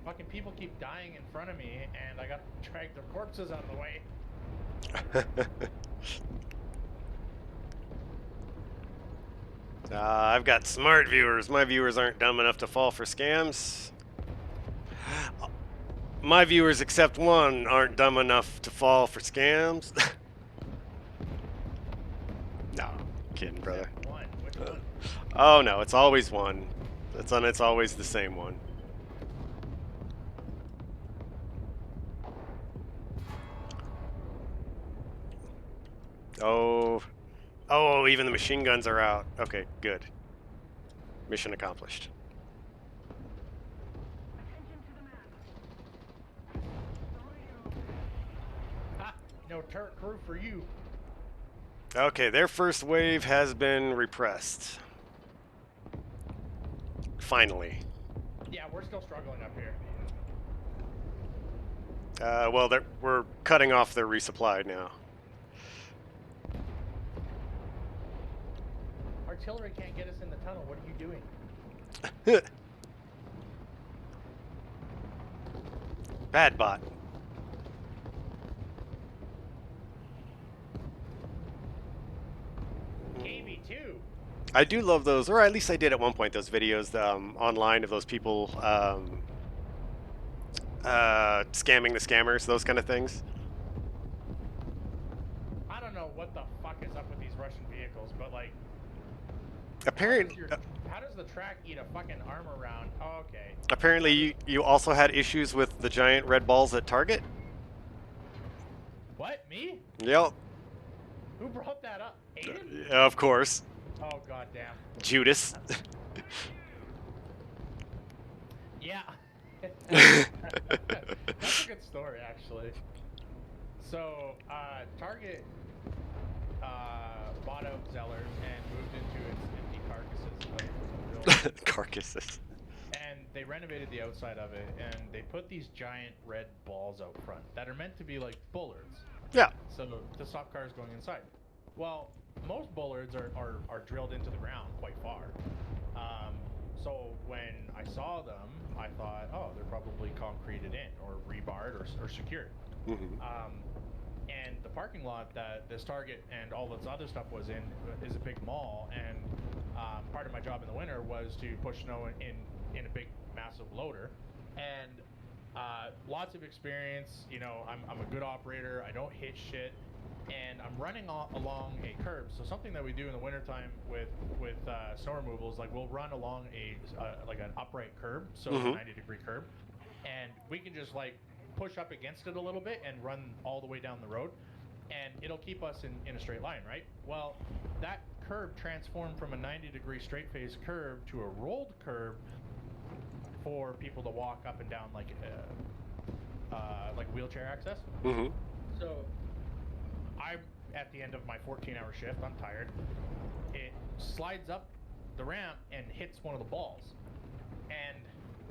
Fucking people keep dying in front of me, and I gotta drag their corpses out of the way. I've got smart viewers. My viewers aren't dumb enough to fall for scams. My viewers, except one, aren't dumb enough to fall for scams. No, kidding, brother. One. Which one? Oh no, it's always one. It's always the same one. Oh, oh, even the machine guns are out. Okay, good. Mission accomplished. Ha! No turret crew for you. Okay, their first wave has been repressed. Finally. Yeah, we're still struggling up here. Well, we're cutting off their resupply now. Artillery can't get us in the tunnel. What are you doing? Bad bot. KV2. I do love those, or at least I did at one point, those videos online of those people scamming the scammers, those kind of things. I don't know what the fuck is up with these Russian vehicles, but like, Apparent, how does the track eat a fucking armor round? Oh, okay. apparently you also had issues with the giant red balls at Target? What? Me? Yep. Who brought that up? Aiden? Of course. Oh, goddamn. Judas. Yeah. That's a good story, actually. So, Target bought out Zellers and moved into its empty carcasses of Carcasses. and they renovated the outside of it, and they put these giant red balls out front that are meant to be like bullards. Yeah. So to stop cars going inside. Well, most bullards are drilled into the ground quite far. So when I saw them, I thought, oh, they're probably concreted in or rebarred or secured. And the parking lot that this Target and all this other stuff was in is a big mall, and part of my job in the winter was to push snow in a big, massive loader, and lots of experience. You know, I'm a good operator. I don't hit shit, and I'm running along a curb. So something that we do in the wintertime with snow removal is like we'll run along like an upright curb, so a 90-degree curb, and we can just like push up against it a little bit and run all the way down the road, and it'll keep us in a straight line, right? Well, that curb transformed from a 90-degree straight face curb to a rolled curb for people to walk up and down like wheelchair access. So I'm at the end of my 14-hour shift. I'm tired. It slides up the ramp and hits one of the balls, and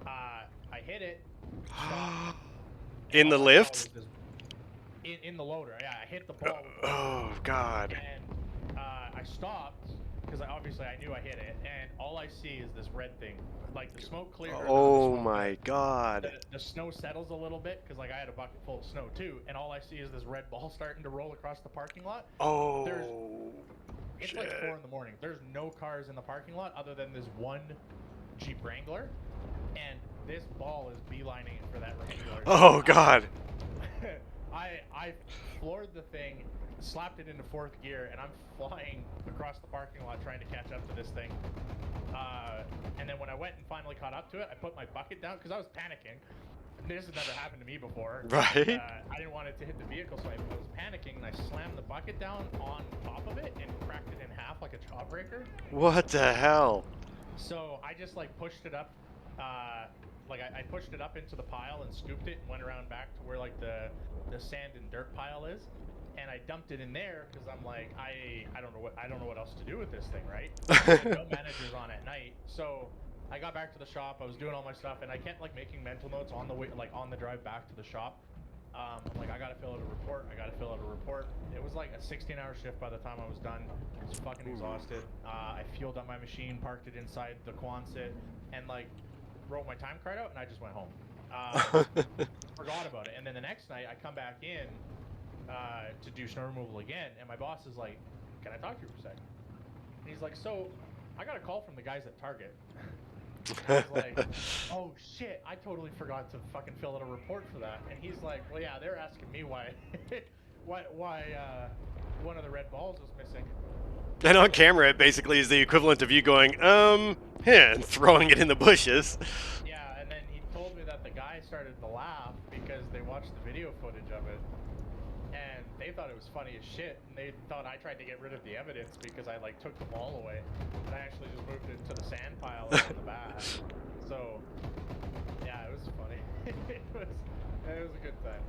I hit it. Stop, In the lift? In the loader, yeah. I hit the ball. Oh God. And I stopped because obviously I knew I hit it, and all I see is this red thing. Like the smoke cleared. Oh my God. The snow settles a little bit because like I had a bucket full of snow too, and all I see is this red ball starting to roll across the parking lot. Oh. It's like 4 in the morning. There's no cars in the parking lot other than this one Jeep Wrangler, and this ball is beelining it for that Wrangler. Oh God. I floored the thing, slapped it into 4th gear, and I'm flying across the parking lot trying to catch up to this thing. And then when I went and finally caught up to it, I put my bucket down because I was panicking. This has never happened to me before. Right. I didn't want it to hit the vehicle, so I was panicking, and I slammed the bucket down on top of it and cracked it in half like a jawbreaker. What the hell? So I just like pushed it up, I pushed it up into the pile and scooped it and went around back to where like the sand and dirt pile is, and I dumped it in there because I'm like I don't know what else to do with this thing, right? No managers on at night, so I got back to the shop. I was doing all my stuff, and I kept like making mental notes on the way, like on the drive back to the shop. I'm like, I gotta fill out a report. It was like a 16-hour shift by the time I was done. I was fucking exhausted. I fueled up my machine, parked it inside the Quonset, and like wrote my time card out, and I just went home. Forgot about it. And then the next night, I come back in to do snow removal again, and my boss is like, "Can I talk to you for a second?" And he's like, "So, I got a call from the guys at Target." I was like, oh shit, I totally forgot to fucking fill out a report for that. And he's like, well, yeah, they're asking me why one of the red balls was missing. And on camera, it basically is the equivalent of you going, and throwing it in the bushes. Yeah, and then he told me that the guy started to laugh because they watched the video footage of it, and they thought it was funny as shit, and they thought I tried to get rid of the evidence because I like took the ball away, and I actually just moved it to the sand pile in the back. So yeah, it was funny. it was a good time.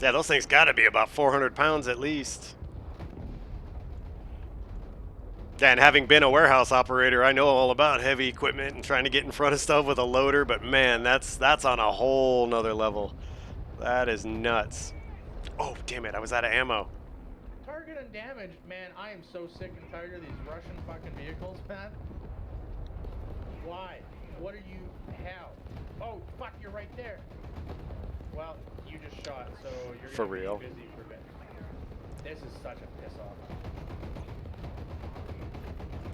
Yeah, those things gotta be about 400 pounds at least. Yeah, and having been a warehouse operator, I know all about heavy equipment and trying to get in front of stuff with a loader, but man, that's on a whole nother level. That is nuts. Oh, damn it, I was out of ammo. Target undamaged, man. I am so sick and tired of these Russian fucking vehicles, man. Why? What are you? How? Oh, fuck, you're right there. Well, you just shot, so you're For gonna real. be busy for a bit. This is such a piss off.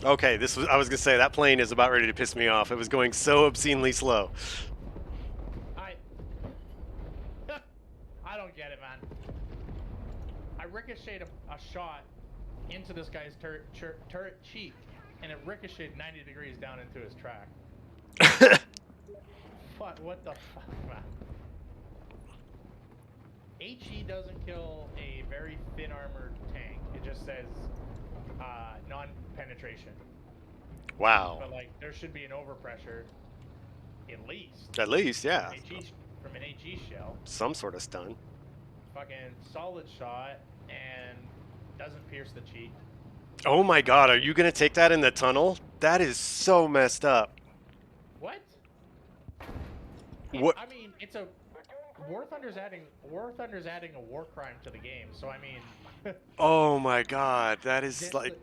Okay, I was gonna say, that plane is about ready to piss me off. It was going so obscenely slow. I don't get it, man. I ricocheted a shot into this guy's turret cheek, and it ricocheted 90 degrees down into his track. What the fuck, man? HE doesn't kill a very thin armored tank. It just says non-penetration. Wow. But like, there should be an overpressure, at least. At least, yeah. From an HE shell. Some sort of stun. Fucking solid shot and doesn't pierce the cheek. Oh my god, are you gonna take that in the tunnel? That is so messed up. What? What? I mean, it's a War Thunder's adding a war crime to the game. So I mean, Oh my god, that is like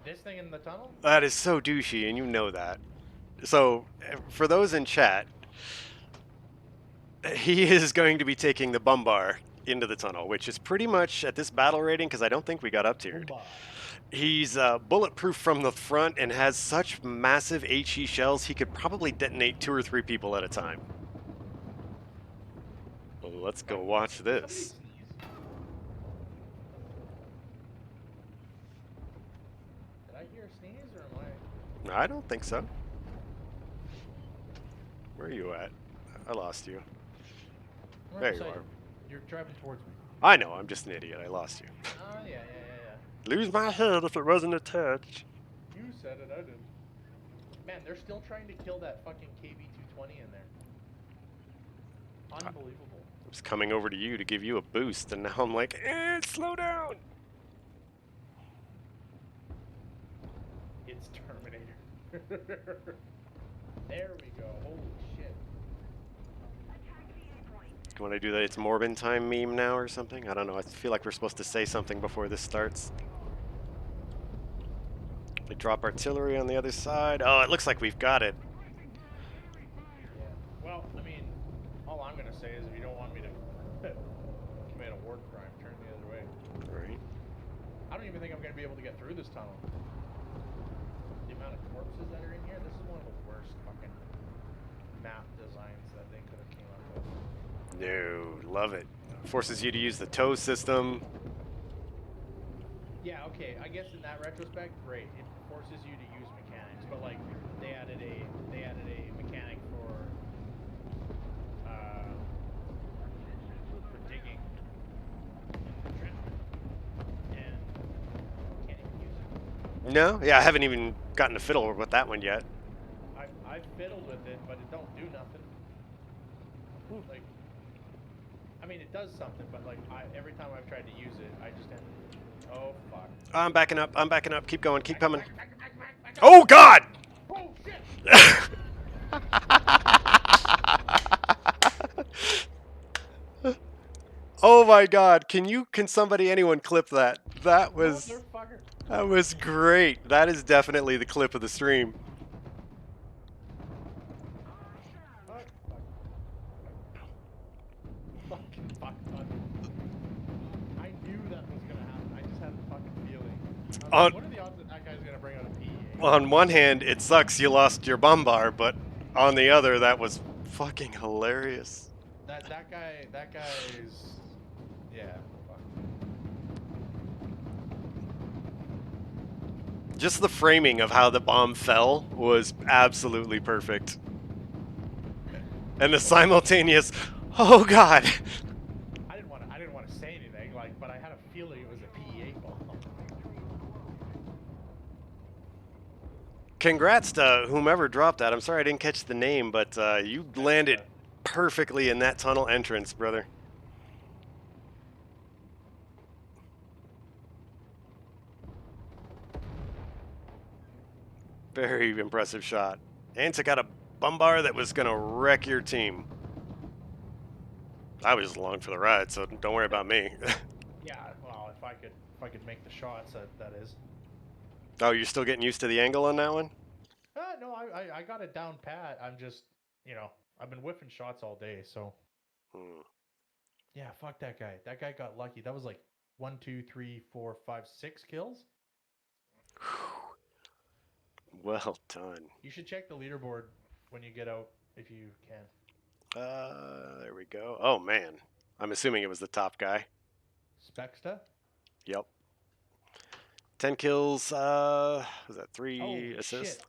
this thing in the tunnel. that is so douchey, and you know that. So, for those in chat, he is going to be taking the Bumbar into the tunnel, which is pretty much at this battle rating because I don't think we got up tiered. He's bulletproof from the front and has such massive HE shells he could probably detonate 2 or 3 people at a time. Well, let's go watch this. Did I hear a sneeze or am I don't think so. Where are you at? I lost you. I? There you are. You're driving towards me. I know, I'm just an idiot. I lost you. Oh yeah. Lose my head if it wasn't attached. You said it, I didn't. Man, they're still trying to kill that fucking KB-220 in there. Unbelievable. I was coming over to you to give you a boost, and now I'm like, slow down. It's Terminator. There we go. Holy shit. You want to do that It's Morbin time meme now or something? I don't know. I feel like we're supposed to say something before this starts. They drop artillery on the other side. Oh, it looks like we've got it. Yeah. Well, I mean, all I'm gonna say is if you don't want me to commit a war crime, turn the other way. Right. I don't even think I'm gonna be able to get through this tunnel. The amount of corpses that are in here, this is one of the worst fucking map designs that they could have came up with. No, love it. Forces you to use the tow system. Yeah, okay, I guess in that retrospect, great. It forces you to use mechanics, but like they added a mechanic for digging entrenchment, and can't even use it. No? Yeah, I haven't even gotten to fiddle with that one yet. I've fiddled with it, but it don't do nothing. Like, I mean, it does something, but like every time I've tried to use it, I just end. Oh fuck. I'm backing up. I'm backing up. Keep going. Keep coming. Back up. Oh, God! Oh shit! Oh my God! Can anyone clip that? That was Motherfucker. great. That is definitely the clip of the stream. Fuck. I knew that was gonna happen. I just had a fucking feeling. On What are the odds that guy's gonna bring out a PE? on one hand, it sucks you lost your Bumbar, but on the other, that was fucking hilarious. That guy is. Yeah. Fuck. Just the framing of how the bomb fell was absolutely perfect. And the simultaneous, oh God! I didn't want to say anything, like, but I had a feeling it was a PE8 bomb. Congrats to whomever dropped that. I'm sorry I didn't catch the name, but you landed perfectly in that tunnel entrance, brother. Very impressive shot. And took out a Bumbar that was going to wreck your team. I was just along for the ride, so don't worry about me. Yeah, well, if I could make the shots, that is. Oh, you're still getting used to the angle on that one? No, I got it down pat. I'm just, I've been whiffing shots all day, so. Yeah, fuck that guy. That guy got lucky. That was like 1, 2, 3, 4, 5, 6 kills. Well done. You should check the leaderboard when you get out, if you can. There we go. Oh, man. I'm assuming it was the top guy. Spexta? Yep. 10 kills. Was that 3 Holy assists? shit.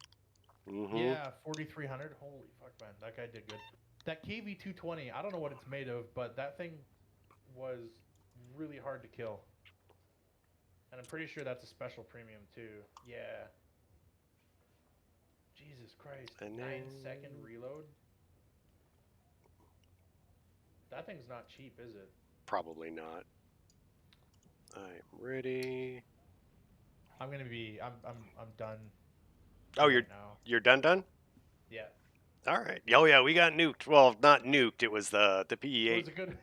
Mm-hmm. Yeah, 4,300. Holy fuck, man. That guy did good. That KV-220, I don't know what it's made of, but that thing was really hard to kill. And I'm pretty sure that's a special premium too. Yeah. Jesus Christ. And then 9-second reload? That thing's not cheap, is it? probably not. I'm ready. I'm gonna be. I'm done Oh, right now. you're done? Yeah. All right. Oh yeah, we got nuked. Well, not nuked. It was the It PE8. was a good.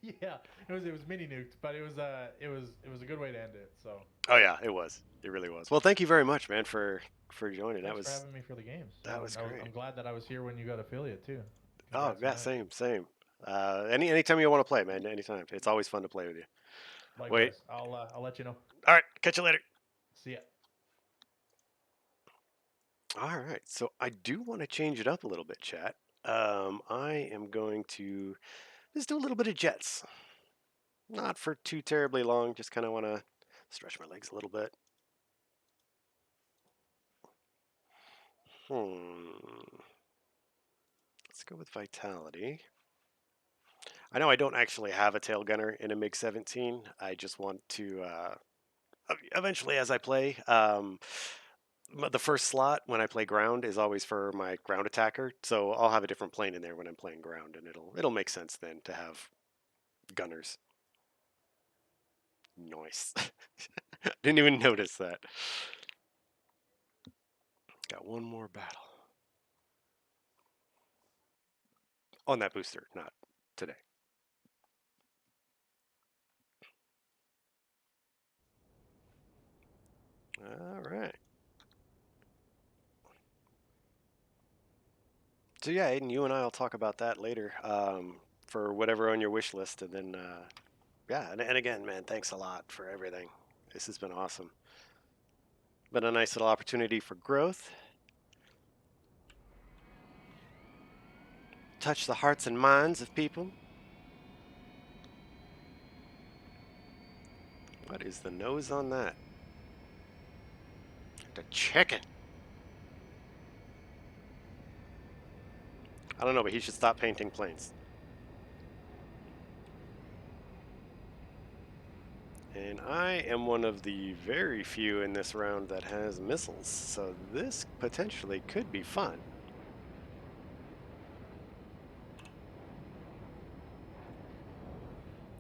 Yeah. It was mini nuked, but it was a good way to end it. So Oh yeah, it was. It really was. Well, thank you very much, man, for joining. thanks for having me for the games, That was and great. I'm glad that I was here when you got affiliate too. Oh Congrats on yeah, that. same. Anytime you want to play, man. Anytime. It's always fun to play with you. Wait. Likewise. I'll let you know. All right. Catch you later. See ya. All right. So I do want to change it up a little bit, chat. I am going to just do a little bit of jets. Not for too terribly long. Just kind of want to stretch my legs a little bit. Let's go with vitality. I know I don't actually have a tail gunner in a MiG 17. I just want to eventually, as I play, the first slot when I play ground is always for my ground attacker. So I'll have a different plane in there when I'm playing ground, and it'll make sense then to have gunners. Nice. Didn't even notice that. Got one more battle on that booster, not today. All right. So yeah, Aiden, you and I will talk about that later for whatever on your wish list, and then yeah, and again, man, thanks a lot for everything. This has been awesome. Been a nice little opportunity for growth. Touch the hearts and minds of people. What is the nose on that? The chicken. I don't know, but he should stop painting planes. And I am one of the very few in this round that has missiles, so this potentially could be fun.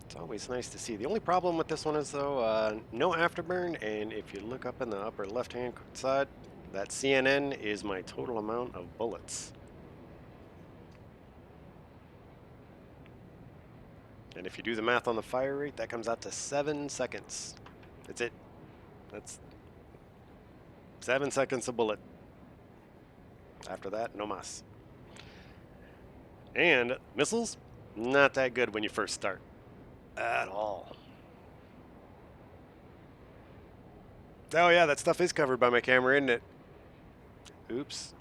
It's always nice to see. The only problem with this one is, though, no afterburn, and if you look up in the upper left-hand side, that CNN is my total amount of bullets. And if you do the math on the fire rate, that comes out to 7 seconds. That's it. That's 7 seconds a bullet. After that, no mas. And missiles, not that good when you first start. At all. Oh yeah, that stuff is covered by my camera, isn't it? Oops.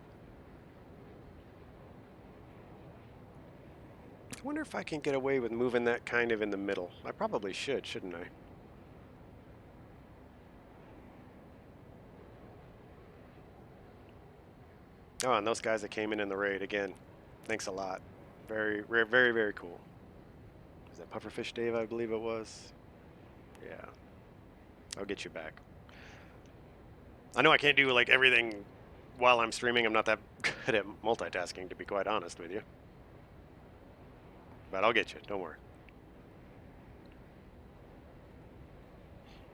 I wonder if I can get away with moving that kind of in the middle. I probably should, shouldn't I? Oh, and those guys that came in the raid, again, thanks a lot. Very, very, very cool. Was that Pufferfish Dave, I believe it was? Yeah. I'll get you back. I know I can't do like everything while I'm streaming. I'm not that good at multitasking, to be quite honest with you. But I'll get you, don't worry.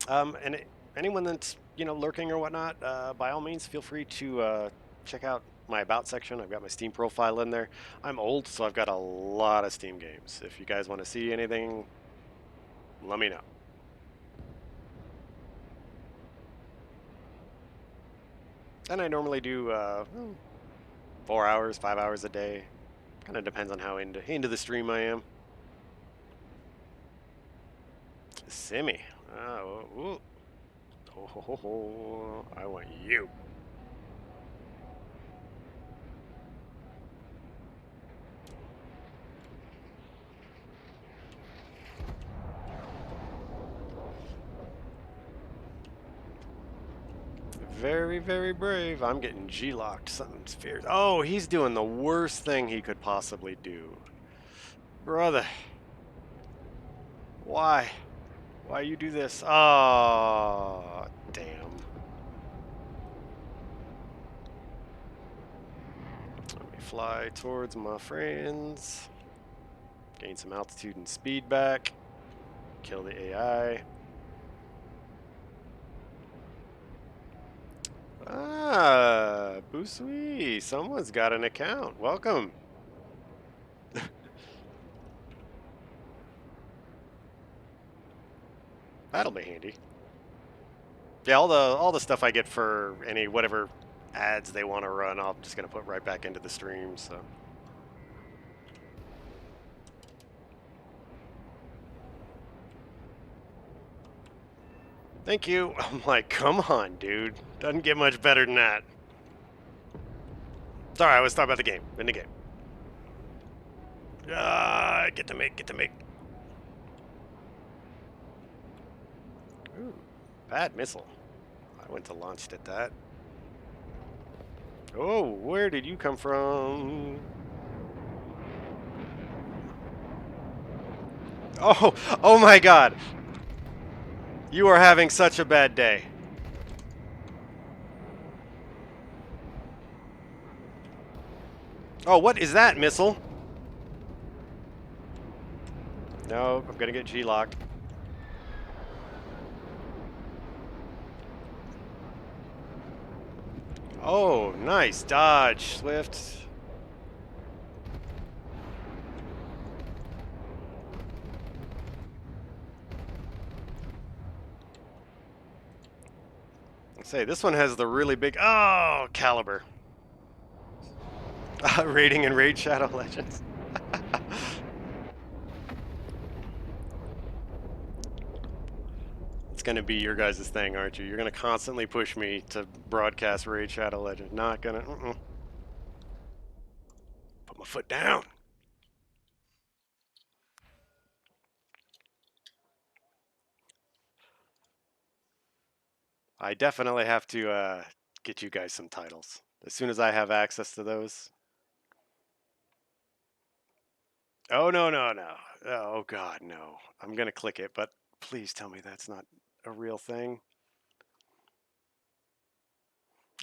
And anyone that's lurking or whatnot, by all means, feel free to check out my about section. I've got my Steam profile in there. I'm old, so I've got a lot of Steam games. If you guys want to see anything, let me know. And I normally do 4 hours, 5 hours a day. Kind of depends on how into the stream I am. Simi. Oh, ooh. Ho, ho, ho, ho. I want you. very, very brave. I'm getting G-locked. Something's fierce. Oh, he's doing the worst thing he could possibly do. Brother. Why? Why you do this? Oh, damn. Let me fly towards my friends. Gain some altitude and speed back. Kill the AI. Ah, Busui. Someone's got an account. Welcome. That'll be handy. Yeah, all the stuff I get for any whatever ads they want to run, I'm just gonna put right back into the stream. So. Thank you. I'm like, come on, dude. Doesn't get much better than that. Sorry, I was talking about the game. In the game. Get to make. Ooh, bad missile. I went to launched at that. Oh, where did you come from? Oh, oh my God. You are having such a bad day. Oh, what is that, missile? No, I'm gonna get G-locked. Oh, nice dodge, Swift. Say, this one has the really big... Oh, caliber. Rating and Raid Shadow Legends. It's going to be your guys' thing, aren't you? You're going to constantly push me to broadcast Raid Shadow Legends. Not going to... Put my foot down. I definitely have to get you guys some titles. As soon as I have access to those. Oh, no, no, no. Oh, God, no. I'm going to click it, but please tell me that's not a real thing.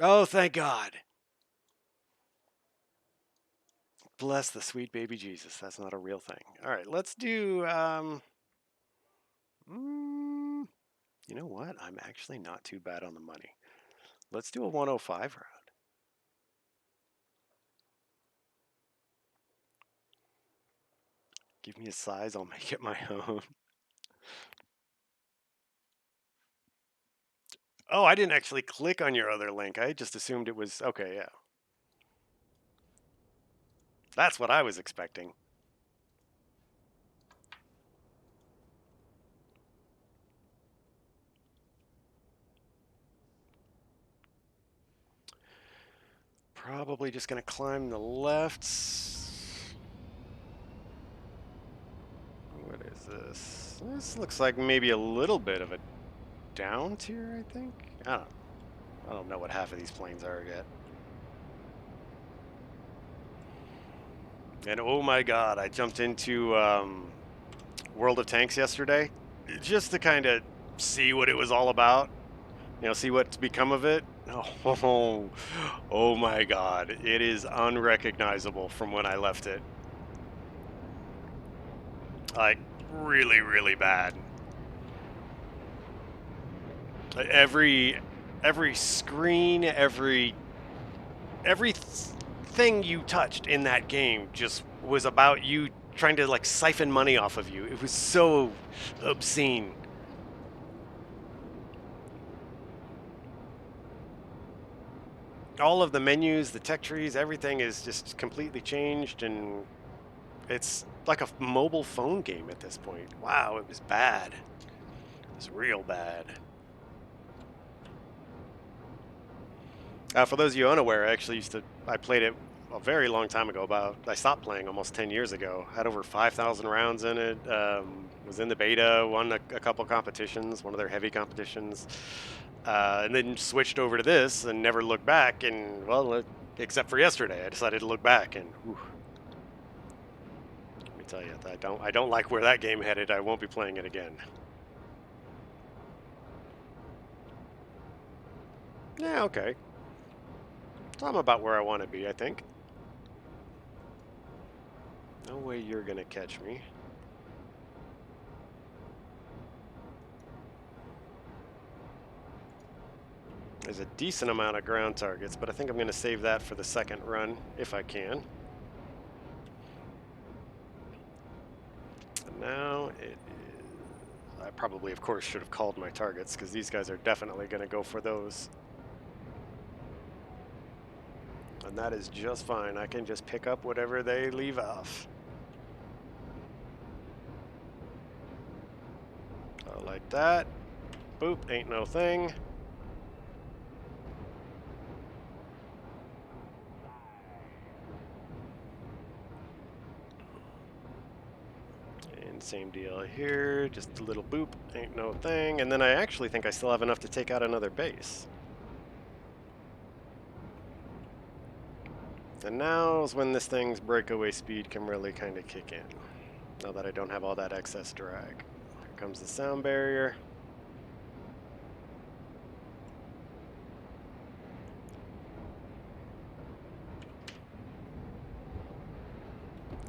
Oh, thank God. Bless the sweet baby Jesus. That's not a real thing. All right, let's do... you know what? I'm actually not too bad on the money. Let's do a 105 round. Give me a size, I'll make it my own. Oh, I didn't actually click on your other link. I just assumed it was... Okay, yeah. That's what I was expecting. Probably just going to climb the left. What is this? This looks like maybe a little bit of a down tier, I think. I don't know what half of these planes are yet. And oh my God, I jumped into World of Tanks yesterday just to kind of see what it was all about. You know, see what's become of it. Oh, oh my God, it is unrecognizable from when I left it. Like, really, really bad. Every screen, everything you touched in that game just was about you trying to like siphon money off of you. It was so obscene. All of the menus, the tech trees, everything is just completely changed, and it's like a mobile phone game at this point. Wow, it was bad. It was real bad. For those of you unaware, I played it a very long time ago. I stopped playing almost 10 years ago. Had over 5,000 rounds in it. Was in the beta, won a couple competitions, one of their heavy competitions. and then switched over to this and never looked back. And well, except for yesterday, I decided to look back, and whew, let me tell you, I don't like where that game headed. I won't be playing it again. Yeah, okay. So I'm about where I want to be, I think. No way you're gonna catch me. There's a decent amount of ground targets, but I think I'm going to save that for the second run, if I can. And now it is... I probably, of course, should have called my targets, because these guys are definitely going to go for those. And that is just fine. I can just pick up whatever they leave off. So like that. Boop, ain't no thing. And same deal here, just a little boop, ain't no thing. And then I actually think I still have enough to take out another base. And now is when this thing's breakaway speed can really kind of kick in. Now that I don't have all that excess drag. Here comes the sound barrier.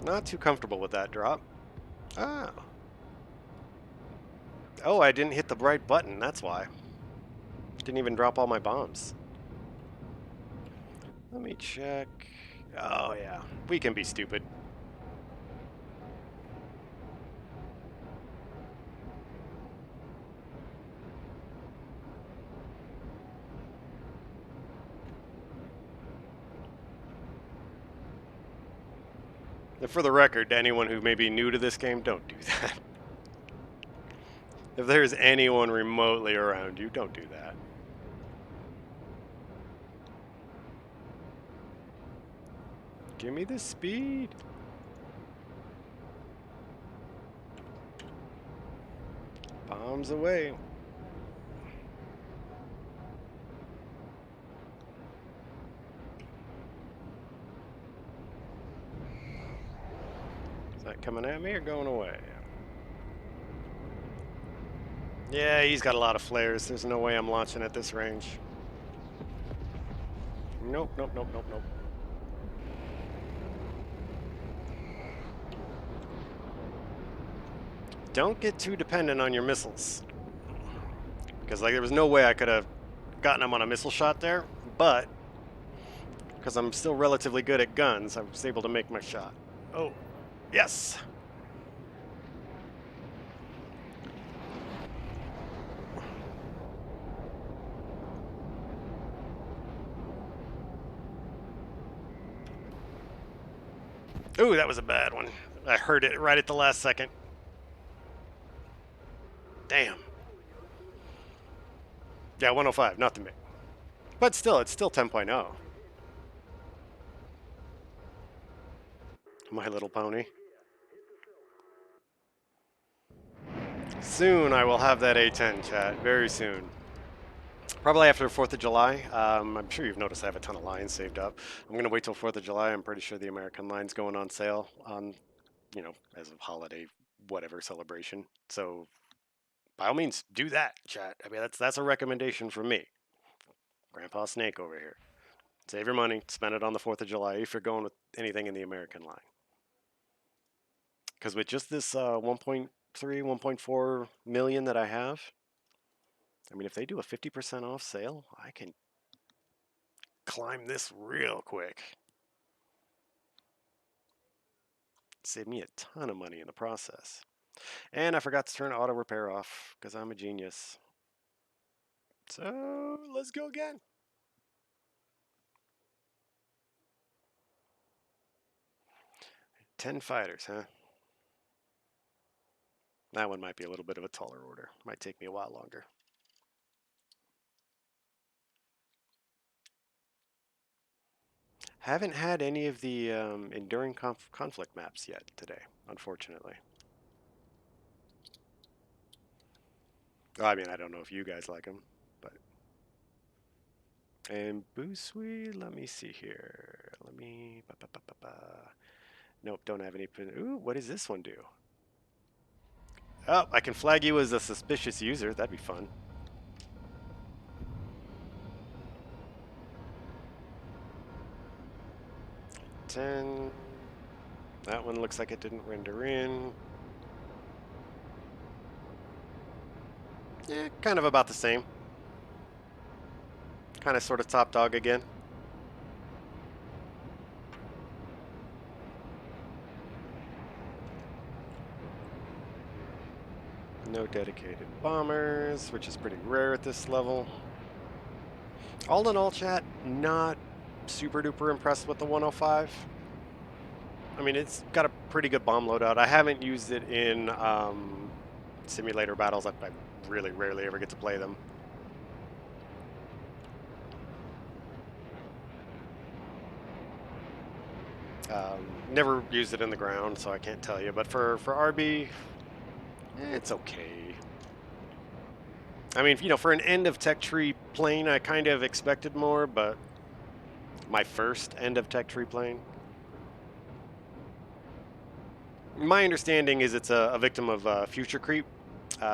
Not too comfortable with that drop. Ah. Oh, I didn't hit the right button, that's why. Didn't even drop all my bombs. Let me check. Oh yeah, we can be stupid. And for the record, to anyone who may be new to this game, don't do that. If there's anyone remotely around you, don't do that. Give me the speed. Bombs away. Is that coming at me or going away? Yeah, he's got a lot of flares. There's no way I'm launching at this range. Nope, nope, nope, nope, nope. Don't get too dependent on your missiles. Because like there was no way I could have gotten him on a missile shot there, but because I'm still relatively good at guns, I was able to make my shot. Oh, yes! Ooh, that was a bad one. I heard it right at the last second. Damn. Yeah, 105, not the mid. But still, it's still 10.0. My Little Pony. Soon I will have that A10, chat. Very soon. Probably after 4th of July. I'm sure you've noticed I have a ton of lines saved up. I'm going to wait till 4th of July. I'm pretty sure the American line's going on sale on, you know, as a holiday, whatever celebration. So by all means, do that, chat. I mean, that's a recommendation from me. Grandpa Snake over here. Save your money, spend it on the 4th of July if you're going with anything in the American line. Because with just this 1.3, 1.4 million that I have, I mean, if they do a 50% off sale, I can climb this real quick. Save me a ton of money in the process. And I forgot to turn auto repair off because I'm a genius. So let's go again. Ten fighters, huh? That one might be a little bit of a taller order. Might take me a while longer. Haven't had any of the enduring conflict maps yet today, unfortunately. I mean, I don't know if you guys like them, but And Boosui, let me see here. Let me. Ba, ba, ba, ba, ba. Nope, don't have any. Ooh, what does this one do? Oh, I can flag you as a suspicious user. That'd be fun. 10. That one looks like it didn't render in. Yeah, kind of about the same. Kind of sort of top dog again. No dedicated bombers, which is pretty rare at this level. All in all, chat, not super duper impressed with the 105. I mean, it's got a pretty good bomb loadout. I haven't used it in simulator battles. I really rarely ever get to play them. Never used it in the ground, so I can't tell you. But for RB, it's okay. I mean, for an end of tech tree plane, I kind of expected more, but my first end of tech tree plane. My understanding is it's a victim of future creep.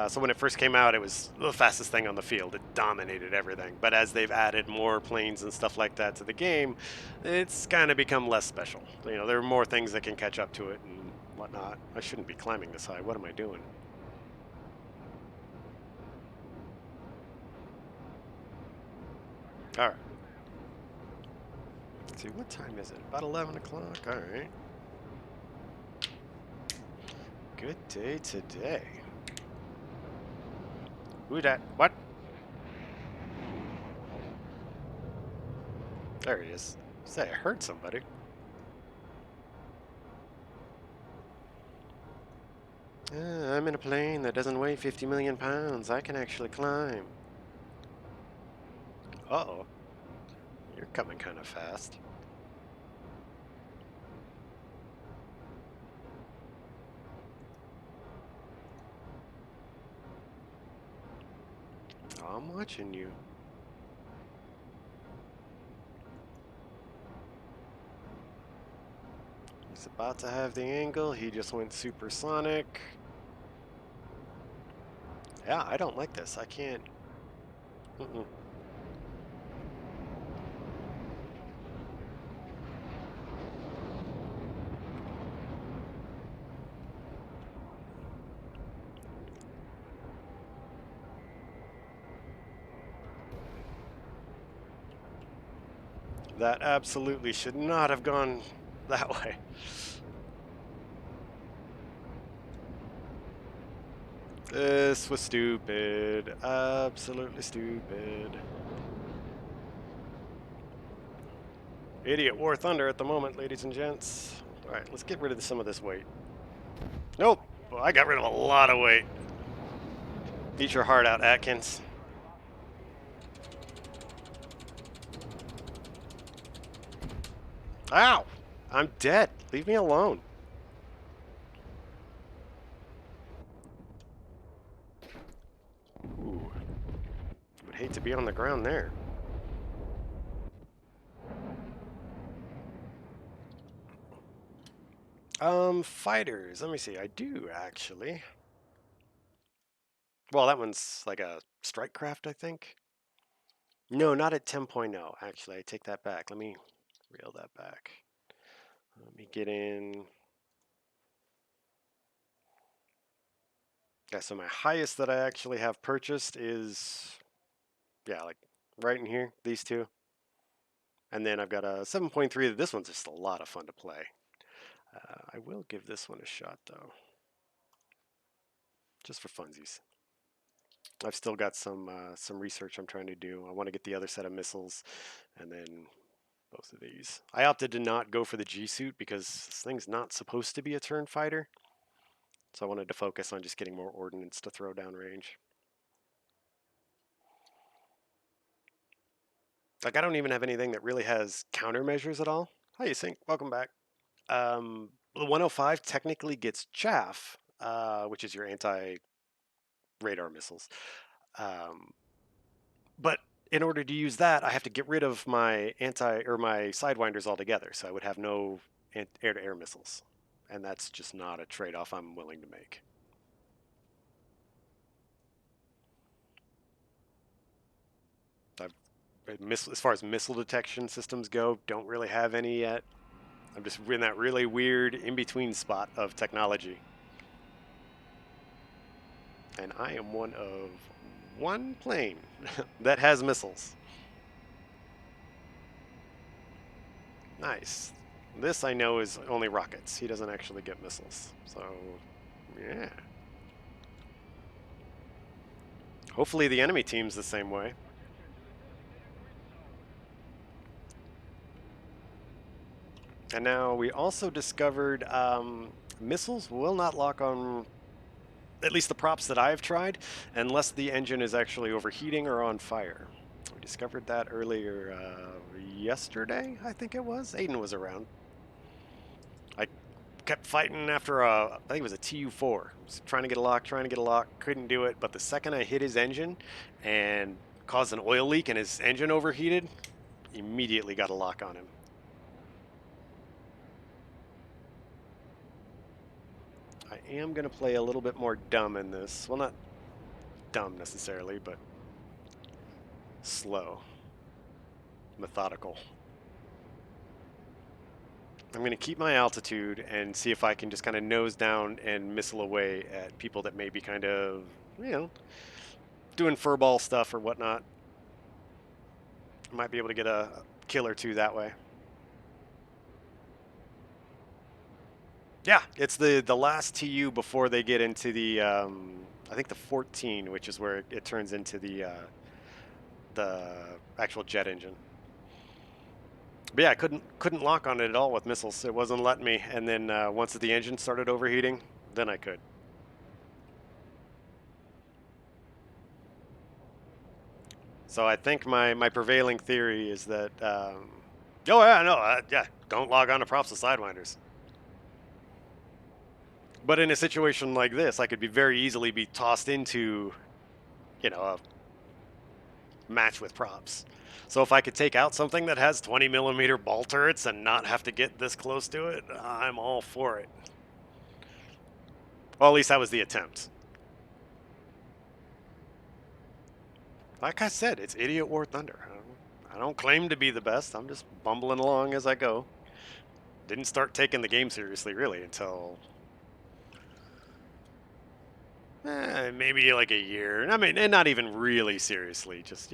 So when it first came out, it was the fastest thing on the field. It dominated everything. But as they've added more planes and stuff like that to the game, it's kind of become less special. There are more things that can catch up to it and whatnot. I shouldn't be climbing this high. What am I doing? All right. Let's see, what time is it? About 11 o'clock? All right. Good day today. Who that? What? There he is. Say, I heard somebody. I'm in a plane that doesn't weigh 50 million pounds. I can actually climb. Uh-oh. You're coming kind of fast. I'm watching you. He's about to have the angle. He just went supersonic. Yeah, I don't like this. I can't. Mm-mm. That absolutely should not have gone that way. This was stupid. Absolutely stupid. Idiot War Thunder at the moment, ladies and gents. Alright, let's get rid of some of this weight. Nope. Well, I got rid of a lot of weight. Eat your heart out, Atkins. Ow! I'm dead. Leave me alone. Ooh. Would hate to be on the ground there. Fighters. Let me see. I do, actually. Well, that one's like a strike craft, I think. No, not at 10.0. Actually, I take that back. Let me reel that back. Let me get in. Yeah, so my highest that I actually have purchased is, yeah, like right in here, these two. And then I've got a 7.3. This one's just a lot of fun to play. I will give this one a shot, though. Just for funsies. I've still got some research I'm trying to do. I want to get the other set of missiles, and then both of these. I opted to not go for the G suit because this thing's not supposed to be a turn fighter. So I wanted to focus on just getting more ordnance to throw down range. Like I don't even have anything that really has countermeasures at all. Hi, you sync. Welcome back. The 105 technically gets chaff, which is your anti-radar missiles. Um, but in order to use that, I have to get rid of my my sidewinders altogether. So I would have no air-to-air missiles, and that's just not a trade-off I'm willing to make. I've, as far as missile detection systems go, don't really have any yet. I'm just in that really weird in-between spot of technology, and I am one of one plane that has missiles. Nice. This I know is only rockets. He doesn't actually get missiles. So, yeah. Hopefully the enemy team's the same way. And now we also discovered missiles will not lock on, at least the props that I've tried, unless the engine is actually overheating or on fire. We discovered that earlier yesterday, I think it was. Aiden was around. I kept fighting after I think it was a TU4. Was trying to get a lock, trying to get a lock, couldn't do it. But the second I hit his engine and caused an oil leak and his engine overheated, immediately got a lock on him. I am going to play a little bit more dumb in this. Well, not dumb necessarily, but slow, methodical. I'm going to keep my altitude and see if I can just kind of nose down and missile away at people that may be kind of, you know, doing furball stuff or whatnot. Might be able to get a kill or two that way. Yeah, it's the last TU before they get into the I think the 14, which is where it turns into the actual jet engine. But yeah, I couldn't lock on it at all with missiles. It wasn't letting me. And then once the engine started overheating, then I could. So I think my prevailing theory is that oh yeah, no, yeah, don't log on to props with sidewinders. But in a situation like this, I could be very easily be tossed into, a match with props. So if I could take out something that has 20 millimeter ball turrets and not have to get this close to it, I'm all for it. Well, at least that was the attempt. Like I said, it's Idiot War Thunder. I don't claim to be the best. I'm just bumbling along as I go. Didn't start taking the game seriously, really, until maybe like a year. I mean, and not even really seriously. Just,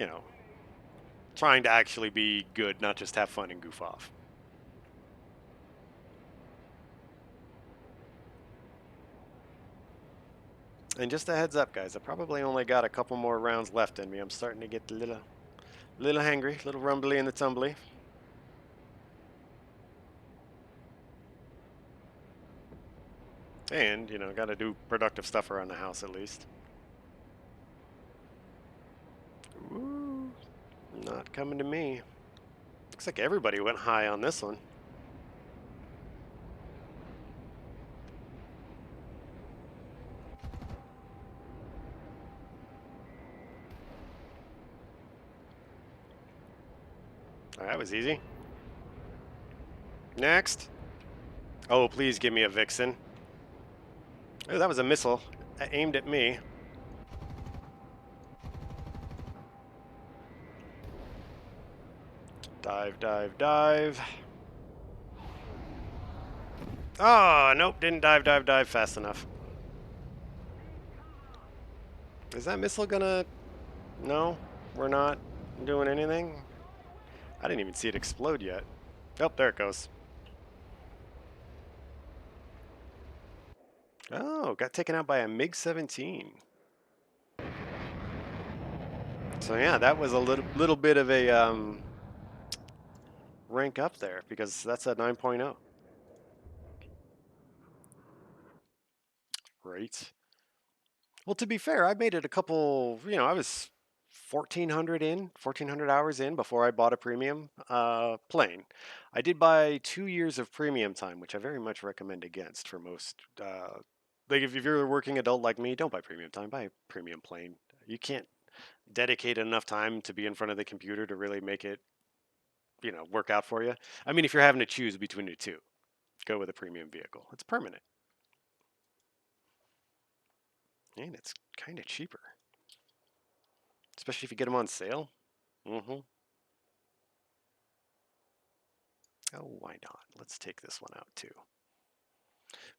trying to actually be good, not just have fun and goof off. And just a heads up, guys, I probably only got a couple more rounds left in me. I'm starting to get a little hangry, a little rumbly in the tumbly. And, got to do productive stuff around the house at least. Ooh, not coming to me. Looks like everybody went high on this one. Oh, that was easy. Next. Oh, please give me a Vixen. Oh, that was a missile aimed at me. Dive, dive, dive. Oh, nope, didn't dive fast enough. Is that missile gonna... No, we're not doing anything. I didn't even see it explode yet. Oh, there it goes. Oh, got taken out by a MiG-17. So yeah, that was a little bit of a rank up there because that's a 9.0. Right. Well, to be fair, I made it a couple, I was 1400 hours in before I bought a premium plane. I did buy 2 years of premium time, which I very much recommend against for most. Like if you're a working adult like me, don't buy premium time, buy a premium plane. You can't. dedicated enough time to be in front of the computer to really make it, work out for you. I mean, if you're having to choose between the two, go with a premium vehicle. It's permanent. And it's kind of cheaper, especially if you get them on sale. Mm-hmm. Oh, why not? Let's take this one out too.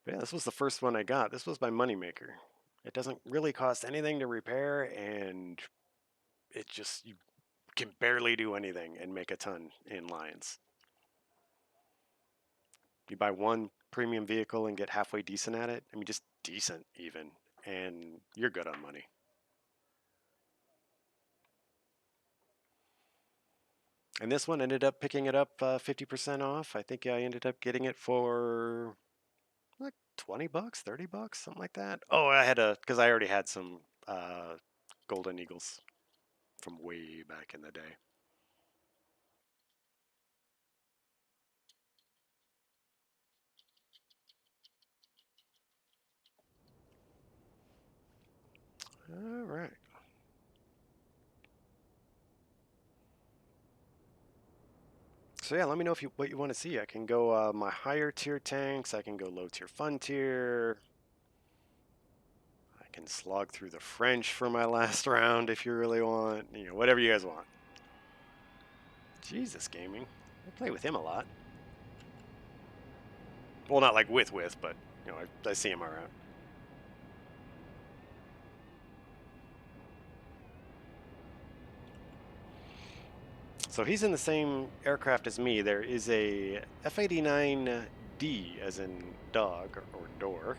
But yeah, this was the first one I got. This was my moneymaker. It doesn't really cost anything to repair, and it just, you can barely do anything and make a ton in Lions. You buy one premium vehicle and get halfway decent at it. I mean, just decent even, and you're good on money. And this one ended up picking it up 50% off. I think I ended up getting it for like 20 bucks, 30 bucks, something like that. Oh, because I already had some Golden Eagles from way back in the day. All right. So yeah, let me know what you want to see. I can go my higher tier tanks. I can go low tier fun tier. I can slog through the French for my last round if you really want. Whatever you guys want. Jesus, gaming. I play with him a lot. Well, not like with, but I see him around. So he's in the same aircraft as me. There is a F-89D, as in dog or door.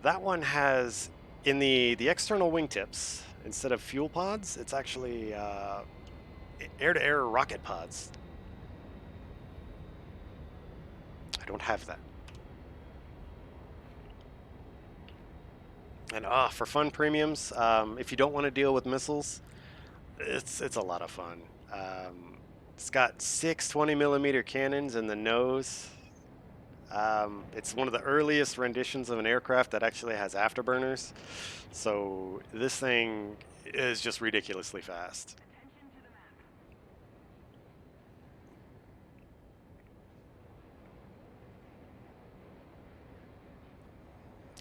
That one has, in the external wingtips, instead of fuel pods, it's actually air-to-air rocket pods. I don't have that. And for fun premiums, if you don't want to deal with missiles, it's a lot of fun. It's got 6 20-millimeter cannons in the nose. It's one of the earliest renditions of an aircraft that actually has afterburners. So this thing is just ridiculously fast.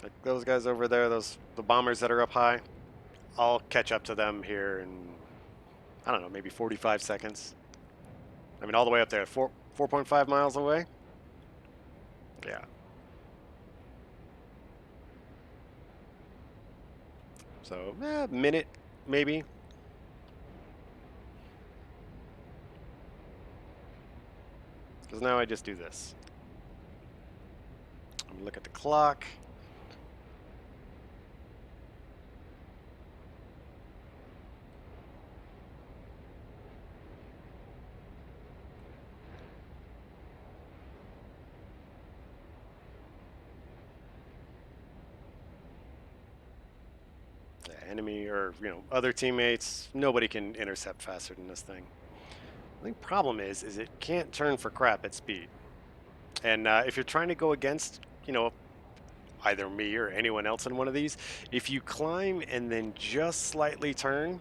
Like those guys over there, the bombers that are up high, I'll catch up to them here in, I don't know, maybe 45 seconds. I mean, all the way up there, 4.5 miles away. Yeah. So, minute, maybe. Because now I just do this. I'm gonna look at the clock. The enemy or other teammates, nobody can intercept faster than this thing. The problem is it can't turn for crap at speed. And if you're trying to go against, either me or anyone else in one of these, if you climb and then just slightly turn,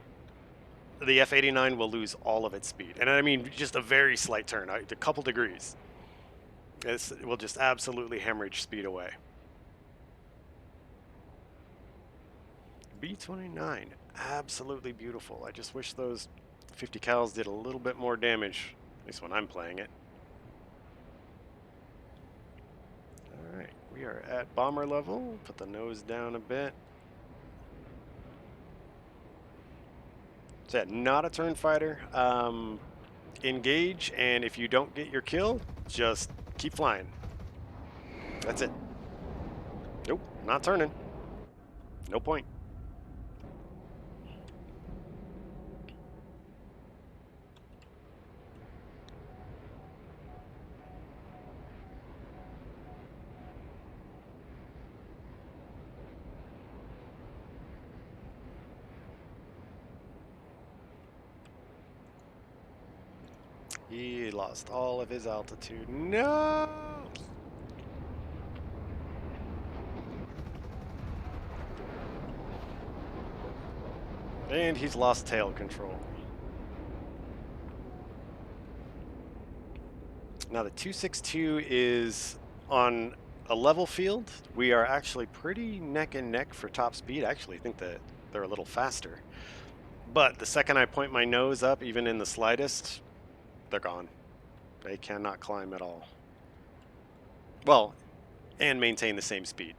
the F-89 will lose all of its speed. And I mean just a very slight turn, a couple degrees. It will just absolutely hemorrhage speed away. B-29, absolutely beautiful. I just wish those 50 cals did a little bit more damage, at least when I'm playing it. Alright, we are at bomber level. Put the nose down a bit. So yeah, not a turn fighter. Engage, and if you don't get your kill, just keep flying. That's it. Nope, not turning. No point. He lost all of his altitude. No! And he's lost tail control. Now the 262 is on a level field. We are actually pretty neck and neck for top speed. I actually think that they're a little faster. But the second I point my nose up, even in the slightest, they're gone. They cannot climb at all. Well, and maintain the same speed.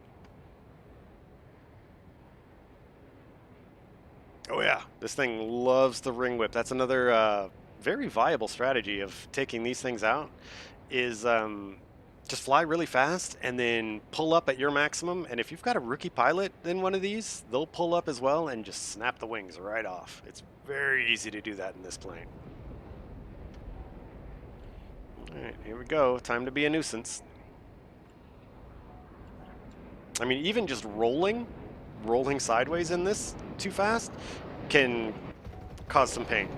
Oh yeah, this thing loves the ring whip. That's another very viable strategy of taking these things out is just fly really fast and then pull up at your maximum. And if you've got a rookie pilot in one of these, they'll pull up as well and just snap the wings right off. It's very easy to do that in this plane. All right, here we go. Time to be a nuisance. I mean, even just rolling sideways in this too fast can cause some pain.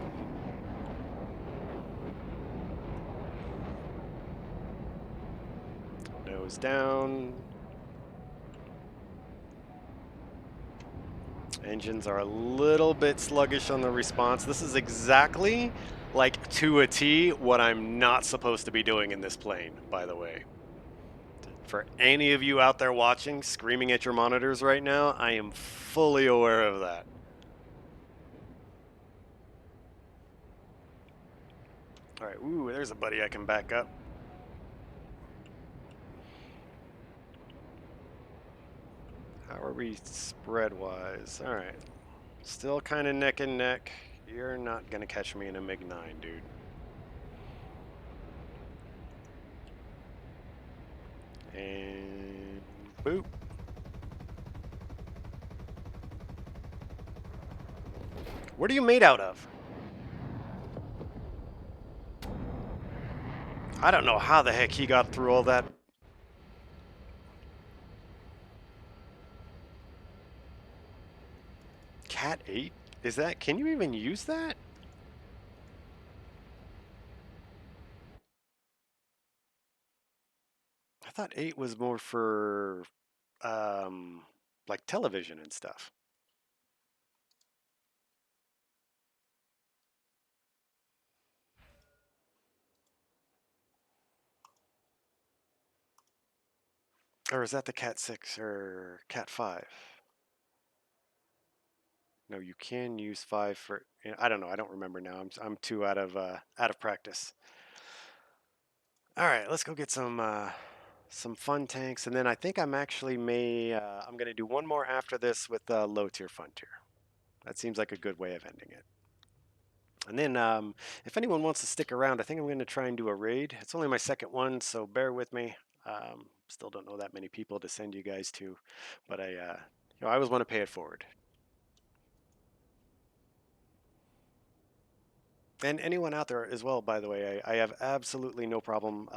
Nose down. Engines are a little bit sluggish on the response. This is exactly, like to a T, what I'm not supposed to be doing in this plane, by the way. For any of you out there watching, screaming at your monitors right now, I am fully aware of that. All right, ooh, there's a buddy I can back up. How are we spread-wise? All right, still kind of neck and neck. You're not gonna catch me in a MiG-9, dude. And boop. What are you made out of? I don't know how the heck he got through all that. Cat 8? Is that, can you even use that? I thought 8 was more for, like television and stuff. Or is that the Cat 6 or Cat 5? No, you can use 5 for, I don't know, I don't remember now. I'm too out of practice. All right, let's go get some fun tanks, and then I think I'm actually I'm gonna do one more after this with low tier, fun tier. That seems like a good way of ending it. And then if anyone wants to stick around, I think I'm going to try and do a raid. It's only my second one, so bear with me. Still don't know that many people to send you guys to, but I always want to pay it forward. And anyone out there as well, by the way, I have absolutely no problem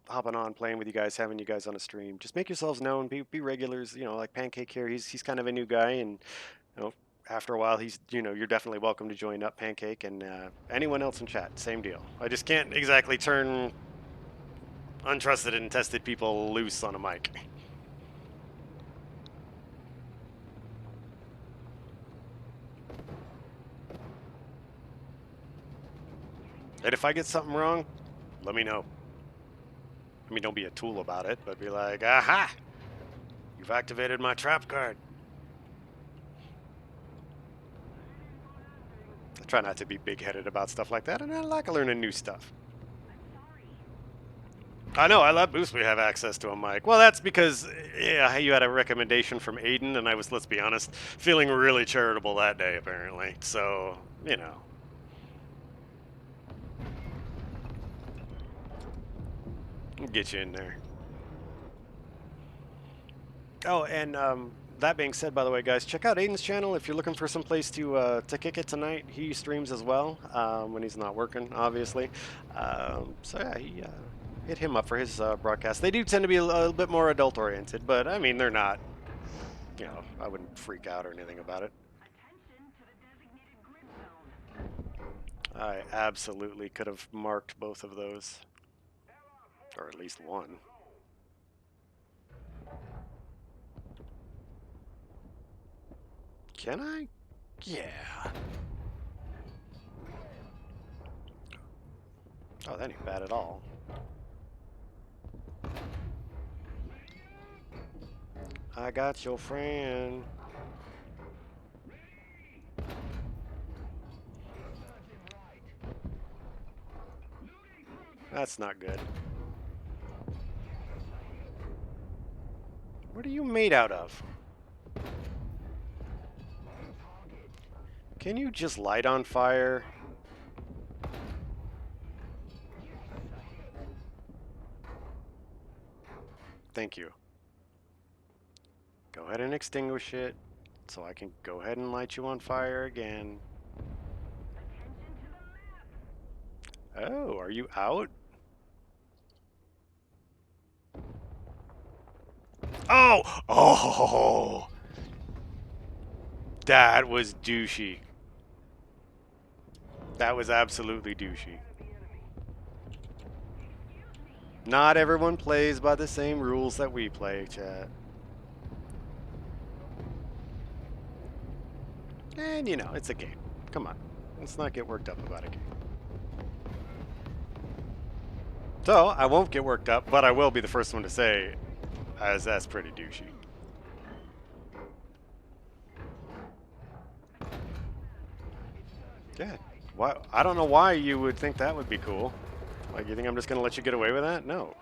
hopping on, playing with you guys, having you guys on a stream. Just make yourselves known, be regulars. Like Pancake here, he's kind of a new guy, and you know, after a while, you're definitely welcome to join up, Pancake, and anyone else in chat, same deal. I just can't exactly turn untrusted and tested people loose on a mic. And if I get something wrong, let me know. I mean, don't be a tool about it, but be like, aha! You've activated my trap card. I try not to be big-headed about stuff like that, and I like learning new stuff. I know, I love Boost we have access to a mic. Well, that's because, yeah, you had a recommendation from Aiden, and I was, let's be honest, feeling really charitable that day, apparently. So, get you in there. Oh, and that being said, by the way, guys, check out Aiden's channel if you're looking for some place to kick it tonight. He streams as well when he's not working, obviously. So yeah, hit him up for his broadcast. They do tend to be a little bit more adult oriented, but I mean they're not. I wouldn't freak out or anything about it. I absolutely could have marked both of those, or at least one. Can I? Yeah. Oh, that ain't bad at all. I got your friend. That's not good. What are you made out of? Can you just light on fire? Thank you. Go ahead and extinguish it so I can go ahead and light you on fire again. Oh, are you out? Oh! Oh! That was douchey. That was absolutely douchey. Not everyone plays by the same rules that we play, chat. And, you know, it's a game. Come on. Let's not get worked up about a game. So, I won't get worked up, but I will be the first one to say, as that's pretty douchey. Yeah. Why? I don't know why you would think that would be cool. Like, you think I'm just going to let you get away with that? No.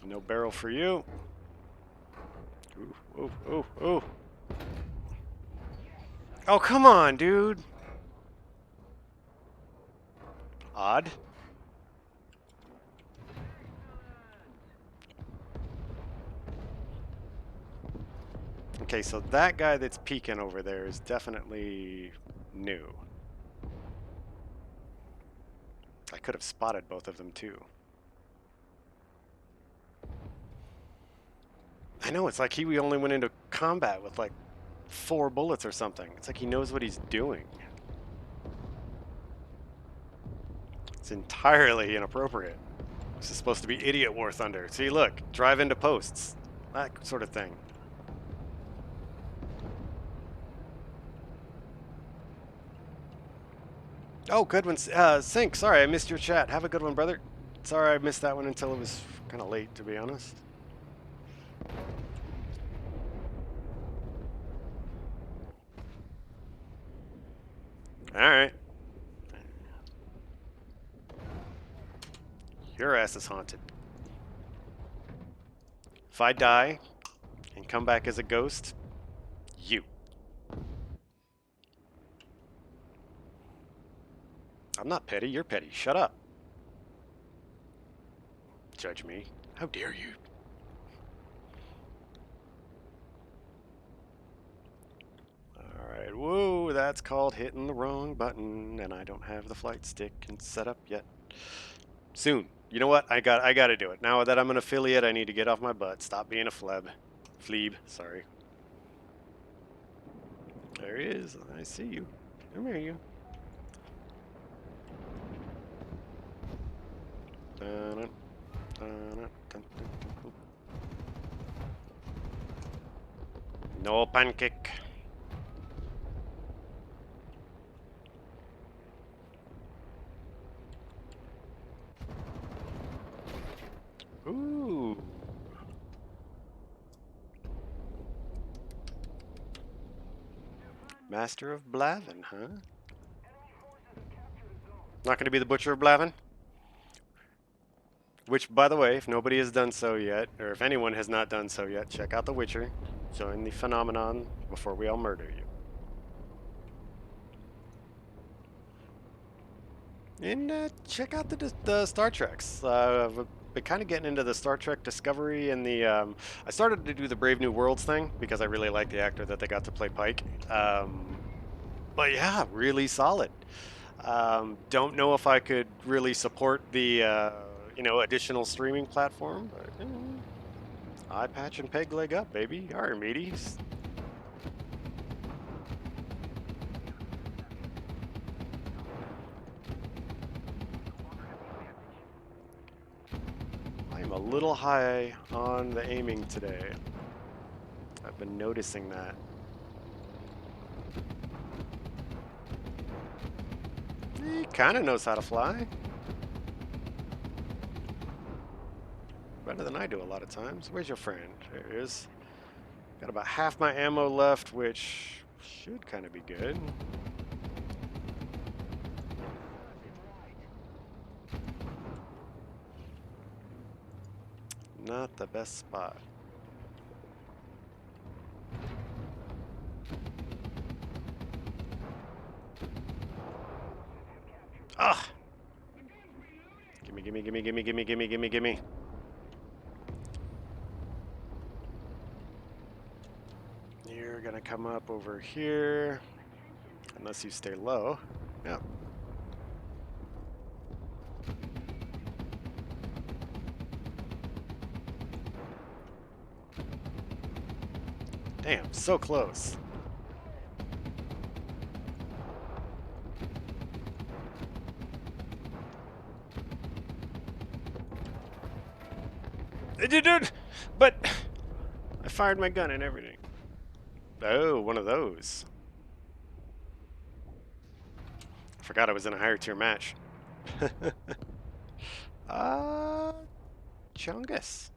No barrel for you. Ooh, ooh, ooh, ooh. Oh, come on, dude. Odd. Okay, so that guy that's peeking over there is definitely new. I could have spotted both of them too. I know, it's like he only went into combat with like 4 bullets or something. It's like he knows what he's doing. It's entirely inappropriate. This is supposed to be Idiot War Thunder. See, look, drive into posts. That sort of thing. Oh, good one. Sync, sorry, I missed your chat. Have a good one, brother. Sorry I missed that one until it was kind of late, to be honest. Alright. Your ass is haunted. If I die and come back as a ghost, you. I'm not petty, you're petty. Shut up. Judge me. How dare you? Alright, whoa, that's called hitting the wrong button, and I don't have the flight stick and set up yet. Soon. You know what? I gotta do it. Now that I'm an affiliate, I need to get off my butt. Stop being a fleb. Fleeb, sorry. There he is. I see you. Come here, you. Dun, dun, dun, dun. No pancake. Ooh. Master of Blavin, huh? Not going to be the Butcher of Blavin? Which, by the way, if nobody has done so yet, or if anyone has not done so yet, check out The Witcher. Join the phenomenon before we all murder you. And check out the Star Treks. I've been kind of getting into the Star Trek Discovery and the. I started to do the Brave New Worlds thing because I really like the actor that they got to play Pike. But yeah, really solid. Don't know if I could really support the additional streaming platform, but Eye patch and peg leg up, baby. Archimedes. I'm a little high on the aiming today. I've been noticing that. He kind of knows how to fly. Better than I do a lot of times. Where's your friend? There he is. Got about half my ammo left, which should kind of be good. Not the best spot. Ah! Gimme, gimme, gimme, gimme, gimme, gimme, gimme, gimme. You're gonna come up over here. Unless you stay low. Yep. Damn, so close. Dude, but I fired my gun and everything. Oh, one of those. I forgot I was in a higher tier match. uh, Chungus.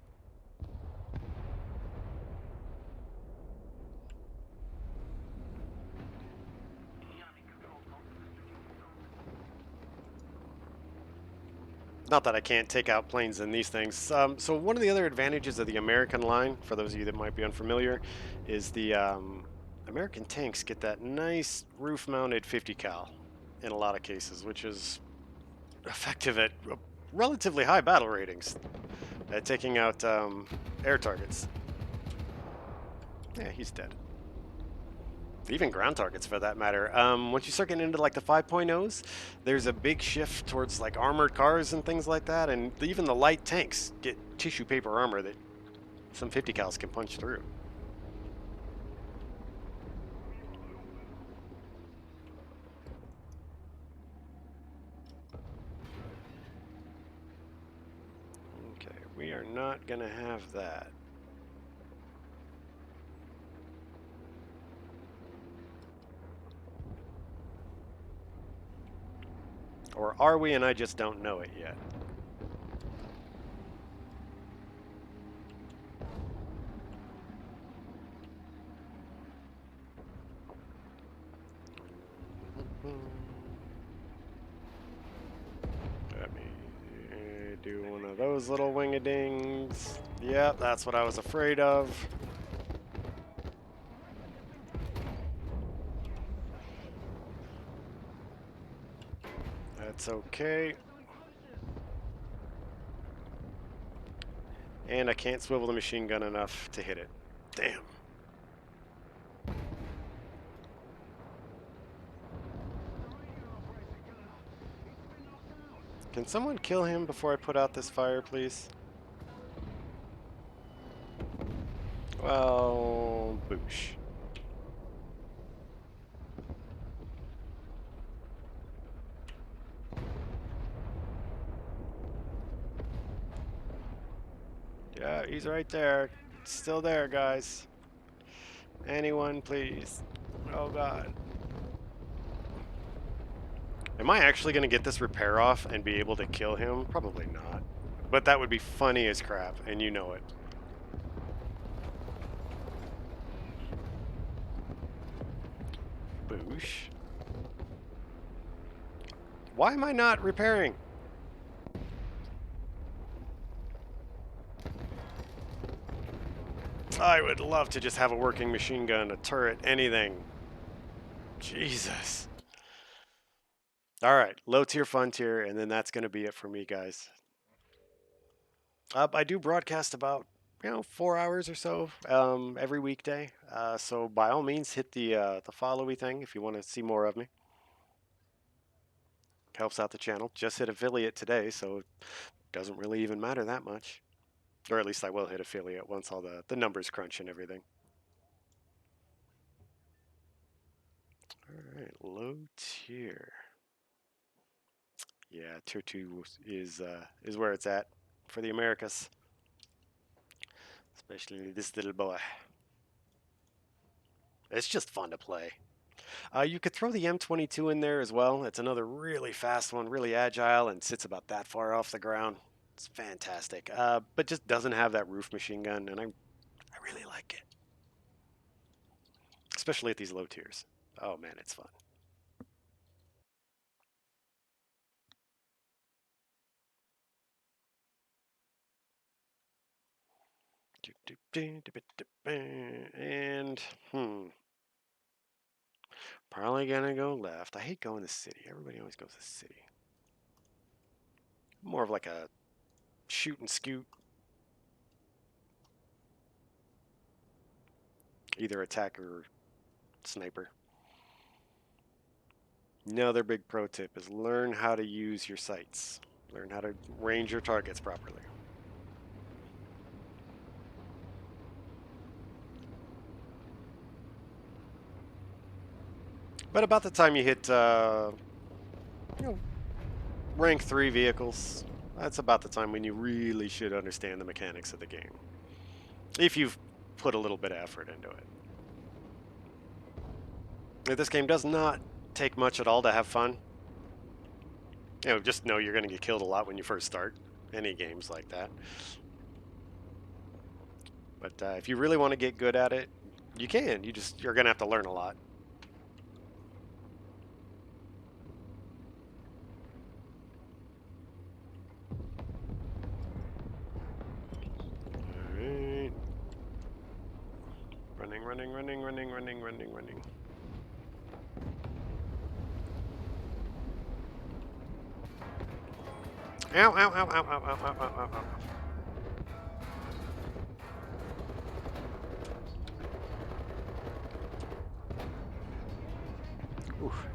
Not that I can't take out planes in these things. So one of the other advantages of the American line, for those of you that might be unfamiliar, is the American tanks get that nice roof-mounted 50 cal in a lot of cases, which is effective at relatively high battle ratings at taking out air targets. Yeah, he's dead. Even ground targets for that matter. Once you start getting into like the 5.0s, there's a big shift towards like armored cars and things like that, and even the light tanks get tissue paper armor that some 50 cals can punch through. Okay, we are not gonna have that. Or are we and I just don't know it yet? Let me do one of those little wing-a-dings. Yep, that's what I was afraid of. That's okay. And I can't swivel the machine gun enough to hit it. Damn. Can someone kill him before I put out this fire, please? Well, boosh. Yeah, he's right there. Still there, guys. Anyone, please. Oh, God. Am I actually going to get this repair off and be able to kill him? Probably not. But that would be funny as crap, and you know it. Boosh. Why am I not repairing? I would love to just have a working machine gun, a turret, anything. Jesus. All right, low tier, fun tier, and then that's going to be it for me, guys. I do broadcast about 4 hours or so every weekday. So by all means, hit the followy thing if you want to see more of me. Helps out the channel. Just hit affiliate today, so it doesn't really even matter that much. Or at least I will hit affiliate once all the numbers crunch and everything. All right, low tier. Yeah, tier 2 is where it's at for the Americas. Especially this little boy. It's just fun to play. You could throw the M22 in there as well. It's another really fast one, really agile, and sits about that far off the ground. It's fantastic, but just doesn't have that roof machine gun, and I really like it, especially at these low tiers. Oh man, it's fun. And probably gonna go left. I hate going to city. Everybody always goes to city. More of like a shoot and scoot, either attack or sniper. Another big pro tip is learn how to use your sights. Learn how to range your targets properly. But about the time you hit, you know, rank 3 vehicles, that's about the time when you really should understand the mechanics of the game. If you've put a little bit of effort into it. This game does not take much at all to have fun. Just know you're going to get killed a lot when you first start. Any games like that. But if you really want to get good at it, you can. You're going to have to learn a lot. Alright. Running, running, running, running, running, running, running. Ow, ow, ow, ow, ow, ow, ow, ow, ow, ow. Oof.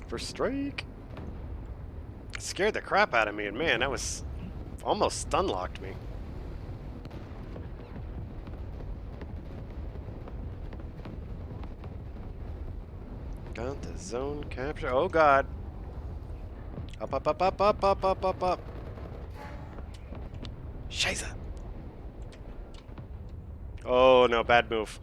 First strike. It scared the crap out of me, and man, that was almost stun locked me. Got the zone capture. Oh god. Up, up, up, up, up, up, up, up, up. Scheiße. Oh no, bad move.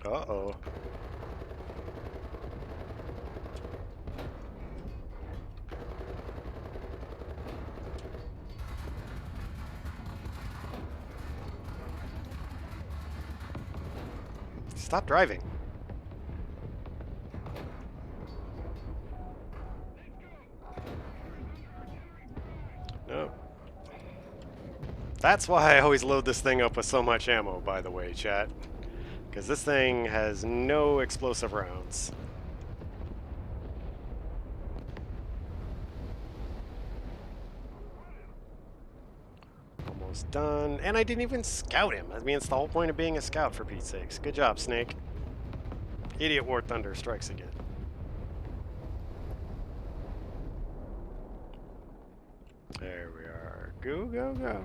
Uh-oh. Stop driving. No. That's why I always load this thing up with so much ammo, by the way, chat. Because this thing has no explosive rounds. Almost done. And I didn't even scout him. I mean, it's the whole point of being a scout, for Pete's sakes. Good job, Snake. Idiot War Thunder strikes again. There we are. Go, go, go.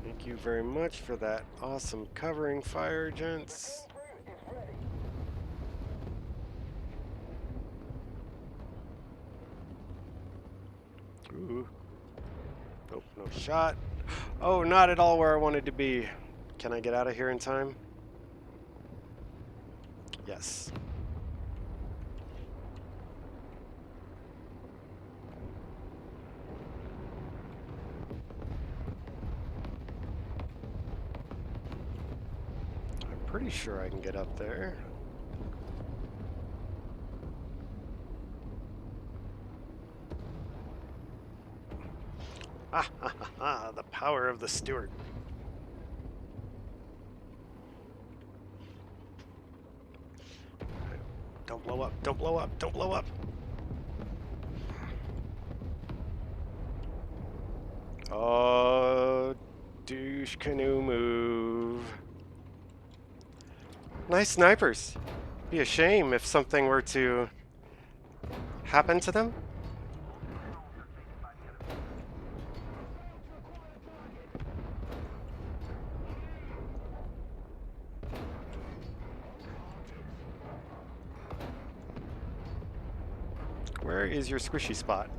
Thank you very much for that awesome covering fire, gents. Ooh. Nope, no shot. Oh, not at all where I wanted to be. Can I get out of here in time? Yes. I'm pretty sure I can get up there. Ah, ha, ha, ha, the power of the Stewart. Don't blow up. Don't blow up. Don't blow up. Oh, douche canoe move. Nice snipers. Be a shame if something were to happen to them. Where is your squishy spot?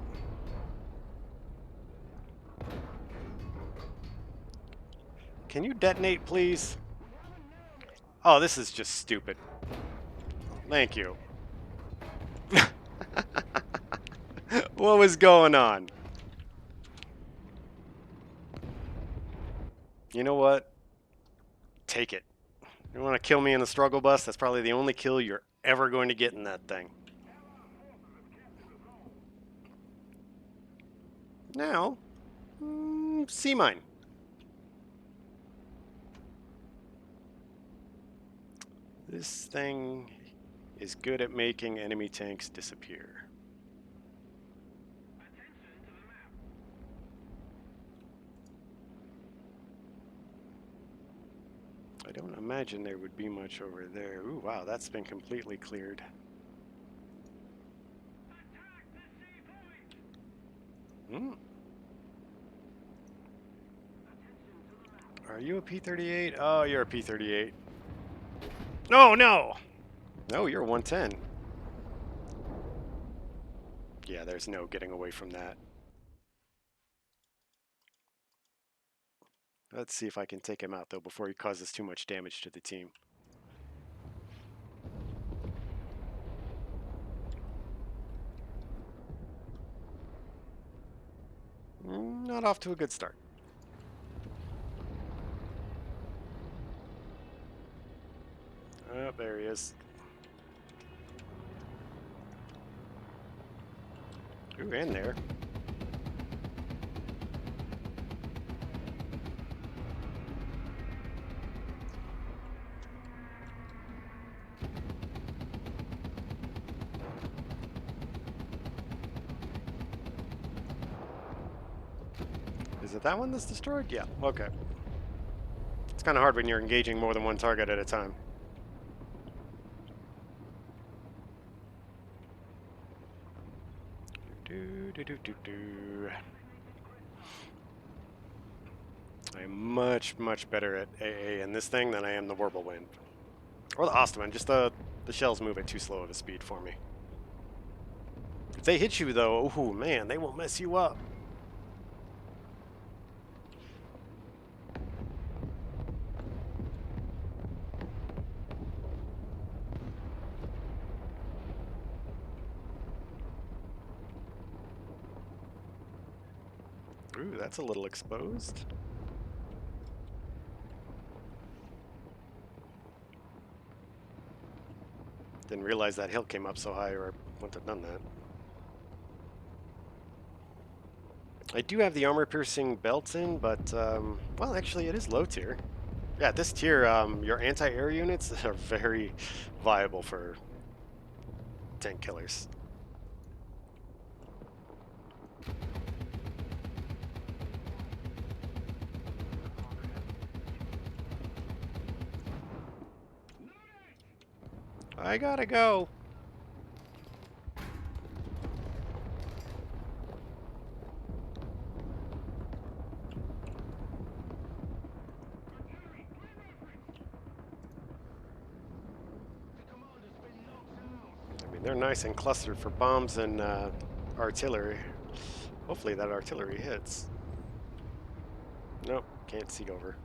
Can you detonate, please? Oh, this is just stupid. Thank you. What was going on? You know what? Take it. You want to kill me in the struggle bus? That's probably the only kill you're ever going to get in that thing. Now, sea mine. This thing is good at making enemy tanks disappear. I don't imagine there would be much over there. Ooh, wow, that's been completely cleared. Are you a P-38? Oh, you're a P-38. Oh, no! No, you're a 110. Yeah, there's no getting away from that. Let's see if I can take him out, though, before he causes too much damage to the team. Not off to a good start. Oh, there he is. Ooh, in there. Is it that one that's destroyed? Yeah, okay. It's kind of hard when you're engaging more than one target at a time. I'm much, much better at AA in this thing than I am the Whirlwind. Or the Osterman, just the shells move at too slow of a speed for me. If they hit you though, oh man, they will mess you up. Ooh, that's a little exposed. Didn't realize that hill came up so high, or I wouldn't have done that. I do have the armor-piercing belts in, but, well, actually, it is low tier. Yeah, at this tier, your anti-air units are very viable for tank killers. I gotta go. I mean, they're nice and clustered for bombs and artillery. Hopefully that artillery hits. Nope, can't see over.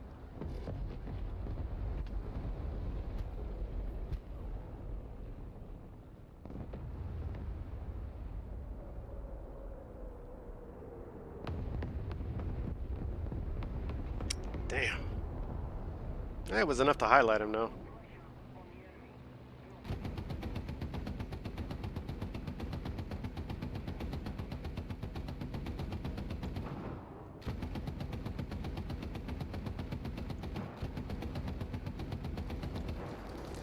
Damn. That was enough to highlight him, though.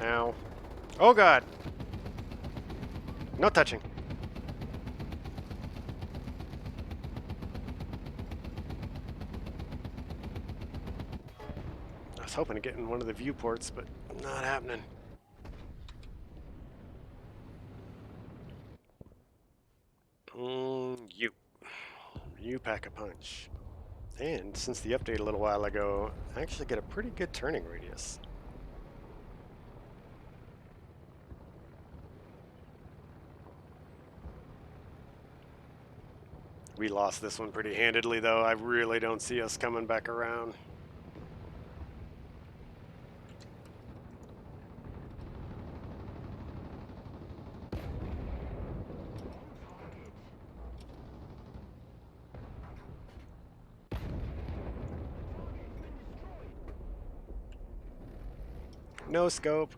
Ow. Oh, God. No touching. I was hoping to get in one of the viewports, but not happening. You. You pack a punch. And since the update a little while ago, I actually get a pretty good turning radius. We lost this one pretty handedly, though. I really don't see us coming back around. No scope.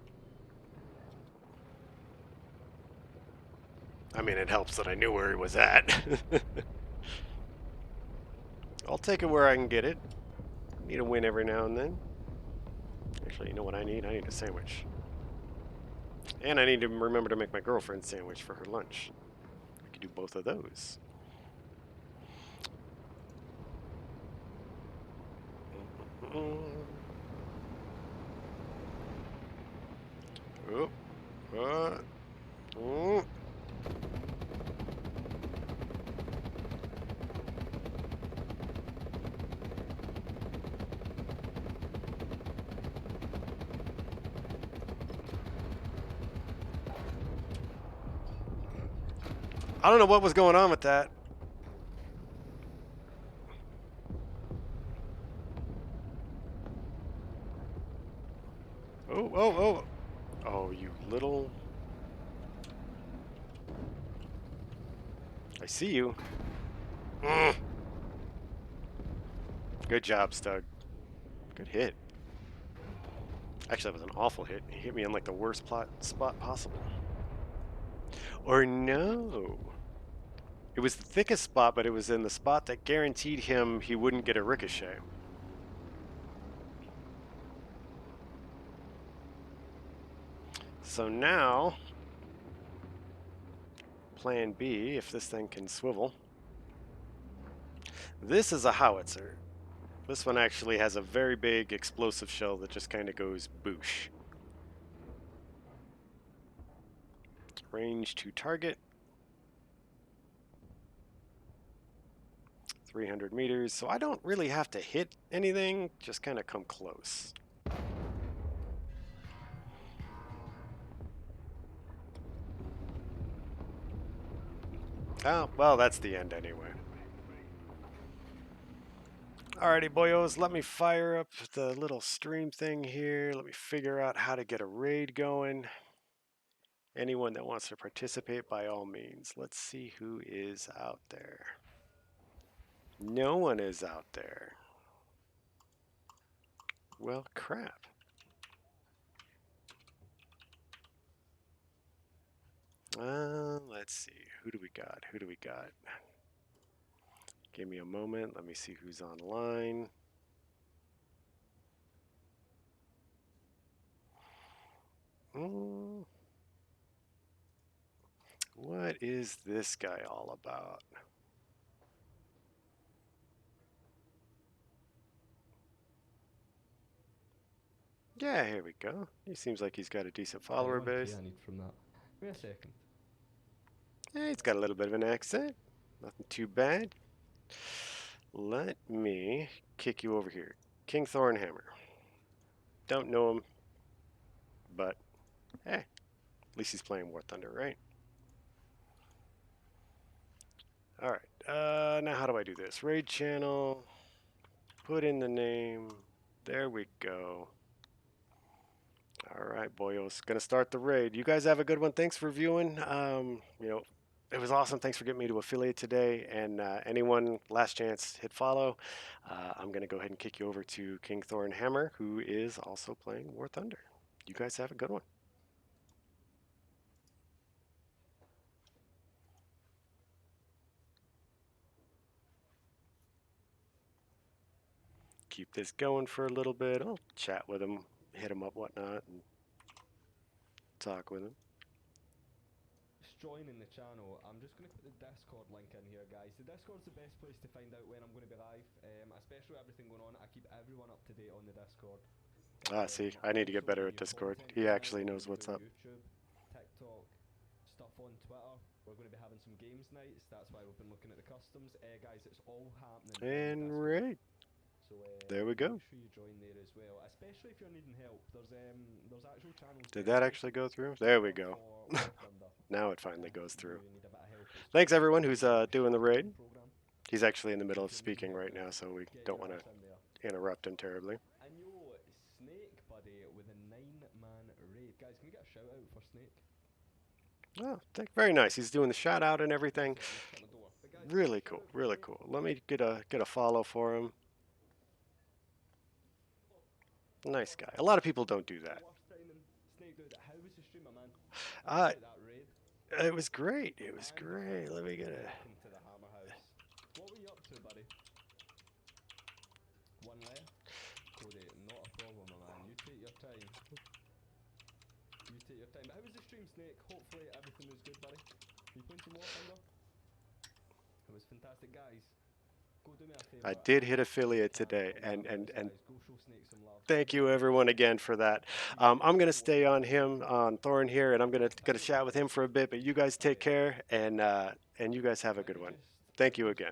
I mean, it helps that I knew where he was at. I'll take it where I can get it. Need a win every now and then. Actually, you know what I need? I need a sandwich. And I need to remember to make my girlfriend a sandwich for her lunch. I could do both of those. Oh, oh. I don't know what was going on with that. Oh, oh, oh. Oh, you little... I see you. Mm. Good job, Stug. Good hit. Actually, that was an awful hit. He hit me in like the worst spot possible. Or no. It was the thickest spot, but it was in the spot that guaranteed him he wouldn't get a ricochet. So now, plan B, if this thing can swivel. This is a howitzer. This one actually has a very big explosive shell that just kind of goes boosh. Range to target. 300 meters, so I don't really have to hit anything, just kind of come close. Oh, well, that's the end anyway. Alrighty, boyos, let me fire up the little stream thing here. Let me figure out how to get a raid going. Anyone that wants to participate, by all means. Let's see who is out there. No one is out there. Well, crap. Let's see. Who do we got? Who do we got? Give me a moment. Let me see who's online. What is this guy all about? Yeah, here we go. He seems like he's got a decent follower base. I need from that. Give me a second. Yeah, he's got a little bit of an accent. Nothing too bad. Let me kick you over here. King Thornhammer. Don't know him, but hey, at least he's playing War Thunder, right? Alright, now how do I do this? Raid channel. Put in the name. There we go. Alright, boyos. Gonna start the raid. You guys have a good one. Thanks for viewing. It was awesome. Thanks for getting me to affiliate today. And anyone, last chance, hit follow. I'm going to go ahead and kick you over to King Thornhammer, who is also playing War Thunder. You guys have a good one. Keep this going for a little bit. I'll chat with him, hit him up, whatnot, and talk with him. joining the channel, I'm just going to put the Discord link in here, guys. The Discord's the best place to find out when I'm going to be live, especially with everything going on. I keep everyone up to date on the Discord. See, I need to get Also, better when at new Discord. content He comes out, actually we're knows going to be what's up. doing YouTube, TikTok, stuff on Twitter. We're going to be having some games nights. That's why we've been looking at the customs. Guys, it's all happening on the And Discord. right, So there we go. make sure you join there as well, especially if you're needing help. There's actual channels. Did that actually go through? There we go. For War Thunder. Now it finally goes If through. you need a bit of help, it's Thanks called everyone who's doing the raid. program. He's actually in the middle of If you need speaking help, right now, so we get don't your want ass to in there. interrupt him terribly. And yo, Snake, buddy, with a 9-man raid. Guys, can we get a shout out for Snake? Oh, very nice. He's doing the shout out and everything. Let's shut the door. But guys, Really shout cool, out for really Snake. cool. Let me get a follow for him. Nice guy. A lot of people don't do that. Worst time in Snake, dude, how was the stream, my man? Uh, That raid. It was great. It was great. Let me get it. Welcome to the Hammer House. What were you up to, buddy? One left? Cody, not a problem, my man. You take your time. You take your time. But how was the stream, Snake? Hopefully everything was good, buddy. You playing some War Thunder? It was fantastic, guys. Go do me a favour. I did hit affiliate today, and Guys, go show Snake some love. thank you everyone again for that. I'm gonna stay on him on Thorn here, and I'm gonna chat with him for a bit. But you guys take care, and you guys have a good one. Thank you again.